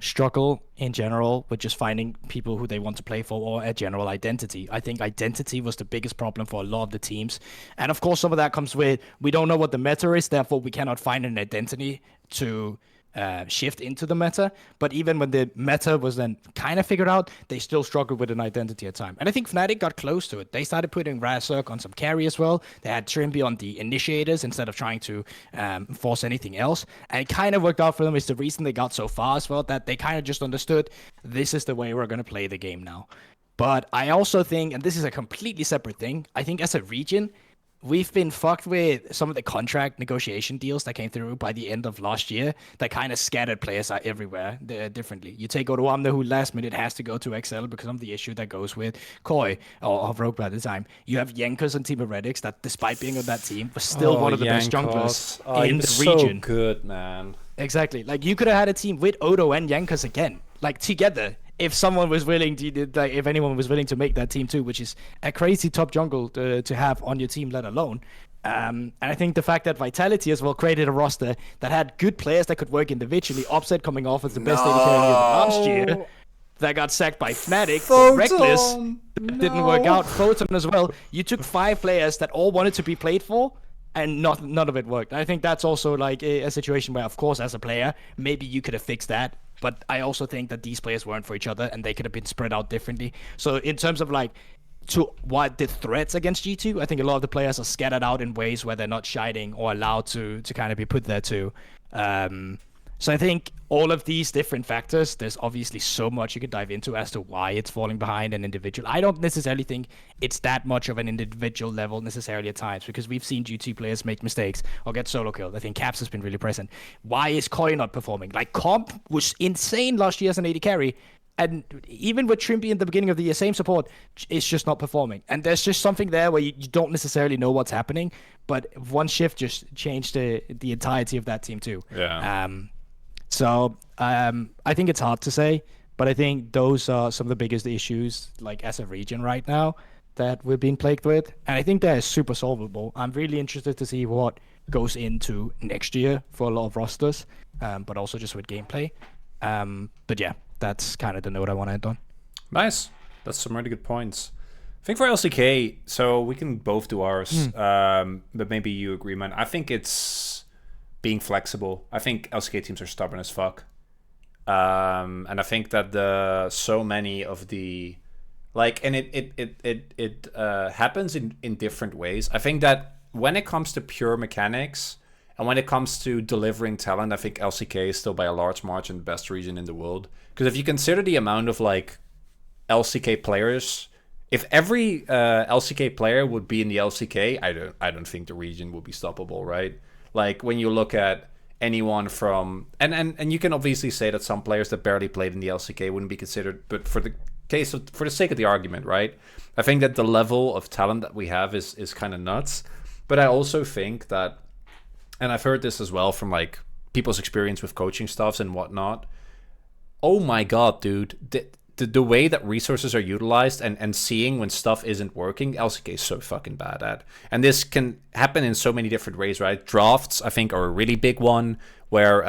struggle in general with just finding people who they want to play for, or a general identity. I think identity was the biggest problem for a lot of the teams. And of course some of that comes with, we don't know what the meta is, therefore we cannot find an identity to shift into the meta. But even when the meta was then kind of figured out, they still struggled with an identity at time. And I think Fnatic got close to it. They started putting Razork on some carry as well. They had Trimby on the initiators instead of trying to force anything else. And it kind of worked out for them. It's the reason they got so far as well, that they kind of just understood this is the way we're going to play the game now. But I also think, and this is a completely separate thing, I think as a region, we've been fucked with some of the contract negotiation deals that came through by the end of last year that kind of scattered players out everywhere differently. You take Odoamne, who last minute has to go to XL because of the issue that goes with Koi or Rogue by the time. You have Yankers and Team Heretics that, despite being on that team, was still one of the best junglers in the region. So good, man. Exactly. Like, you could have had a team with Odo and Yankers again, like together, if someone was willing to, like, if anyone was willing to make that team too, which is a crazy top jungle to have on your team, let alone. And I think the fact that Vitality as well created a roster that had good players that could work individually, Upset coming off as the best AD carry last year, that got sacked by Fnatic, Reckless, didn't work out, Photon as well. You took 5 players that all wanted to be played for, and none of it worked. I think that's also like a situation where, of course, as a player, maybe you could have fixed that. But I also think that these players weren't for each other, and they could have been spread out differently. So in terms of like, to what the threats against G2, I think a lot of the players are scattered out in ways where they're not shining or allowed to kind of be put there too. So I think all of these different factors, there's obviously so much you could dive into as to why it's falling behind an individual. I don't necessarily think it's that much of an individual level necessarily at times, because we've seen G2 players make mistakes or get solo killed. I think Caps has been really present. Why is Koi not performing? Like, Comp was insane last year as an AD carry, and even with Trimby in the beginning of the year, same support, it's just not performing. And there's just something there where you don't necessarily know what's happening, but one shift just changed the entirety of that team too. Yeah. So I think it's hard to say, but I think those are some of the biggest issues, like as a region right now, that we're being plagued with. And I think they're super solvable. I'm really interested to see what goes into next year for a lot of rosters, but also just with gameplay. But yeah, that's kind of the note I want to end on. Nice. That's some really good points. think for LCK, so we can both do ours, but maybe you agree, man. I think it's being flexible. I think LCK teams are stubborn as fuck. And I think that so many of the and it happens in different ways. I think that when it comes to pure mechanics and when it comes to delivering talent, I think LCK is still by a large margin the best region in the world. Because if you consider the amount of like LCK players, if every LCK player would be in the LCK, I don't think the region would be stoppable, right? Like when you look at anyone from and you can obviously say that some players that barely played in the LCK wouldn't be considered, but for the sake of the argument, right? I think that the level of talent that we have is kind of nuts. But I also think that, and I've heard this as well from like people's experience with coaching stuffs and whatnot. Oh my god, dude. The way that resources are utilized and seeing when stuff isn't working, LCK is so fucking bad at. And this can happen in so many different ways, right? Drafts, I think, are a really big one where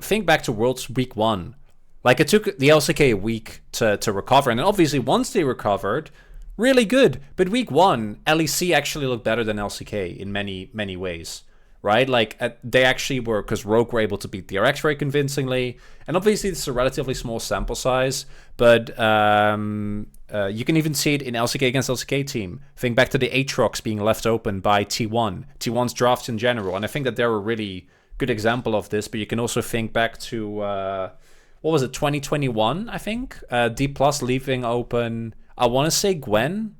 think back to Worlds Week 1. Like, it took the LCK a week to recover. And then obviously once they recovered, really good. But Week 1, LEC actually looked better than LCK in many, many ways. Right, like they actually were, because Rogue were able to beat DRX very convincingly, and obviously it's a relatively small sample size, but you can even see it in LCK against LCK team. Think back to the Aatrox being left open by T1's drafts in general, and I think that they're a really good example of this. But you can also think back to what was it, 2021? I think D Plus leaving open. I want to say Gwen.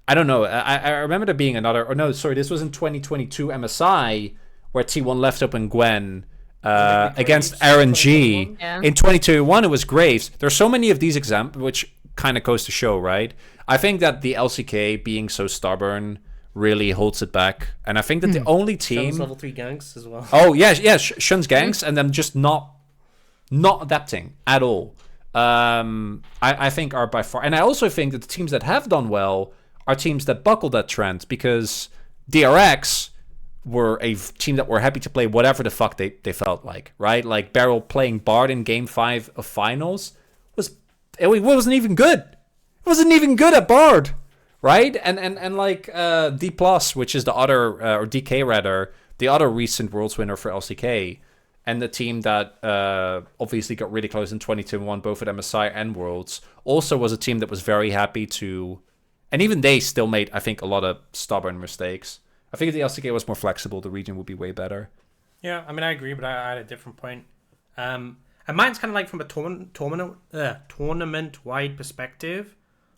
I don't know. I remember there being another... Oh, no, sorry. This was in 2022 MSI, where T1 left open Gwen against RNG. Yeah. In 2021, it was Graves. There are so many of these examples, which kind of goes to show, right? I think that the LCK being so stubborn really holds it back. And I think that the only team... Shun's level 3 ganks as well. Oh, yeah. Shun's ganks, and then just not adapting at all. I think are by far... And I also think that the teams that have done well are teams that buckle that trend, because DRX were a team that were happy to play whatever the fuck they felt like, right? Like Beryl playing Bard in Game 5 of Finals it wasn't even good. It wasn't even good at Bard, right? And like D+, which is the other, or DK rather, the other recent Worlds winner for LCK, and the team that obviously got really close in 2021, both at MSI and Worlds, also was a team that was very happy to... And even they still made, I think, a lot of stubborn mistakes. I think if the LCK was more flexible, the region would be way better. Yeah, I mean, I agree, but I had a different point. And mine's kind of like from a tournament-wide perspective,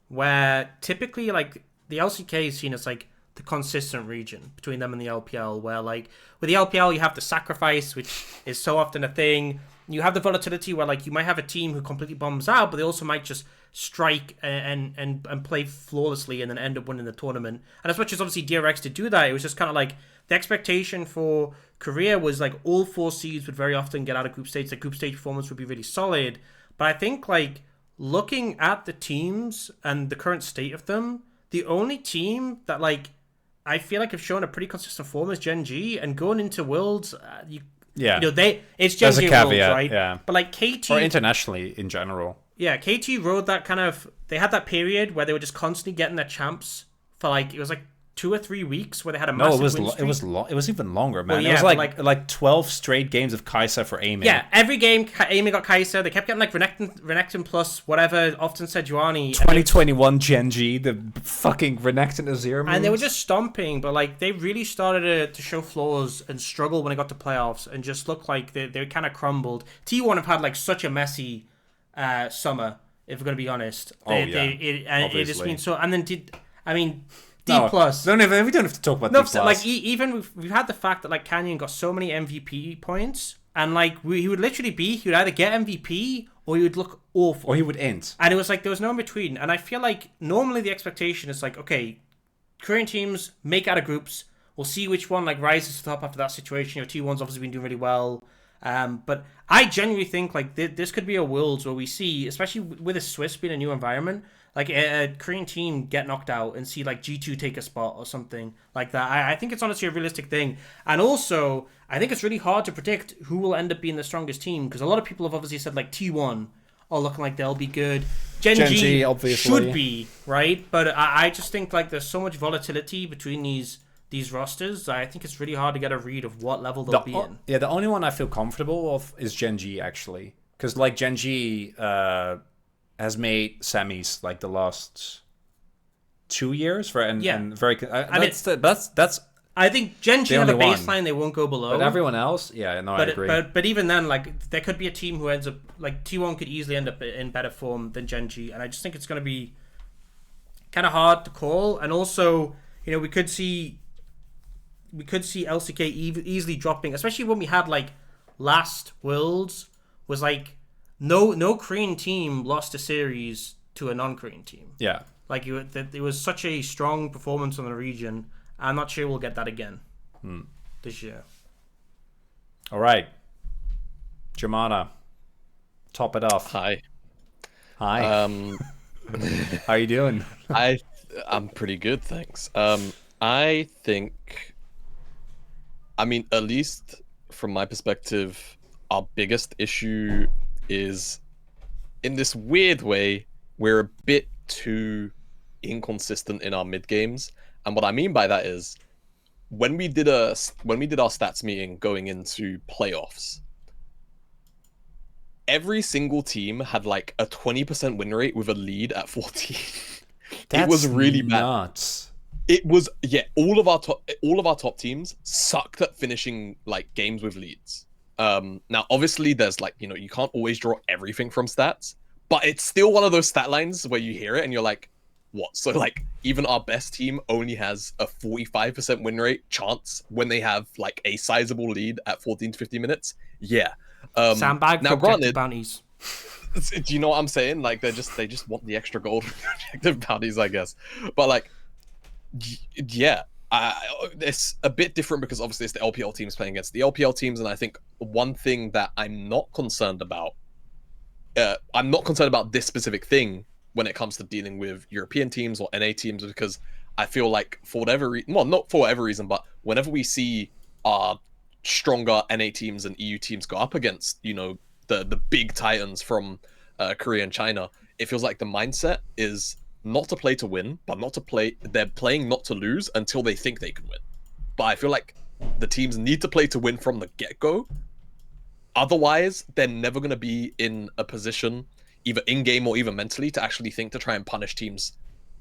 where typically, like, the LCK is seen as, like, the consistent region between them and the LPL, where, like, with the LPL, you have the sacrifice, which is so often a thing. You have the volatility where, like, you might have a team who completely bombs out, but they also might just strike and play flawlessly and then end up winning the tournament. And as much as obviously DRX did do that, it was just kind of like the expectation for Korea was like all 4 seeds would very often get out of group stage. The group stage performance would be really solid. But I think, like, looking at the teams and the current state of them, the only team that, like, I feel like have shown a pretty consistent form is Gen G, and going into Worlds, you know, it's Gen G Worlds, right? Yeah. But like KT, or internationally in general. Yeah, KT rode that kind of... They had that period where they were just constantly getting their champs for, like... It was, like, 2 or 3 weeks where they had a massive win streak. It was even longer, man. Well, yeah, it was like 12 straight games of Kai'Sa for Amy. Yeah, every game, Amy got Kai'Sa. They kept getting, like, Renekton plus whatever, often Sejuani. 2021 Gen G, the fucking Renekton Azir moves. And they were just stomping, but, like, they really started to show flaws and struggle when it got to playoffs and just looked like they kind of crumbled. T1 have had, like, such a messy... summer, if we're going to be honest. It just been so... And then D+... No, we don't have to talk about D+. Like, even we've had the fact that, like, Canyon got so many MVP points, and, like, he would literally he would either get MVP, or he would look awful. Or he would end. And it was like, there was no in between. And I feel like, normally the expectation is, like, okay, Korean teams make out of groups, we'll see which one, like, rises to the top after that situation. You know, T1's obviously been doing really well. But I genuinely think, like, this could be a Worlds where we see, especially with the Swiss being a new environment, like a Korean team get knocked out and see, like, G2 take a spot or something like that. I think it's honestly a realistic thing. And also, I think it's really hard to predict who will end up being the strongest team, because a lot of people have obviously said, like, T1 are looking like they'll be good. Gen.G obviously should be, right? But I just think like there's so much volatility between these rosters. I think it's really hard to get a read of what level they'll be in. Yeah, the only one I feel comfortable with is Gen.G actually, because like Gen.G has made semis like the last 2 years and very. That's. I think Gen.G have a baseline they won't go below. But everyone else, I agree. But even then, like there could be a team who ends up like T1 could easily end up in better form than Gen.G, and I just think it's going to be kind of hard to call. And also, we could see LCK easily dropping, especially when we had like last Worlds was like no Korean team lost a series to a non-Korean team. Yeah, like it was such a strong performance on the region. I'm not sure we'll get that again this year. All right, Jamada, top it off. Hi. How you doing? I'm pretty good, thanks. I think, at least from my perspective, our biggest issue is, in this weird way, we're a bit too inconsistent in our mid games. And what I mean by that is, when we did our stats meeting going into playoffs, every single team had like a 20% win rate with a lead at 14. It was really nuts. Bad. It was all of our top teams sucked at finishing like games with leads. Now obviously there's like, you can't always draw everything from stats, but it's still one of those stat lines where you hear it and you're like, what? So like even our best team only has a 45% win rate chance when they have like a sizable lead at 14 to 50 minutes. Yeah. Sandbag now granted bounties. Do you know what I'm saying? Like they just want the extra gold objective bounties, I guess. But like, yeah, it's a bit different because obviously it's the LPL teams playing against the LPL teams, and I think one thing that I'm not concerned about this specific thing when it comes to dealing with European teams or NA teams, because I feel like for whatever reason, well, not for whatever reason, but whenever we see our stronger NA teams and EU teams go up against, the big titans from Korea and China, it feels like the mindset is not to play to win, but they're playing not to lose until they think they can win. But I feel like the teams need to play to win from the get-go. Otherwise, they're never going to be in a position, either in-game or even mentally, to actually think to try and punish teams.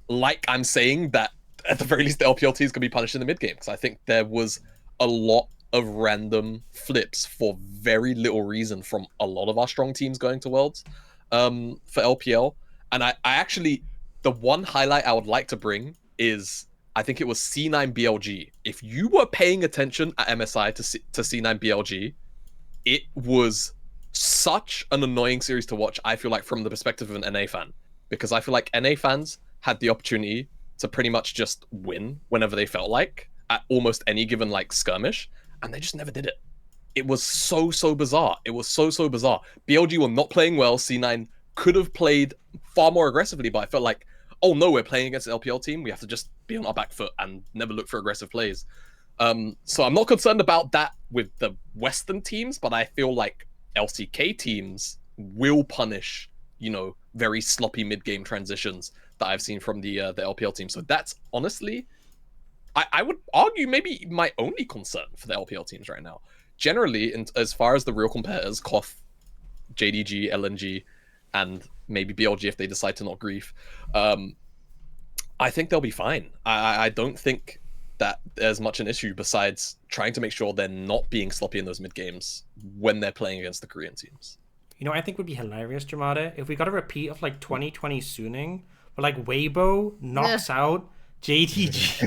Like I'm saying that, at the very least, the LPL teams can be punished in the mid-game, because I think there was a lot of random flips for very little reason from a lot of our strong teams going to Worlds for LPL. And I actually, the one highlight I would like to bring is, I think it was C9 BLG. If you were paying attention at MSI to C9 BLG, it was such an annoying series to watch, I feel like, from the perspective of an NA fan. Because I feel like NA fans had the opportunity to pretty much just win whenever they felt like, at almost any given like skirmish, and they just never did it. It was so bizarre. It was so bizarre. BLG were not playing well. C9 could have played far more aggressively, but I felt like, oh no, we're playing against an LPL team. We have to just be on our back foot and never look for aggressive plays. So I'm not concerned about that with the Western teams, but I feel like LCK teams will punish, very sloppy mid-game transitions that I've seen from the LPL team. So that's honestly, I would argue, maybe my only concern for the LPL teams right now. Generally, as far as the real competitors, KOF, JDG, LNG, and maybe BLG if they decide to not grief, I think they'll be fine. I don't think that there's much an issue besides trying to make sure they're not being sloppy in those mid games when they're playing against the Korean teams. I think would be hilarious, Jamada, if we got a repeat of like 2020 Suning, where like Weibo knocks out JTG.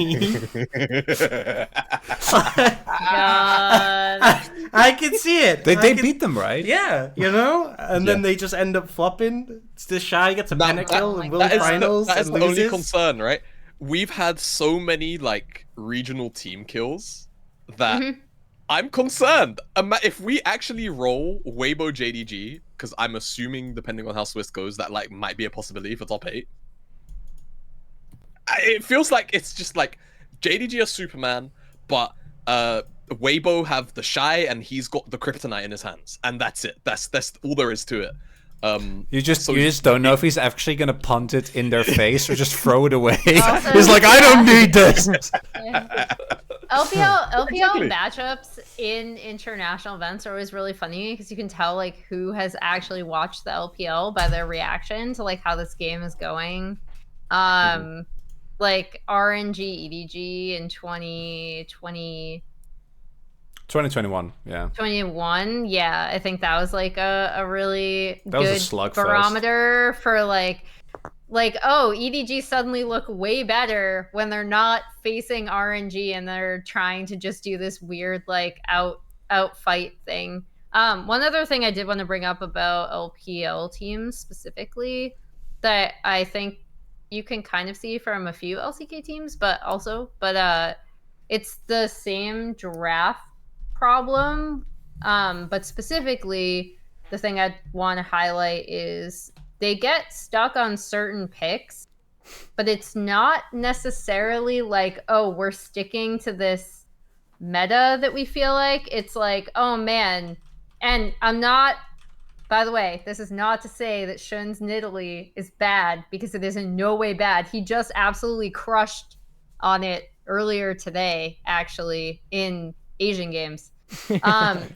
I can see it. They beat them, right? Yeah, and then they just end up flopping. This Shy gets a pentakill and will finals. That is and the loses. only concern, right? We've had so many like regional team kills that I'm concerned. If we actually roll Weibo JDG, because I'm assuming, depending on how Swiss goes, that like might be a possibility for top 8. It feels like it's just like JDG is Superman, but Weibo have the Shy and he's got the Kryptonite in his hands, and that's it. That's all there is to it. You just don't know if he's actually gonna punt it in their face or just throw it away. He's like, I don't need this. LPL matchups in international events are always really funny because you can tell like who has actually watched the LPL by their reaction to like how this game is going. Like RNG EDG in 2021, yeah. 21, yeah. I think that was like a really good barometer for like, oh, EDG suddenly look way better when they're not facing RNG and they're trying to just do this weird like out fight thing. One other thing I did want to bring up about LPL teams specifically that I think you can kind of see from a few LCK teams, but it's the same draft problem. But specifically, the thing I want to highlight is they get stuck on certain picks, but it's not necessarily like, oh, we're sticking to this meta that we feel like. It's like, oh man, and I'm not, by the way, this is not to say that Shun's Nidalee is bad, because it is in no way bad. He just absolutely crushed on it earlier today, actually, in Asian games.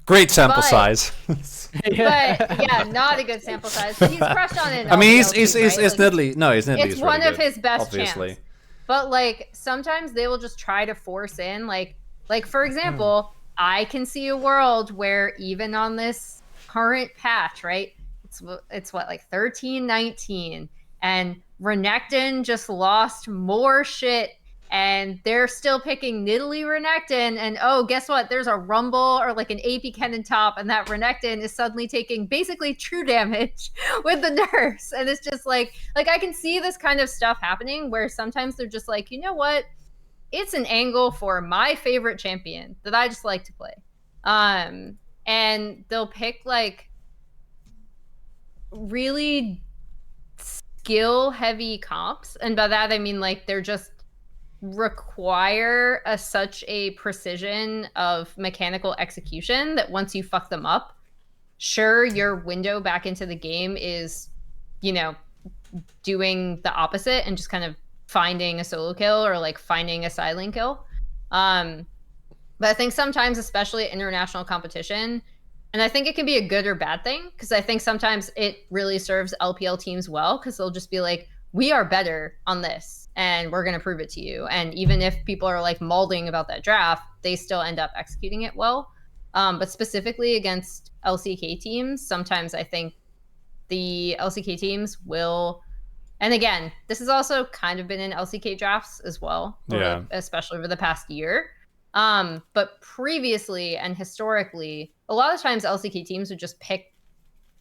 Great sample size. But yeah, not a good sample size. But he's crushed on it. I mean, he's Nidalee. No, he's Nidalee. It's one really of his best obviously. champs. But like sometimes they will just try to force in, like for example, I can see a world where even on this current patch, right? It's what, like 13-19, and Renekton just lost more shit. And they're still picking Nidalee Renekton, and oh, guess what? There's a Rumble or like an AP Cannon top, and that Renekton is suddenly taking basically true damage with the nerfs. And it's just like I can see this kind of stuff happening where sometimes they're just like, you know what? It's an angle for my favorite champion that I just like to play. And they'll pick like really skill heavy comps. And by that, I mean like they're just require such a precision of mechanical execution that once you fuck them up, sure, your window back into the game is, you know, doing the opposite and just kind of finding a solo kill or like finding a silent kill. But I think sometimes, especially at international competition, and I think it can be a good or bad thing, because I think sometimes it really serves LPL teams well, because they'll just be like, we are better on this and we're going to prove it to you. And even if people are like mauling about that draft, they still end up executing it well. But specifically against LCK teams, sometimes I think the LCK teams will, and again, this has also kind of been in LCK drafts as well, yeah, especially over the past year. But previously and historically, a lot of times LCK teams would just pick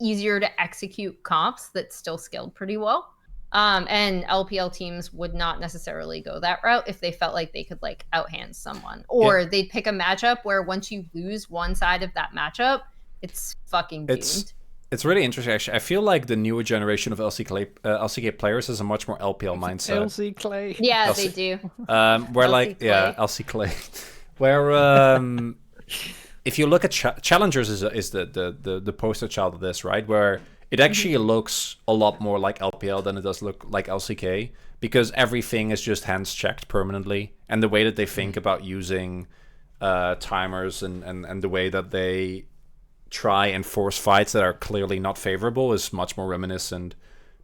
easier to execute comps that still scaled pretty well. And LPL teams would not necessarily go that route if they felt like they could like outhand someone, or they'd pick a matchup where once you lose one side of that matchup, it's fucking doomed. It's really interesting, actually. I feel like the newer generation of LCK players has a much more LPL mindset. LC Clay. Yeah, they do. Where like, yeah, LC Clay. Where if you look at Challengers is the poster child of this, right? Where it actually looks a lot more like LPL than it does look like LCK, because everything is just hands checked permanently, and the way that they think about using timers and the way that they try and force fights that are clearly not favorable is much more reminiscent,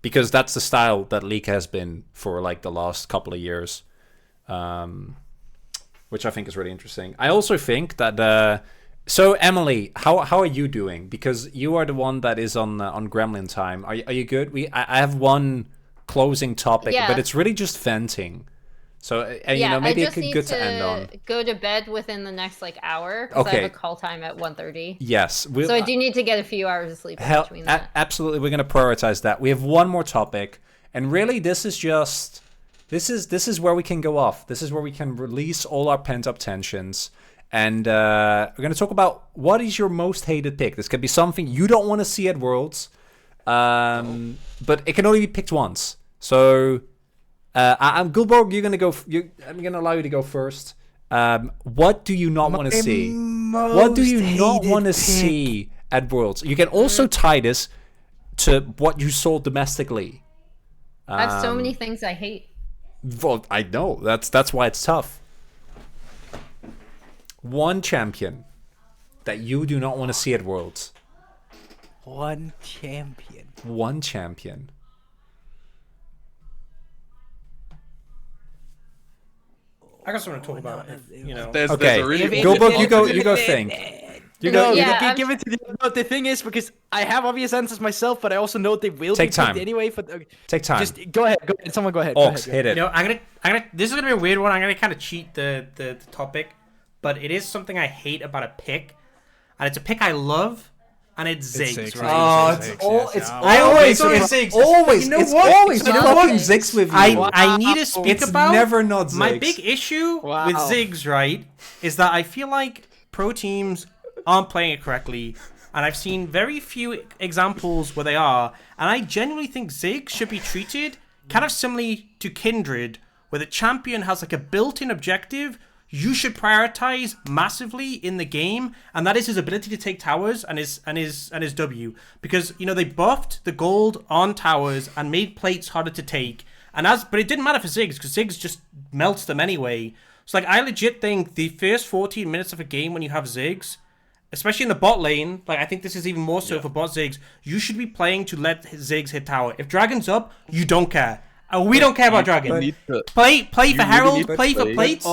because that's the style that League has been for like the last couple of years, which I think is really interesting. I also think that so Emily, how are you doing? Because you are the one that is on Gremlin time. Are you good? I have one closing topic, but it's really just venting. So you know, maybe it could be good to end on. Go to bed within the next like hour, because I have a call time at 1:30. Yes, so I do need to get a few hours of sleep in between that. Absolutely, we're going to prioritize that. We have one more topic, and really, this is where we can go off. This is where we can release all our pent up tensions. And we're going to talk about what is your most hated pick. This could be something you don't want to see at Worlds, but it can only be picked once. So, I'm Guldborg. You're going to go. I'm going to allow you to go first. What do you not want to see? What do you not want to see at Worlds? You can also tie this to what you saw domestically. I have so many things I hate. Well, I know. That's why it's tough. One champion that you do not want to see at Worlds. One champion. One champion. I got something to talk about. There's Okay, a really Guldborg, you go think. You go. Yeah, give it to the thing is, because I have obvious answers myself, but I also know they will Take be time. picked anyway. Take time. Just go ahead. Someone go ahead. Ox, hit it. I'm gonna. This is gonna be a weird one. I'm gonna kind of cheat the topic, but it is something I hate about a pick, and it's a pick I love, and it's Ziggs. Right? Always fucking what? Ziggs with you. I need to speak it's about. never not Ziggs. My big issue with Ziggs, right, is that I feel like pro teams aren't playing it correctly, and I've seen very few examples where they are, and I genuinely think Ziggs should be treated kind of similarly to Kindred, where the champion has like a built-in objective you should prioritize massively in the game, and that is his ability to take towers and his W, because they buffed the gold on towers and made plates harder to take, but it didn't matter for Ziggs because Ziggs just melts them anyway. So like I legit think the first 14 minutes of a game when you have Ziggs, especially in the bot lane, like I think this is even more so for bot Ziggs, you should be playing to let Ziggs hit tower. If Dragon's up, you don't care. We don't care about Dragon. Play for Herald, play for plates,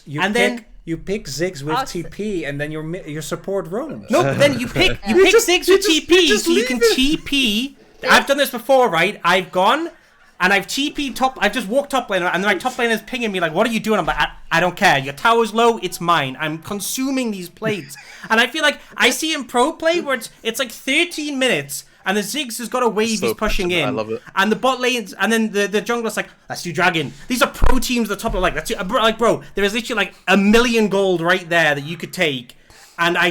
then you pick Ziggs with TP, and then your support roams. No, but then you pick Ziggs with TP, so you can TP. I've done this before, right? I've gone and I've TP top. I've just walked top lane, and then my top lane is pinging me like, "What are you doing?" I'm like, "I don't care. Your tower's low. It's mine. I'm consuming these plates." And I feel like I see in pro play where it's like 13 minutes. And the Ziggs has got a wave he's pushing in. I love it. And the bot lanes, and then the jungler's like, let's do Dragon. These are pro teams at the top of like, bro, there is literally like 1 million gold right there that you could take. And I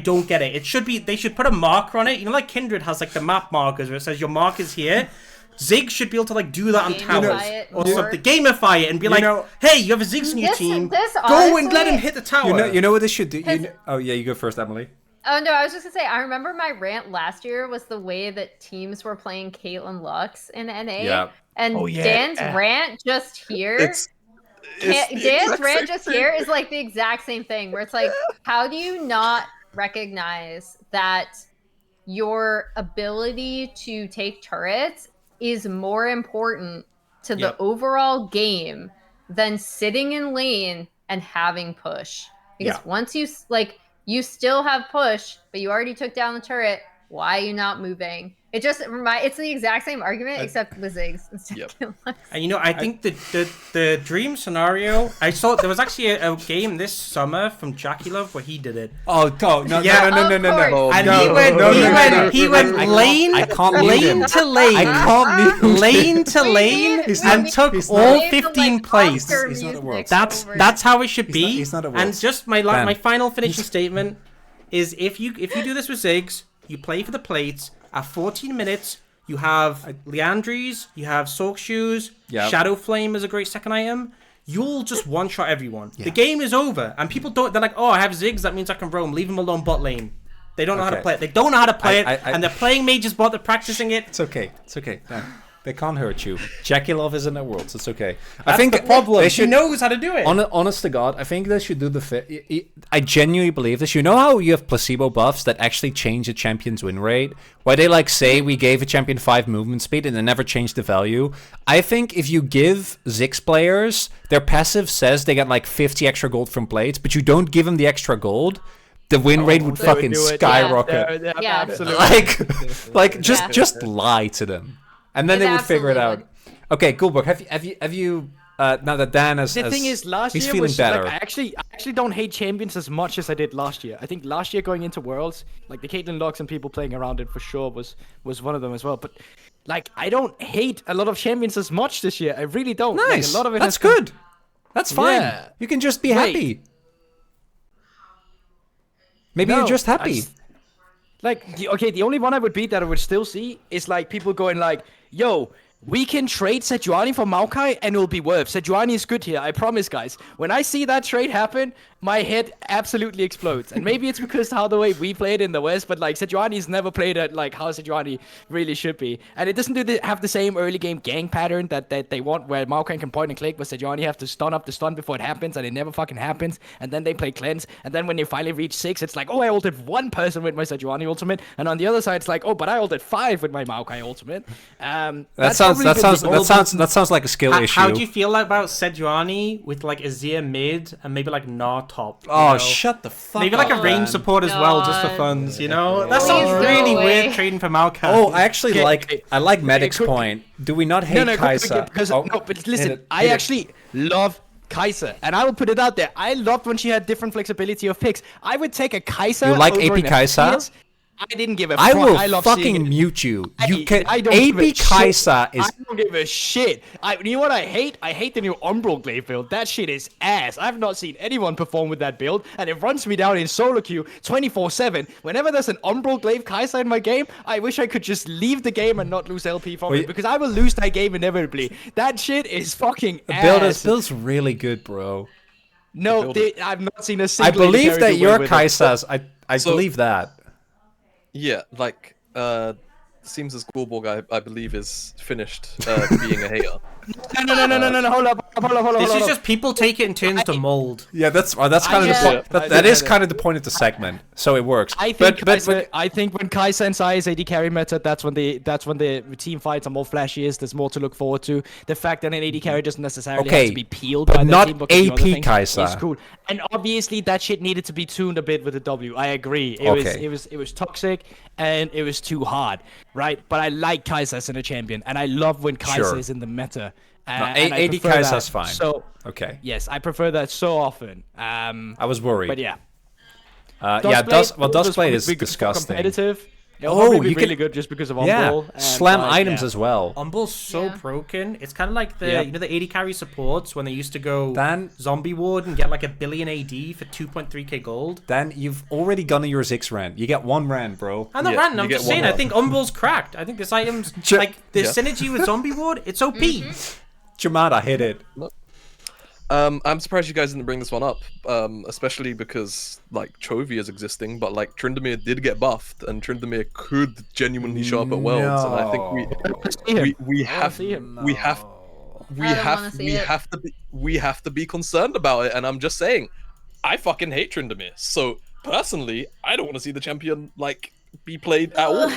don't get it. They should put a marker on it. Like Kindred has like the map markers where it says your mark is here. Ziggs should be able to like do that on towers or something. Gamify it and be like, hey, you have a Ziggs new team. Go and let him hit the tower. You know what this should do? Oh yeah, you go first, Emily. Oh no, I was just gonna say, I remember my rant last year was the way that teams were playing Caitlyn Lux in NA. Yeah. And Dan's rant just here. Dan's rant just here is like the exact same thing, where it's like, how do you not recognize that your ability to take turrets is more important to the overall game than sitting in lane and having push? Because once you you still have push, but you already took down the turret. Why are you not moving? It's the exact same argument except with Ziggs instead of Lux. And I think the dream scenario, I saw there was actually a game this summer from Jackie Love where he did it. No. And he went lane to lane and took all 15 plays. He's not at Worlds. That's how it should be. He's not at Worlds. And just my final finishing statement is if you do this with Ziggs, you play for the plates. At 14 minutes, you have Leandries, you have Soak Shoes, Shadow Flame is a great second item. You'll just one-shot everyone. The game is over. And people they're like, oh, I have Ziggs, that means I can roam. Leave him alone bot lane. They don't know how to play it. They don't know how to play it, and they're playing Mage's bot, they're practicing it. It's okay. Dan, they can't hurt you. Jackie Love is in the world, so it's okay. I think the problem. She knows how to do it. Honest to God, I think they should do I genuinely believe this. You know how you have placebo buffs that actually change a champion's win rate? Why they say we gave a champion 5 movement speed and they never changed the value? I think if you give Ziggs players, their passive says they get like 50 extra gold from plates, but you don't give them the extra gold, the win rate would fucking skyrocket. Yeah. Absolutely. Just lie to them. And then they would figure it out. Okay, Guldborg, have you now that Dan has... The thing is, last he's year feeling was better. I actually don't hate champions as much as I did last year. I think last year going into Worlds, like the Caitlyn Lux and people playing around it for sure was one of them as well. But like, I don't hate a lot of champions as much this year. I really don't. Nice. Like, a lot of it That's good. That's fine. Yeah. You can just be happy. Maybe you're just happy. The only one I would beat that I would still see is like people going like, yo, we can trade Sejuani for Maokai and it'll be worth. Sejuani is good here, I promise, guys. When I see that trade happen, my head absolutely explodes. And maybe it's because how the way we played in the West, but like Sejuani's never played at like how Sejuani really should be. And it doesn't have the same early game gang pattern that they want, where Maokai can point and click, but Sejuani have to stun up the stun before it happens, and it never fucking happens. And then they play cleanse, and then when they finally reach 6, it's like, oh, I ulted 1 person with my Sejuani ultimate, and on the other side, it's like, oh, but I ulted 5 with my Maokai ultimate. That sounds like a skill issue. How do you feel about Sejuani with like Azir mid and maybe like Gnar top? Oh, shut the fuck maybe up. Maybe like a range support as well, just for funs, you know? That sounds really weird trading for Maokai. Oh, I actually like Medic's point. Do we not hate Kai'Sa? No, but listen, I actually love Kai'Sa, and I will put it out there. I loved when she had different flexibility of picks. I would take a Kai'Sa. You like over AP Kai'Sa? I didn't give a fuck. I will fucking mute you. You can. AP Kai'Sa is. I don't give a shit. You know what I hate? I hate the new Umbral Glaive build. That shit is ass. I've not seen anyone perform with that build, and it runs me down in solo queue 24/7. Whenever there's an Umbral Glaive Kai'Sa in my game, I wish I could just leave the game and not lose LP from it, because I will lose that game inevitably. That shit is fucking ass. The build's really good, bro. No, I've not seen a single. I believe that your Kai'Sas. I believe that. Yeah, like, seems as Guldborg, I believe, is finished being a hater. No, hold up. This is just people take it in turns to mold. Yeah, that's kind of the point. That is kind of the point of the segment, so it works. I think when Kai'Sa and Sai is AD carry meta, that's when the team fights are more flashiest. There's more to look forward to. The fact that an AD carry doesn't necessarily have to be peeled by the team, but not AP Kai'Sa. It's cool. And obviously that shit needed to be tuned a bit with the W. I agree. It was toxic and it was too hard, right? But I like Kai'Sa as a champion, and I love when Kai'Sa is in the meta. AD Kai'Sa's fine. So okay. Yes, I prefer that so often. I was worried. But yeah. Dustblade is disgusting. Competitive. It'll be really good just because of Umbral. Yeah, slam items as well. Umbral's so broken. It's kind of like the the AD carry supports when they used to go zombie ward and get like 1 billion AD for 2.3k gold. Dan, you've already gone to your 6 rand. You get 1 rand, bro. I'm not ranting. I'm just saying. I think Umbral's cracked. I think this item's like the synergy with zombie ward. It's OP. Jamada, hit it. I'm surprised you guys didn't bring this one up, especially because like Chovy is existing, but like Tryndamere did get buffed, and Tryndamere could genuinely show up at Worlds, and I think we have to be concerned about it. And I'm just saying, I fucking hate Tryndamere, so personally, I don't want to see the champion like be played at all.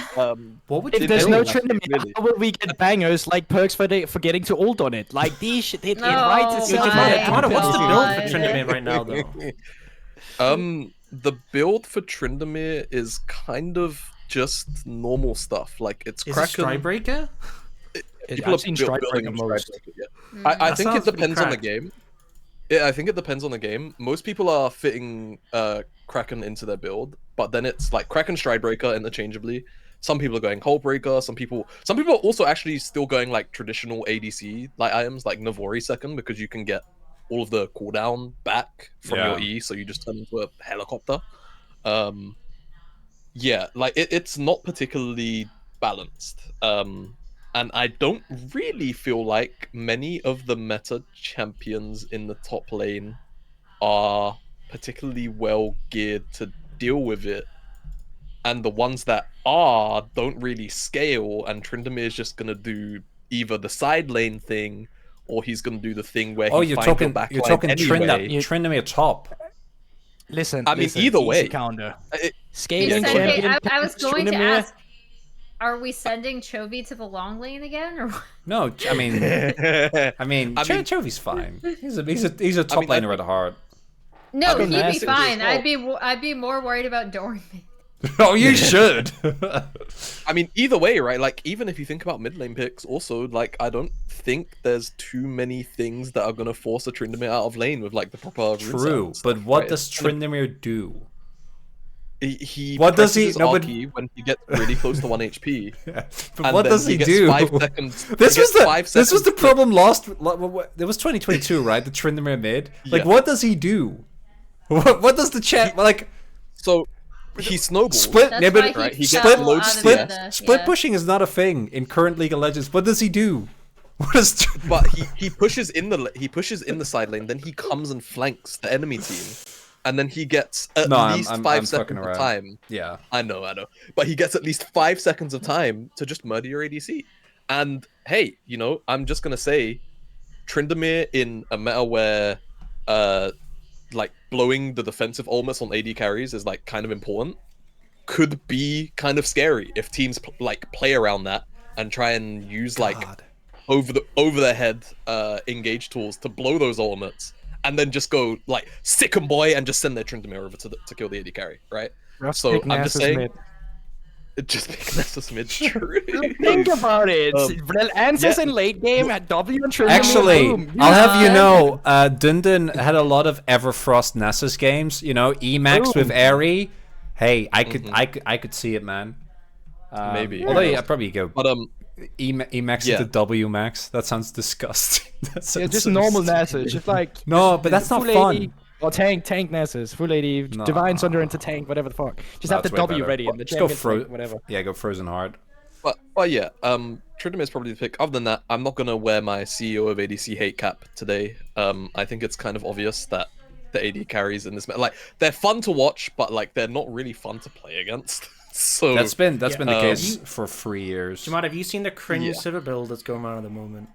What would if there's no Tryndamere, how will we get bangers like perks for getting to ult on it? Like these shit, it writes itself. What's the build for Tryndamere right now, though? The build for Tryndamere is kind of just normal stuff. Like it's Kraken. Strikebreaker? I've seen Strikebreaker most. I think it depends on the game. I think it depends on the game. Most people are fitting Kraken into their build, but then it's like Kraken Stridebreaker interchangeably. Some people are going Hullbreaker. Some people are also actually still going like traditional ADC like items like Navori second, because you can get all of the cooldown back from your E, so you just turn into a helicopter. Yeah, like it's not particularly balanced. And I don't really feel like many of the meta champions in the top lane are particularly well geared to deal with it. And the ones that are don't really scale, and Tryndamere is just going to do either the side lane thing, or he's going to do the thing where he finds your back line anyway. Tryndamere top. Listen, I mean, either way. Counter. Scaling champion. I was going to ask, are we sending Chovy to the long lane again, or what? No, I mean, Chovy's fine. He's a top laner at heart. No, he'd be fine. I'd be more worried about Doran. Oh, you should. I mean, either way, right? Like, even if you think about mid lane picks, also, like, I don't think there's too many things that are gonna force a Tryndamere out of lane with like the proper. True, but what does Tryndamere do? He what does he? No, but when he gets really close to 1 HP. But what does he do? 5 seconds. This was the problem lost. It was 2022, right? The Tryndamere mid. Like, what does he do? What does the chat like? So he snowballs. Split, That's yeah, why but he right, he fell gets out loads of split, the- split yeah. pushing is not a thing in current League of Legends. What does he do? What is? But he pushes in the side lane, then he comes and flanks the enemy team, and then he gets at least I'm 5 fucking seconds of around. time. Yeah. I know, but he gets at least 5 seconds of time to just murder your ADC. And hey, you know, I'm just gonna say, Tryndamere in a meta where, like blowing the defensive ultimates on AD carries is like kind of important, could be kind of scary if teams like play around that and try and use like over their head engage tools to blow those ultimates, and then just go like sick 'em boy and just send their Tryndamere over to kill the AD carry, right? So I'm just saying, just pick Nessus mid. True. Think about it. Answers yeah. in late game had W and Trinity. Actually, boom. I'll have you know, Dundon had a lot of Everfrost Nessus games. You know, Emax with Airy. Hey, I could see it, man. Maybe. Although yeah, I'd probably go. But Emax yeah. into W max. That sounds disgusting. That sounds Just so normal stupid. Nessus. Just like No, but that's not full fun. 80 or tank Nessus, full 80, No. Divine Sunder into tank, whatever the fuck. Just have the That's way W better. ready and the Just go champion tank, whatever. Yeah, go Frozen Hard. But yeah, Tryndamere is probably the pick. Other than that, I'm not gonna wear my CEO of ADC hate cap today. I think it's kind of obvious that the AD carries in this like they're fun to watch, but like they're not really fun to play against. So That's been the case for 3 years. Jamada, have you seen the cringe Sivir build that's going on at the moment?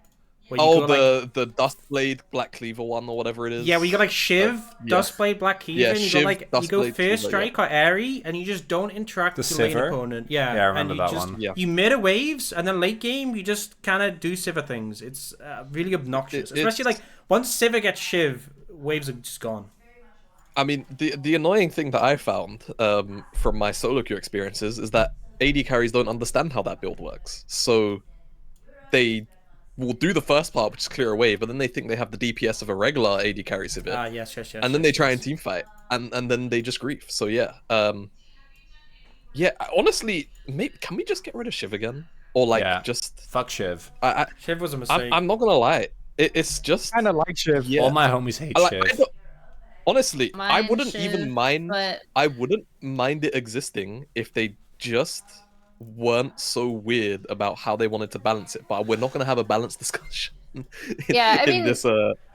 Where Oh, go, the Dustblade Black Cleaver one or whatever it is. Yeah, where you got like Shiv, yeah. Dustblade, Black Cleaver, Yeah, and you Shiv, go like you go Dustblade, first Cleaver, strike or Airy, and you just don't interact with the lane Sivir? opponent. Yeah, Yeah, I remember and you that just, one. Yeah. You meta waves, and then late game you just kind of do Sivir things. It's really obnoxious, especially like once Sivir gets Shiv, waves are just gone. I mean, the annoying thing that I found from my solo queue experiences is that AD carries don't understand how that build works. So they will do the first part, which is clear a wave, but then they think they have the DPS of a regular AD carry Sivir. Yes. And then they try and team fight, and then they just grief. So yeah, yeah. Honestly, maybe can we just get rid of Shiv again, or like just fuck Shiv? Shiv was a mistake. I'm not gonna lie, it's just kind of like Shiv. Yeah. All my homies hate Shiv. Honestly, I wouldn't Shiv, even mind. but- I wouldn't mind it existing if they just weren't so weird about how they wanted to balance it. But we're not going to have a balanced discussion. Yeah, I mean, this,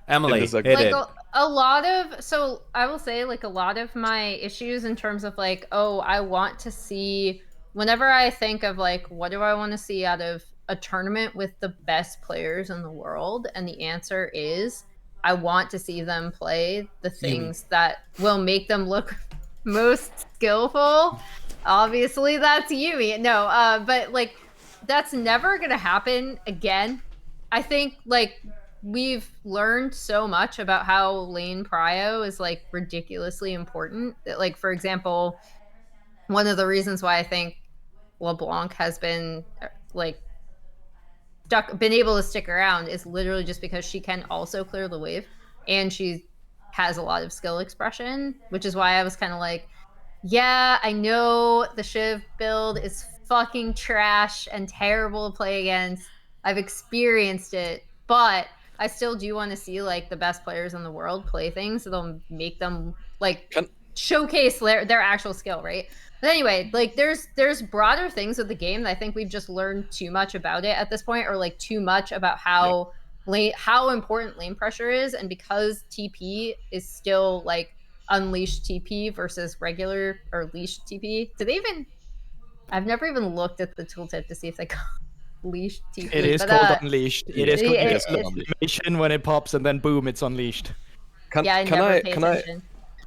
Emily, hit it. Like a lot of, so I will say like a lot of my issues in terms of like, oh, I want to see, whenever I think of like, what do I want to see out of a tournament with the best players in the world? And the answer is, I want to see them play the things that will make them look most skillful. Obviously, that's Yumi. No, but like that's never gonna happen again. I think like we've learned so much about how lane prio is like ridiculously important. That, like, for example, one of the reasons why I think LeBlanc has been like been able to stick around is literally just because she can also clear the wave, and she has a lot of skill expression, which is why I was kind of like, yeah, I know the Shiv build is fucking trash and terrible to play against. I've experienced it, but I still do want to see like the best players in the world play things that'll make them like showcase their actual skill, right? But anyway, like there's broader things with the game that I think we've just learned too much about it at this point, or like too much about how how important lane pressure is, and because TP is still like unleashed TP versus regular or leashed TP. Do they even? I've never even looked at the tooltip to see if they call leashed TP. It is but, called unleashed. It is called it's animation when it pops and then boom, it's unleashed. I never pay attention.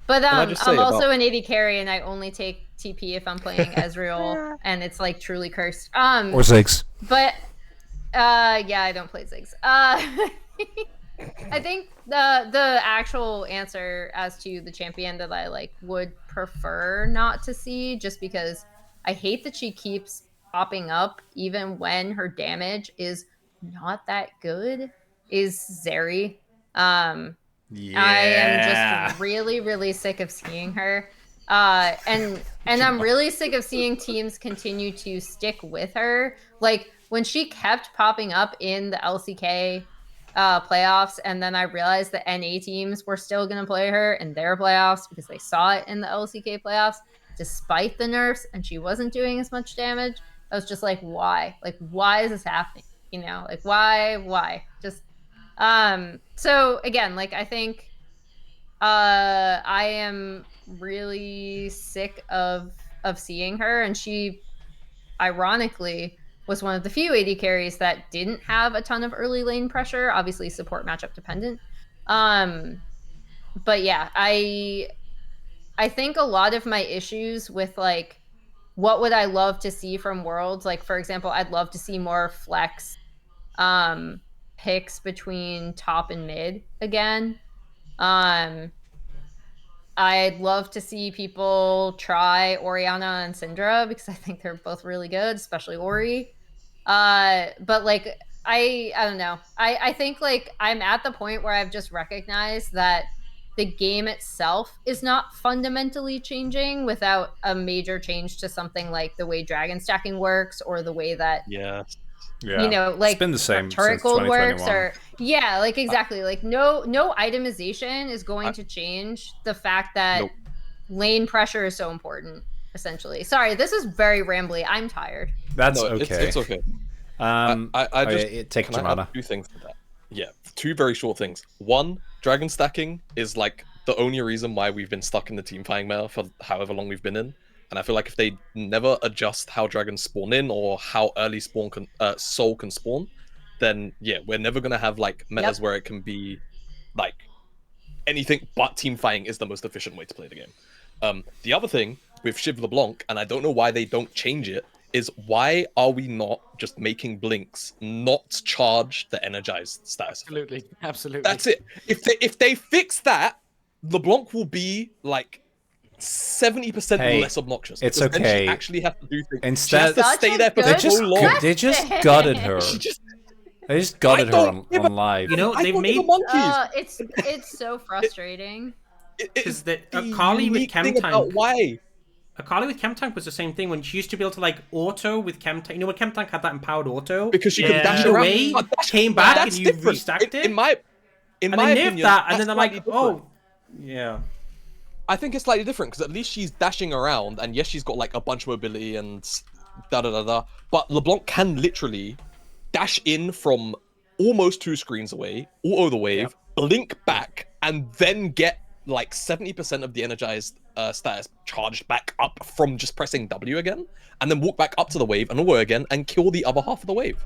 But I'm also an AD carry, and I only take TP if I'm playing Ezreal, and it's like truly cursed. Or Ziggs. But yeah, I don't play Ziggs. I think the actual answer as to the champion that I like would prefer not to see, just because I hate that she keeps popping up even when her damage is not that good, is Zeri. I am just really, really sick of seeing her. And I'm really sick of seeing teams continue to stick with her. Like when she kept popping up in the LCK playoffs, and then I realized the NA teams were still going to play her in their playoffs because they saw it in the LCK playoffs. despite the nerfs, and she wasn't doing as much damage. I was just like, why? Like, why is this happening? You know, like, why? Just, so again, like, I think, I am really sick of seeing her, and she, ironically, was one of the few AD carries that didn't have a ton of early lane pressure, obviously support matchup dependent. But yeah, I think a lot of my issues with like, what would I love to see from Worlds? Like, for example, I'd love to see more flex picks between top and mid again. I'd love to see people try Orianna and Syndra because I think they're both really good, especially Ori. But like, I don't know. I think like I'm at the point where I've just recognized that the game itself is not fundamentally changing without a major change to something like the way dragon stacking works, or the way that Yeah. you know, like it's been the same turret since gold works, 2021. or yeah, like exactly, like no itemization is going to change the fact that lane pressure is so important. Essentially, sorry, this is very rambly. I'm tired. That's No, okay. It's okay. I just take Jamada. Two things for that. Yeah, two very short things. One, dragon stacking is like the only reason why we've been stuck in the team fighting meta for however long we've been in. And I feel like if they never adjust how dragons spawn in or how early soul can spawn, then yeah, we're never gonna have like metas where it can be like anything but team fighting is the most efficient way to play the game. The other thing with Shiv LeBlanc, and I don't know why they don't change it, is why are we not just making blinks not charge the energized status? Absolutely. That's it. If they fix that, LeBlanc will be like 70% less obnoxious. It's okay. She actually has to do things. Instead, she has to stay there for so long. They just gutted her. They just gutted her on live. You know, they've made it's so frustrating. Because Akali with Chemtank. Why? Akali with Chemtank was the same thing when she used to be able to like auto with Chemtank. You know when Chemtank had that empowered auto? Because she could dash around. Away, came back and you restacked it. In my opinion, that, and then they're like, oh, yeah. I think it's slightly different because at least she's dashing around, and yes, she's got like a bunch of mobility and da. But LeBlanc can literally dash in from almost 2 screens away, auto the wave, blink back, and then get like 70% of the energized status charged back up from just pressing W again, and then walk back up to the wave and auto again and kill the other half of the wave.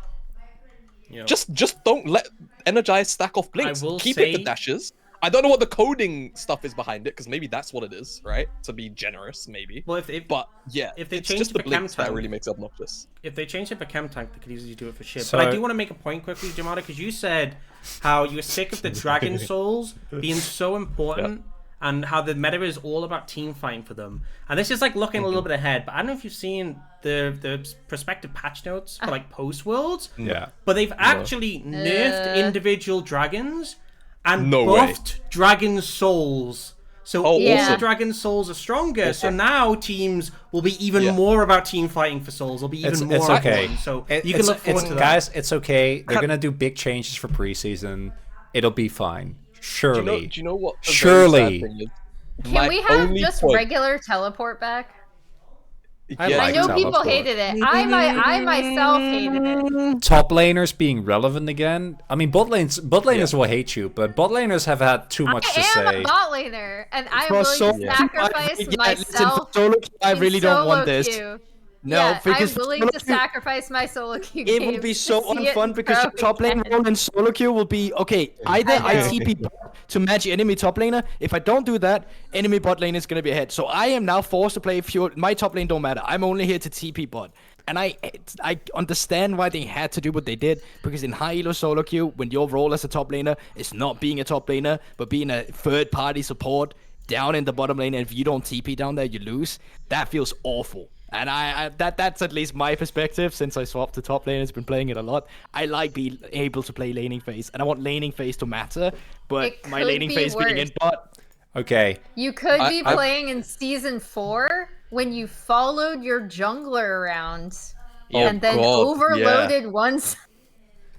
Yep. Just don't let energized stack off blinks. Keep it to dashes. I don't know what the coding stuff is behind it, because maybe that's what it is, right? To be generous, maybe. Well, if they change just it the for blinks Chemtank, that really makes it obnoxious. If they change it for Chemtank, they could easily do it for Shiv. But I do want to make a point quickly, Jamada, because you said how you were sick of the Dragon Souls being so important, and how the meta is all about team fighting for them. And this is like looking a little bit ahead, but I don't know if you've seen the prospective patch notes for like post Worlds. Yeah. But they've actually nerfed individual dragons and No buffed Dragon Souls. So all awesome. Dragon Souls are stronger. So now teams will be even more about team fighting for souls. They'll be even more important. So you can look forward to that. Guys, it's okay. They're gonna do big changes for preseason. It'll be fine. Surely. Do you know what? Surely. Can we have just regular teleport back? I know people hated it. I myself hated it. Top laners being relevant again. I mean, bot laners will hate you, but bot laners have had too much to say. I am a bot laner, and I'm willing to sacrifice myself. I really don't want this. No, because I'm willing to sacrifice my solo queue. It will be so unfun because your top lane role in solo queue will be either I TP to match enemy top laner. If I don't do that, enemy bot lane is gonna be ahead. So I am now forced to play pure. My top lane don't matter. I'm only here to TP bot. And I understand why they had to do what they did, because in high elo solo queue, when your role as a top laner is not being a top laner, but being a third party support down in the bottom lane, and if you don't TP down there, you lose. That feels awful. And that's at least my perspective, since I swapped to top lane. It's been playing it a lot. I like being able to play laning phase, and I want laning phase to matter, but my laning phase being in bot. Okay. You could be playing in season 4 when you followed your jungler around and then overloaded once.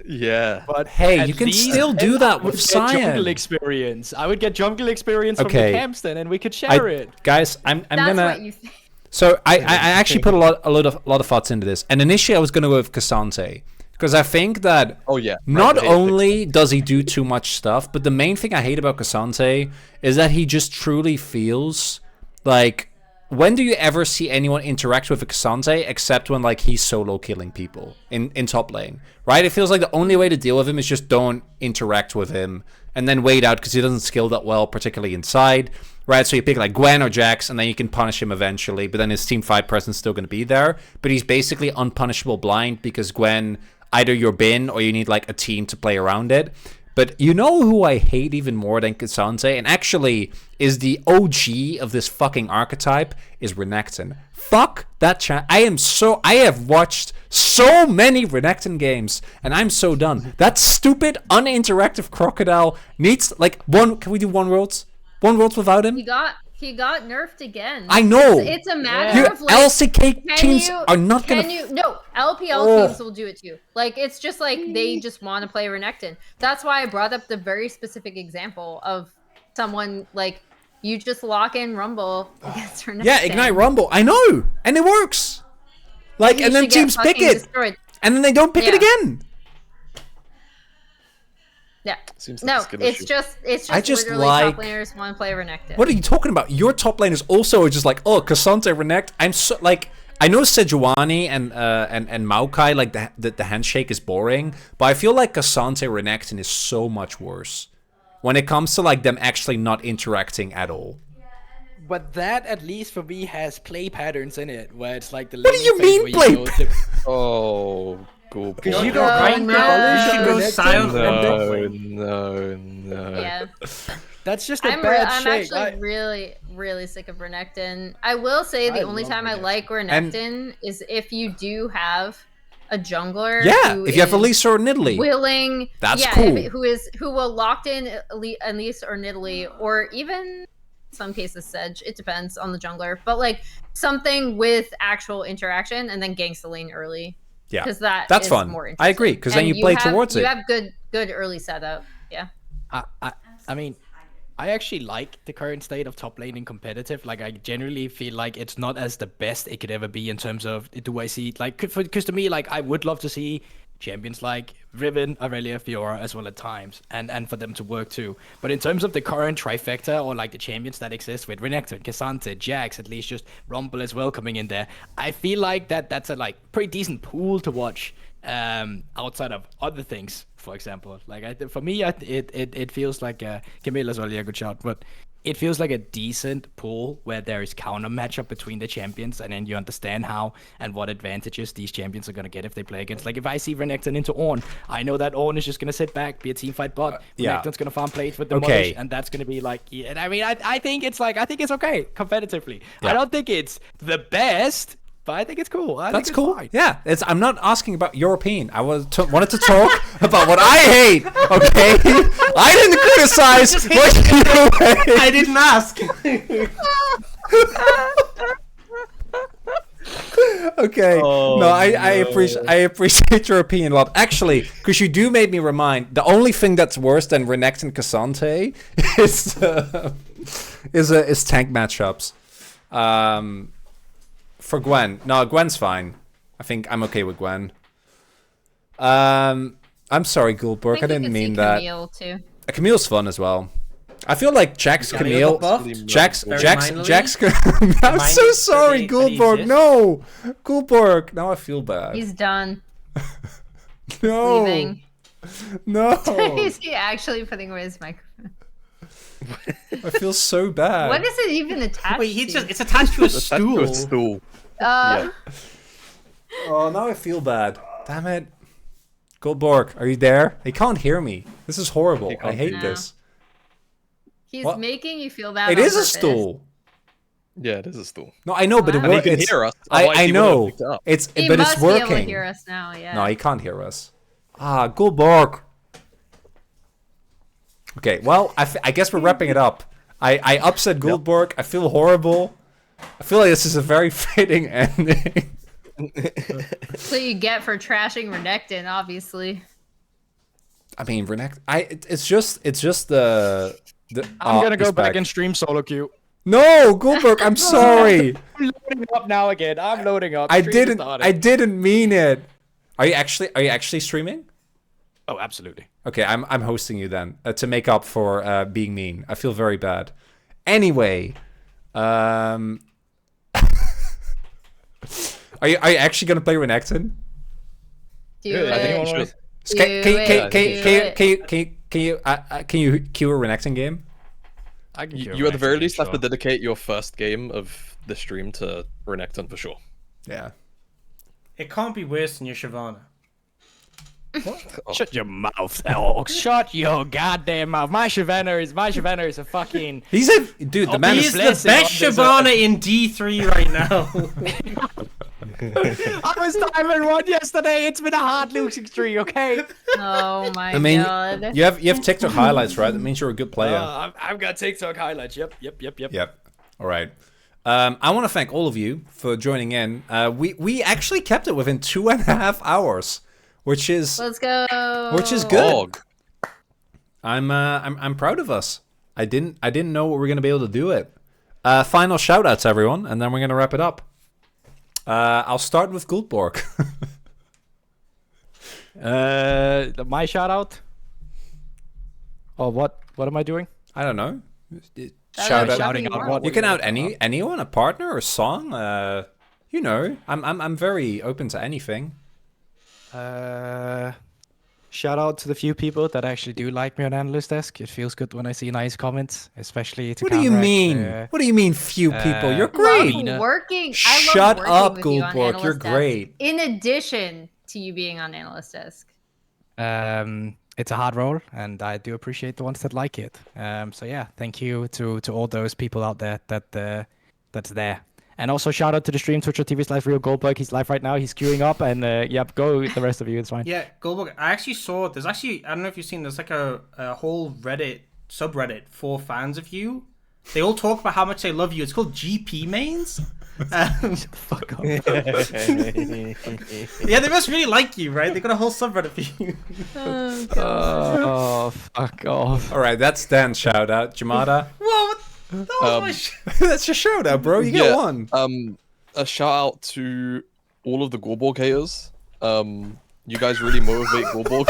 Yeah. But hey, you can still do that with Cyan. Jungle experience. I would get jungle experience from the camps then, and we could share it. Guys, I'm That's gonna. What you think. So I actually put a lot of thoughts into this, and initially I was going to go with Cassante because I think that not only does he do too much stuff, but the main thing I hate about Cassante is that he just truly feels like, when do you ever see anyone interact with a Cassante except when like he's solo killing people in top lane, right? It feels like the only way to deal with him is just don't interact with him and then wait out because he doesn't skill that well, particularly inside. Right, so you pick like Gwen or Jax, and then you can punish him eventually, but then his teamfight presence is still going to be there. But he's basically unpunishable blind because Gwen, either you're bin or you need like a team to play around it. But you know who I hate even more than Cassante, and actually is the OG of this fucking archetype, is Renekton. Fuck that chat. I have watched so many Renekton games, and I'm so done. That stupid, uninteractive crocodile needs like one. Can we do one worlds? One worlds without him? He got nerfed again. I know. It's a matter of like, LCK teams are not gonna. No, LPL teams will do it too. Like it's just like they just want to play Renekton. That's why I brought up the very specific example of someone like you just lock in Rumble against Renekton. Yeah, Ignite Rumble. I know, and it works. Like, and then teams pick it, and then they don't pick it again. Yeah. Seems like it's just I just literally like, top laners want to play Renekton. What are you talking about? Your top lane is also just like, oh, Cassante Renekton. I'm so like, I know Sejuani and Maokai, like the handshake is boring, but I feel like Cassante Renekton is so much worse when it comes to like them actually not interacting at all. But that, at least for me, has play patterns in it, where it's like the. What do you mean play? Oh. Cool. Because you go right now, you should go silent. No. Yeah. That's just a bad shake. I'm actually really, really sick of Renekton. I will say the only time I like Renekton is if you do have a jungler. Yeah, if you have Elise or Nidalee. Willing. That's cool. Who will locked in Elise or Nidalee, or even in some cases Sedge. It depends on the jungler, but like something with actual interaction, and then ganks the lane early. Yeah, because that's fun. More I agree, because then you play towards it. You have good early setup. Yeah. I mean, I actually like the current state of top lane in competitive. Like, I generally feel like it's not as the best it could ever be in terms of, do I see, like, because to me, like, I would love to see champions like Riven, Aurelia, Fiora as well at times, and for them to work too. But in terms of the current trifecta, or like the champions that exist with Renekton, Cassante, Jax, at least just Rumble as well coming in there, I feel like that's a like pretty decent pool to watch outside of other things. For example, like for me, it feels like Camille as well. Yeah, good shout. But it feels like a decent pool where there is counter matchup between the champions, and then you understand how and what advantages these champions are gonna get if they play against. Like if I see Renekton into Ornn, I know that Ornn is just gonna sit back, be a team fight bot. Renekton's gonna farm plates with the mothers, and that's gonna be like. Yeah, and I mean, I think it's okay competitively. Yeah. I don't think it's the best. But I think it's cool. That's cool. Fine. Yeah, I'm not asking about your opinion. I wanted to talk about what I hate. Okay, I didn't criticize what you hate. I didn't ask. Okay. No, I appreciate your opinion a lot. Actually, because you do make me remind, the only thing that's worse than Renekton Cassante is tank matchups. For Gwen. No, Gwen's fine. I think I'm okay with Gwen. I'm sorry, Guldborg. I didn't mean that. Camille too. Camille's fun as well. I feel like Jax, Camille, Jax. I'm so sorry, Guldborg. No, Guldborg. Now I feel bad. He's done. No. Leaving. No. Is he actually putting away his microphone? I feel so bad. What is it even attached to? It's attached to a stool. Yeah. Oh, now I feel bad. Damn it. Guldborg, are you there? He can't hear me. This is horrible. I hate this. He's making you feel bad. It is a stool. Yeah, it is a stool. No, I know, but it works. He can hear us. I know. He but must it's working. Be able to hear us now. Yeah. No, he can't hear us. Guldborg. Okay, well, I guess we're wrapping it up. I upset Guldborg. I feel horrible. I feel like this is a very fitting ending. So you get for trashing Renekton, obviously. I mean, Renekton. It's just the. I'm gonna go back and stream solo queue. No, Guldborg, I'm sorry. I'm loading up now again. I'm loading up. I didn't mean it. Are you actually streaming? Oh, absolutely. Okay, I'm hosting you then to make up for being mean. I feel very bad. Anyway, are you actually gonna play Renekton? Do it. Can you cue a Renekton game? You at the very least have to dedicate your first game of the stream to Renekton for sure. Yeah. It can't be worse than your Shyvana. Oh. Shut your mouth, Elk. Shut your goddamn mouth. My Shyvana is a fucking... He's a... Dude, the man is the best Shyvana in D3 right now. I was Diamond 1 yesterday. It's been a hard losing streak, okay? Oh my god. You have TikTok highlights, right? That means you're a good player. I've got TikTok highlights. Yep. All right. I want to thank all of you for joining in. We actually kept it within 2.5 hours, which is let's go. Which is good. I'm proud of us. I didn't know we were gonna be able to do it. Final shout outs, everyone, and then we're gonna wrap it up. I'll start with Guldborg. My shout out? Or what am I doing? I don't know. Shouting out what? You can out anyone, a partner, or a song. You know, I'm very open to anything. Shout out to the few people that actually do like me on Analyst Desk. It feels good when I see nice comments, especially to What do you mean? What do you mean, few people? You're great. Shut up, Guldborg. You're great. In addition to you being on Analyst Desk. It's a hard role, and I do appreciate the ones that like it. So yeah, thank you to all those people out there that's there. And also shout out to the stream, twitch.tv/Real Guldborg. He's live right now. He's queuing up, and yep, go the rest of you. It's fine. Yeah, Guldborg. I actually saw I don't know if you've seen. There's like a whole Reddit subreddit for fans of you. They all talk about how much they love you. It's called GP mains. Fuck off. Yeah, they must really like you, right? They got a whole subreddit for you. Oh, fuck off. All right, that's Dan's shout out. Jamada. What? That was that's your shout out, bro. You get one. A shout out to all of the Guldborg haters. You guys really motivate Guldborg.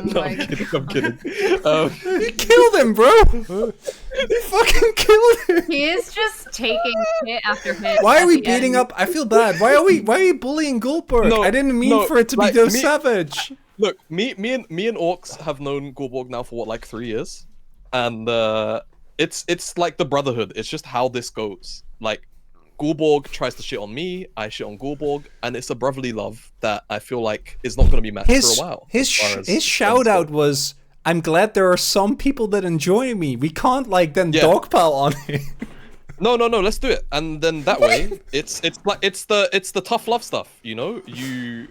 No, I'm kidding. You killed him, bro. You fucking killed him. He is just taking hit after hit. Why are we beating up? I feel bad. Why are we bullying Guldborg? No, I didn't mean for it to be so savage. Look, me and Orcs have known Guldborg now for what, 3 years, and it's like the brotherhood. It's just how this goes. Like, Guldborg tries to shit on me, I shit on Guldborg, and it's a brotherly love that I feel like is not going to be matched for a while. His shout out was, "I'm glad there are some people that enjoy me. We can't dogpile on it." No, let's do it, and then that way it's the tough love stuff. You know, you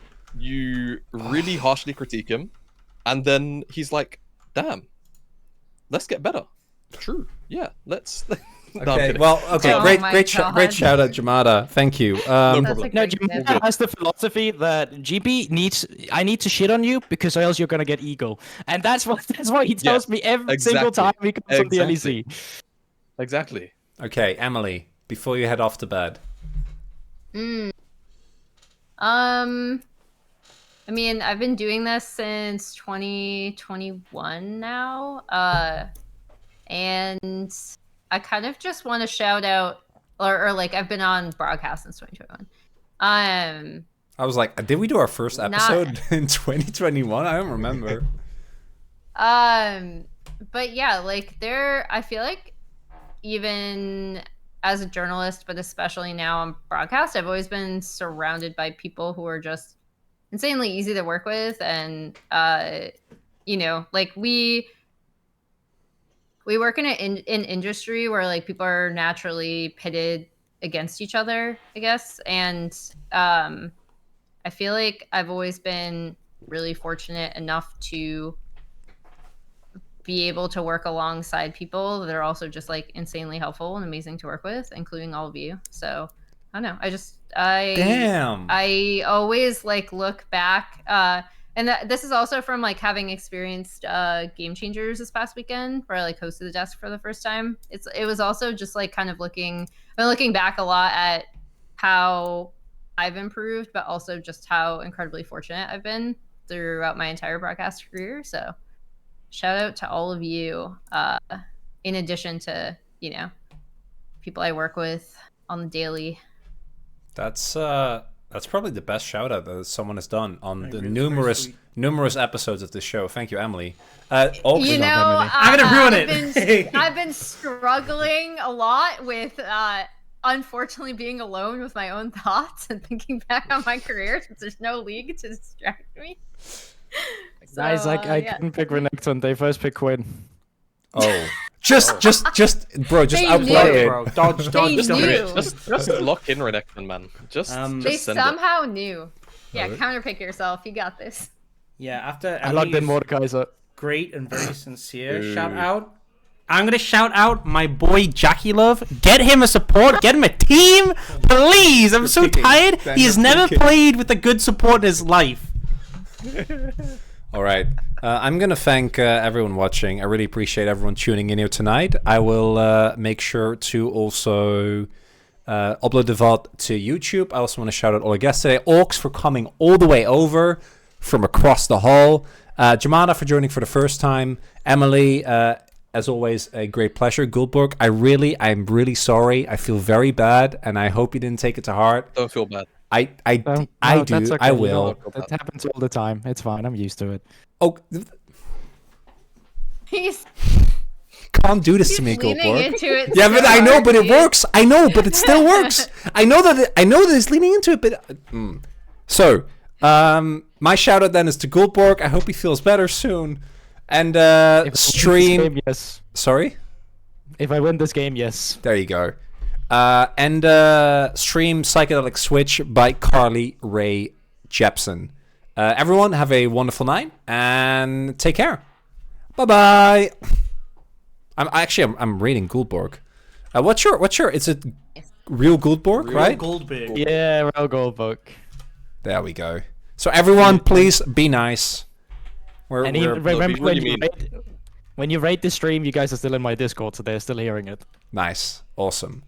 really harshly critique him, and then he's like, "Damn, let's get better." True. Yeah, let's. Okay. Great shout out, Jamada. Thank you. No problem. No, Jamada has the philosophy that I need to shit on you because else you're gonna get ego, and that's what he tells me every single time he comes on the LEC. Exactly. Okay, Emily, before you head off to bed. I mean, I've been doing this since 2021 now. And I kind of just want to shout out, or I've been on broadcast since 2021. I was like, did we do our first episode in 2021? I don't remember. But yeah, I feel like even as a journalist, but especially now on broadcast, I've always been surrounded by people who are just insanely easy to work with, and we work in an industry where people are naturally pitted against each other, I guess, and I feel like I've always been really fortunate enough to be able to work alongside people that are also just insanely helpful and amazing to work with, including all of you. So I don't know. I always look back. And this is also from like having experienced Game Changers this past weekend, where I like hosted the desk for the first time. It was also just like kind of looking back a lot at how I've improved, but also just how incredibly fortunate I've been throughout my entire broadcast career. So shout out to all of you, in addition to, people I work with on the daily. That's probably the best shout out that someone has done on the numerous episodes of this show. Thank you, Emily. I'm gonna ruin it. I've been struggling a lot with unfortunately being alone with my own thoughts and thinking back on my career since there's no league to distract me. Guys, I couldn't pick Renekton. They first pick Quinn. Oh. Just outplay it. Bro. Dodge. Just lock in Renekton, man. They somehow knew. Yeah, counterpick yourself. You got this. Yeah, after I locked in Mordekaiser. Great and very sincere shout out. I'm gonna shout out my boy Jackie Love. Get him a support. Get him a team, please. I'm so tired. He has never played with a good support in his life. All right. I'm going to thank everyone watching. I really appreciate everyone tuning in here tonight. I will make sure to also upload the VOD to YouTube. I also want to shout out all our guests today. Orcs for coming all the way over from across the hall. Jamada for joining for the first time. Emily, as always, a great pleasure. Guldborg, I'm really sorry. I feel very bad, and I hope you didn't take it to heart. Don't feel bad. I do. Okay. I will. That happens all the time. It's fine. I'm used to it. Oh, can't do this to me, Guldborg. Yeah, but I know, but it works. I know, but it still works. I know that it's leaning into it, but so my shout out then is to Guldborg. I hope he feels better soon. And stream. Game, yes. Sorry. If I win this game, yes. There you go. And stream Psychedelic Switch by Carly Rae Jepsen. Everyone have a wonderful night and take care. Bye-bye. I'm reading Guldborg. What's your it's a real Guldborg, right? Guldborg. Yeah, real Guldborg. There we go. So everyone, please be nice. Remember when you rate the stream, you guys are still in my Discord, so they're still hearing it. Nice. Awesome.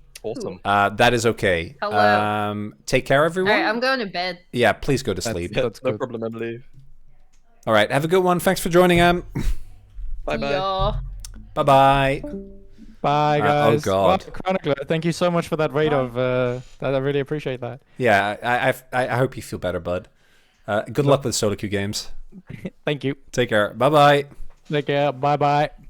That is okay. Hello. Take care, everyone. All right, I'm going to bed. Yeah, please go to sleep. That's no problem, Emily. All right, have a good one. Thanks for joining, Em. Bye-bye. Yeah. Bye-bye. Bye, guys. Oh, God. Well, Chronicler, thank you so much for that rate of... that I really appreciate that. Yeah, I hope you feel better, bud. Good luck with solo queue games. Thank you. Take care. Bye-bye. Take care. Bye-bye.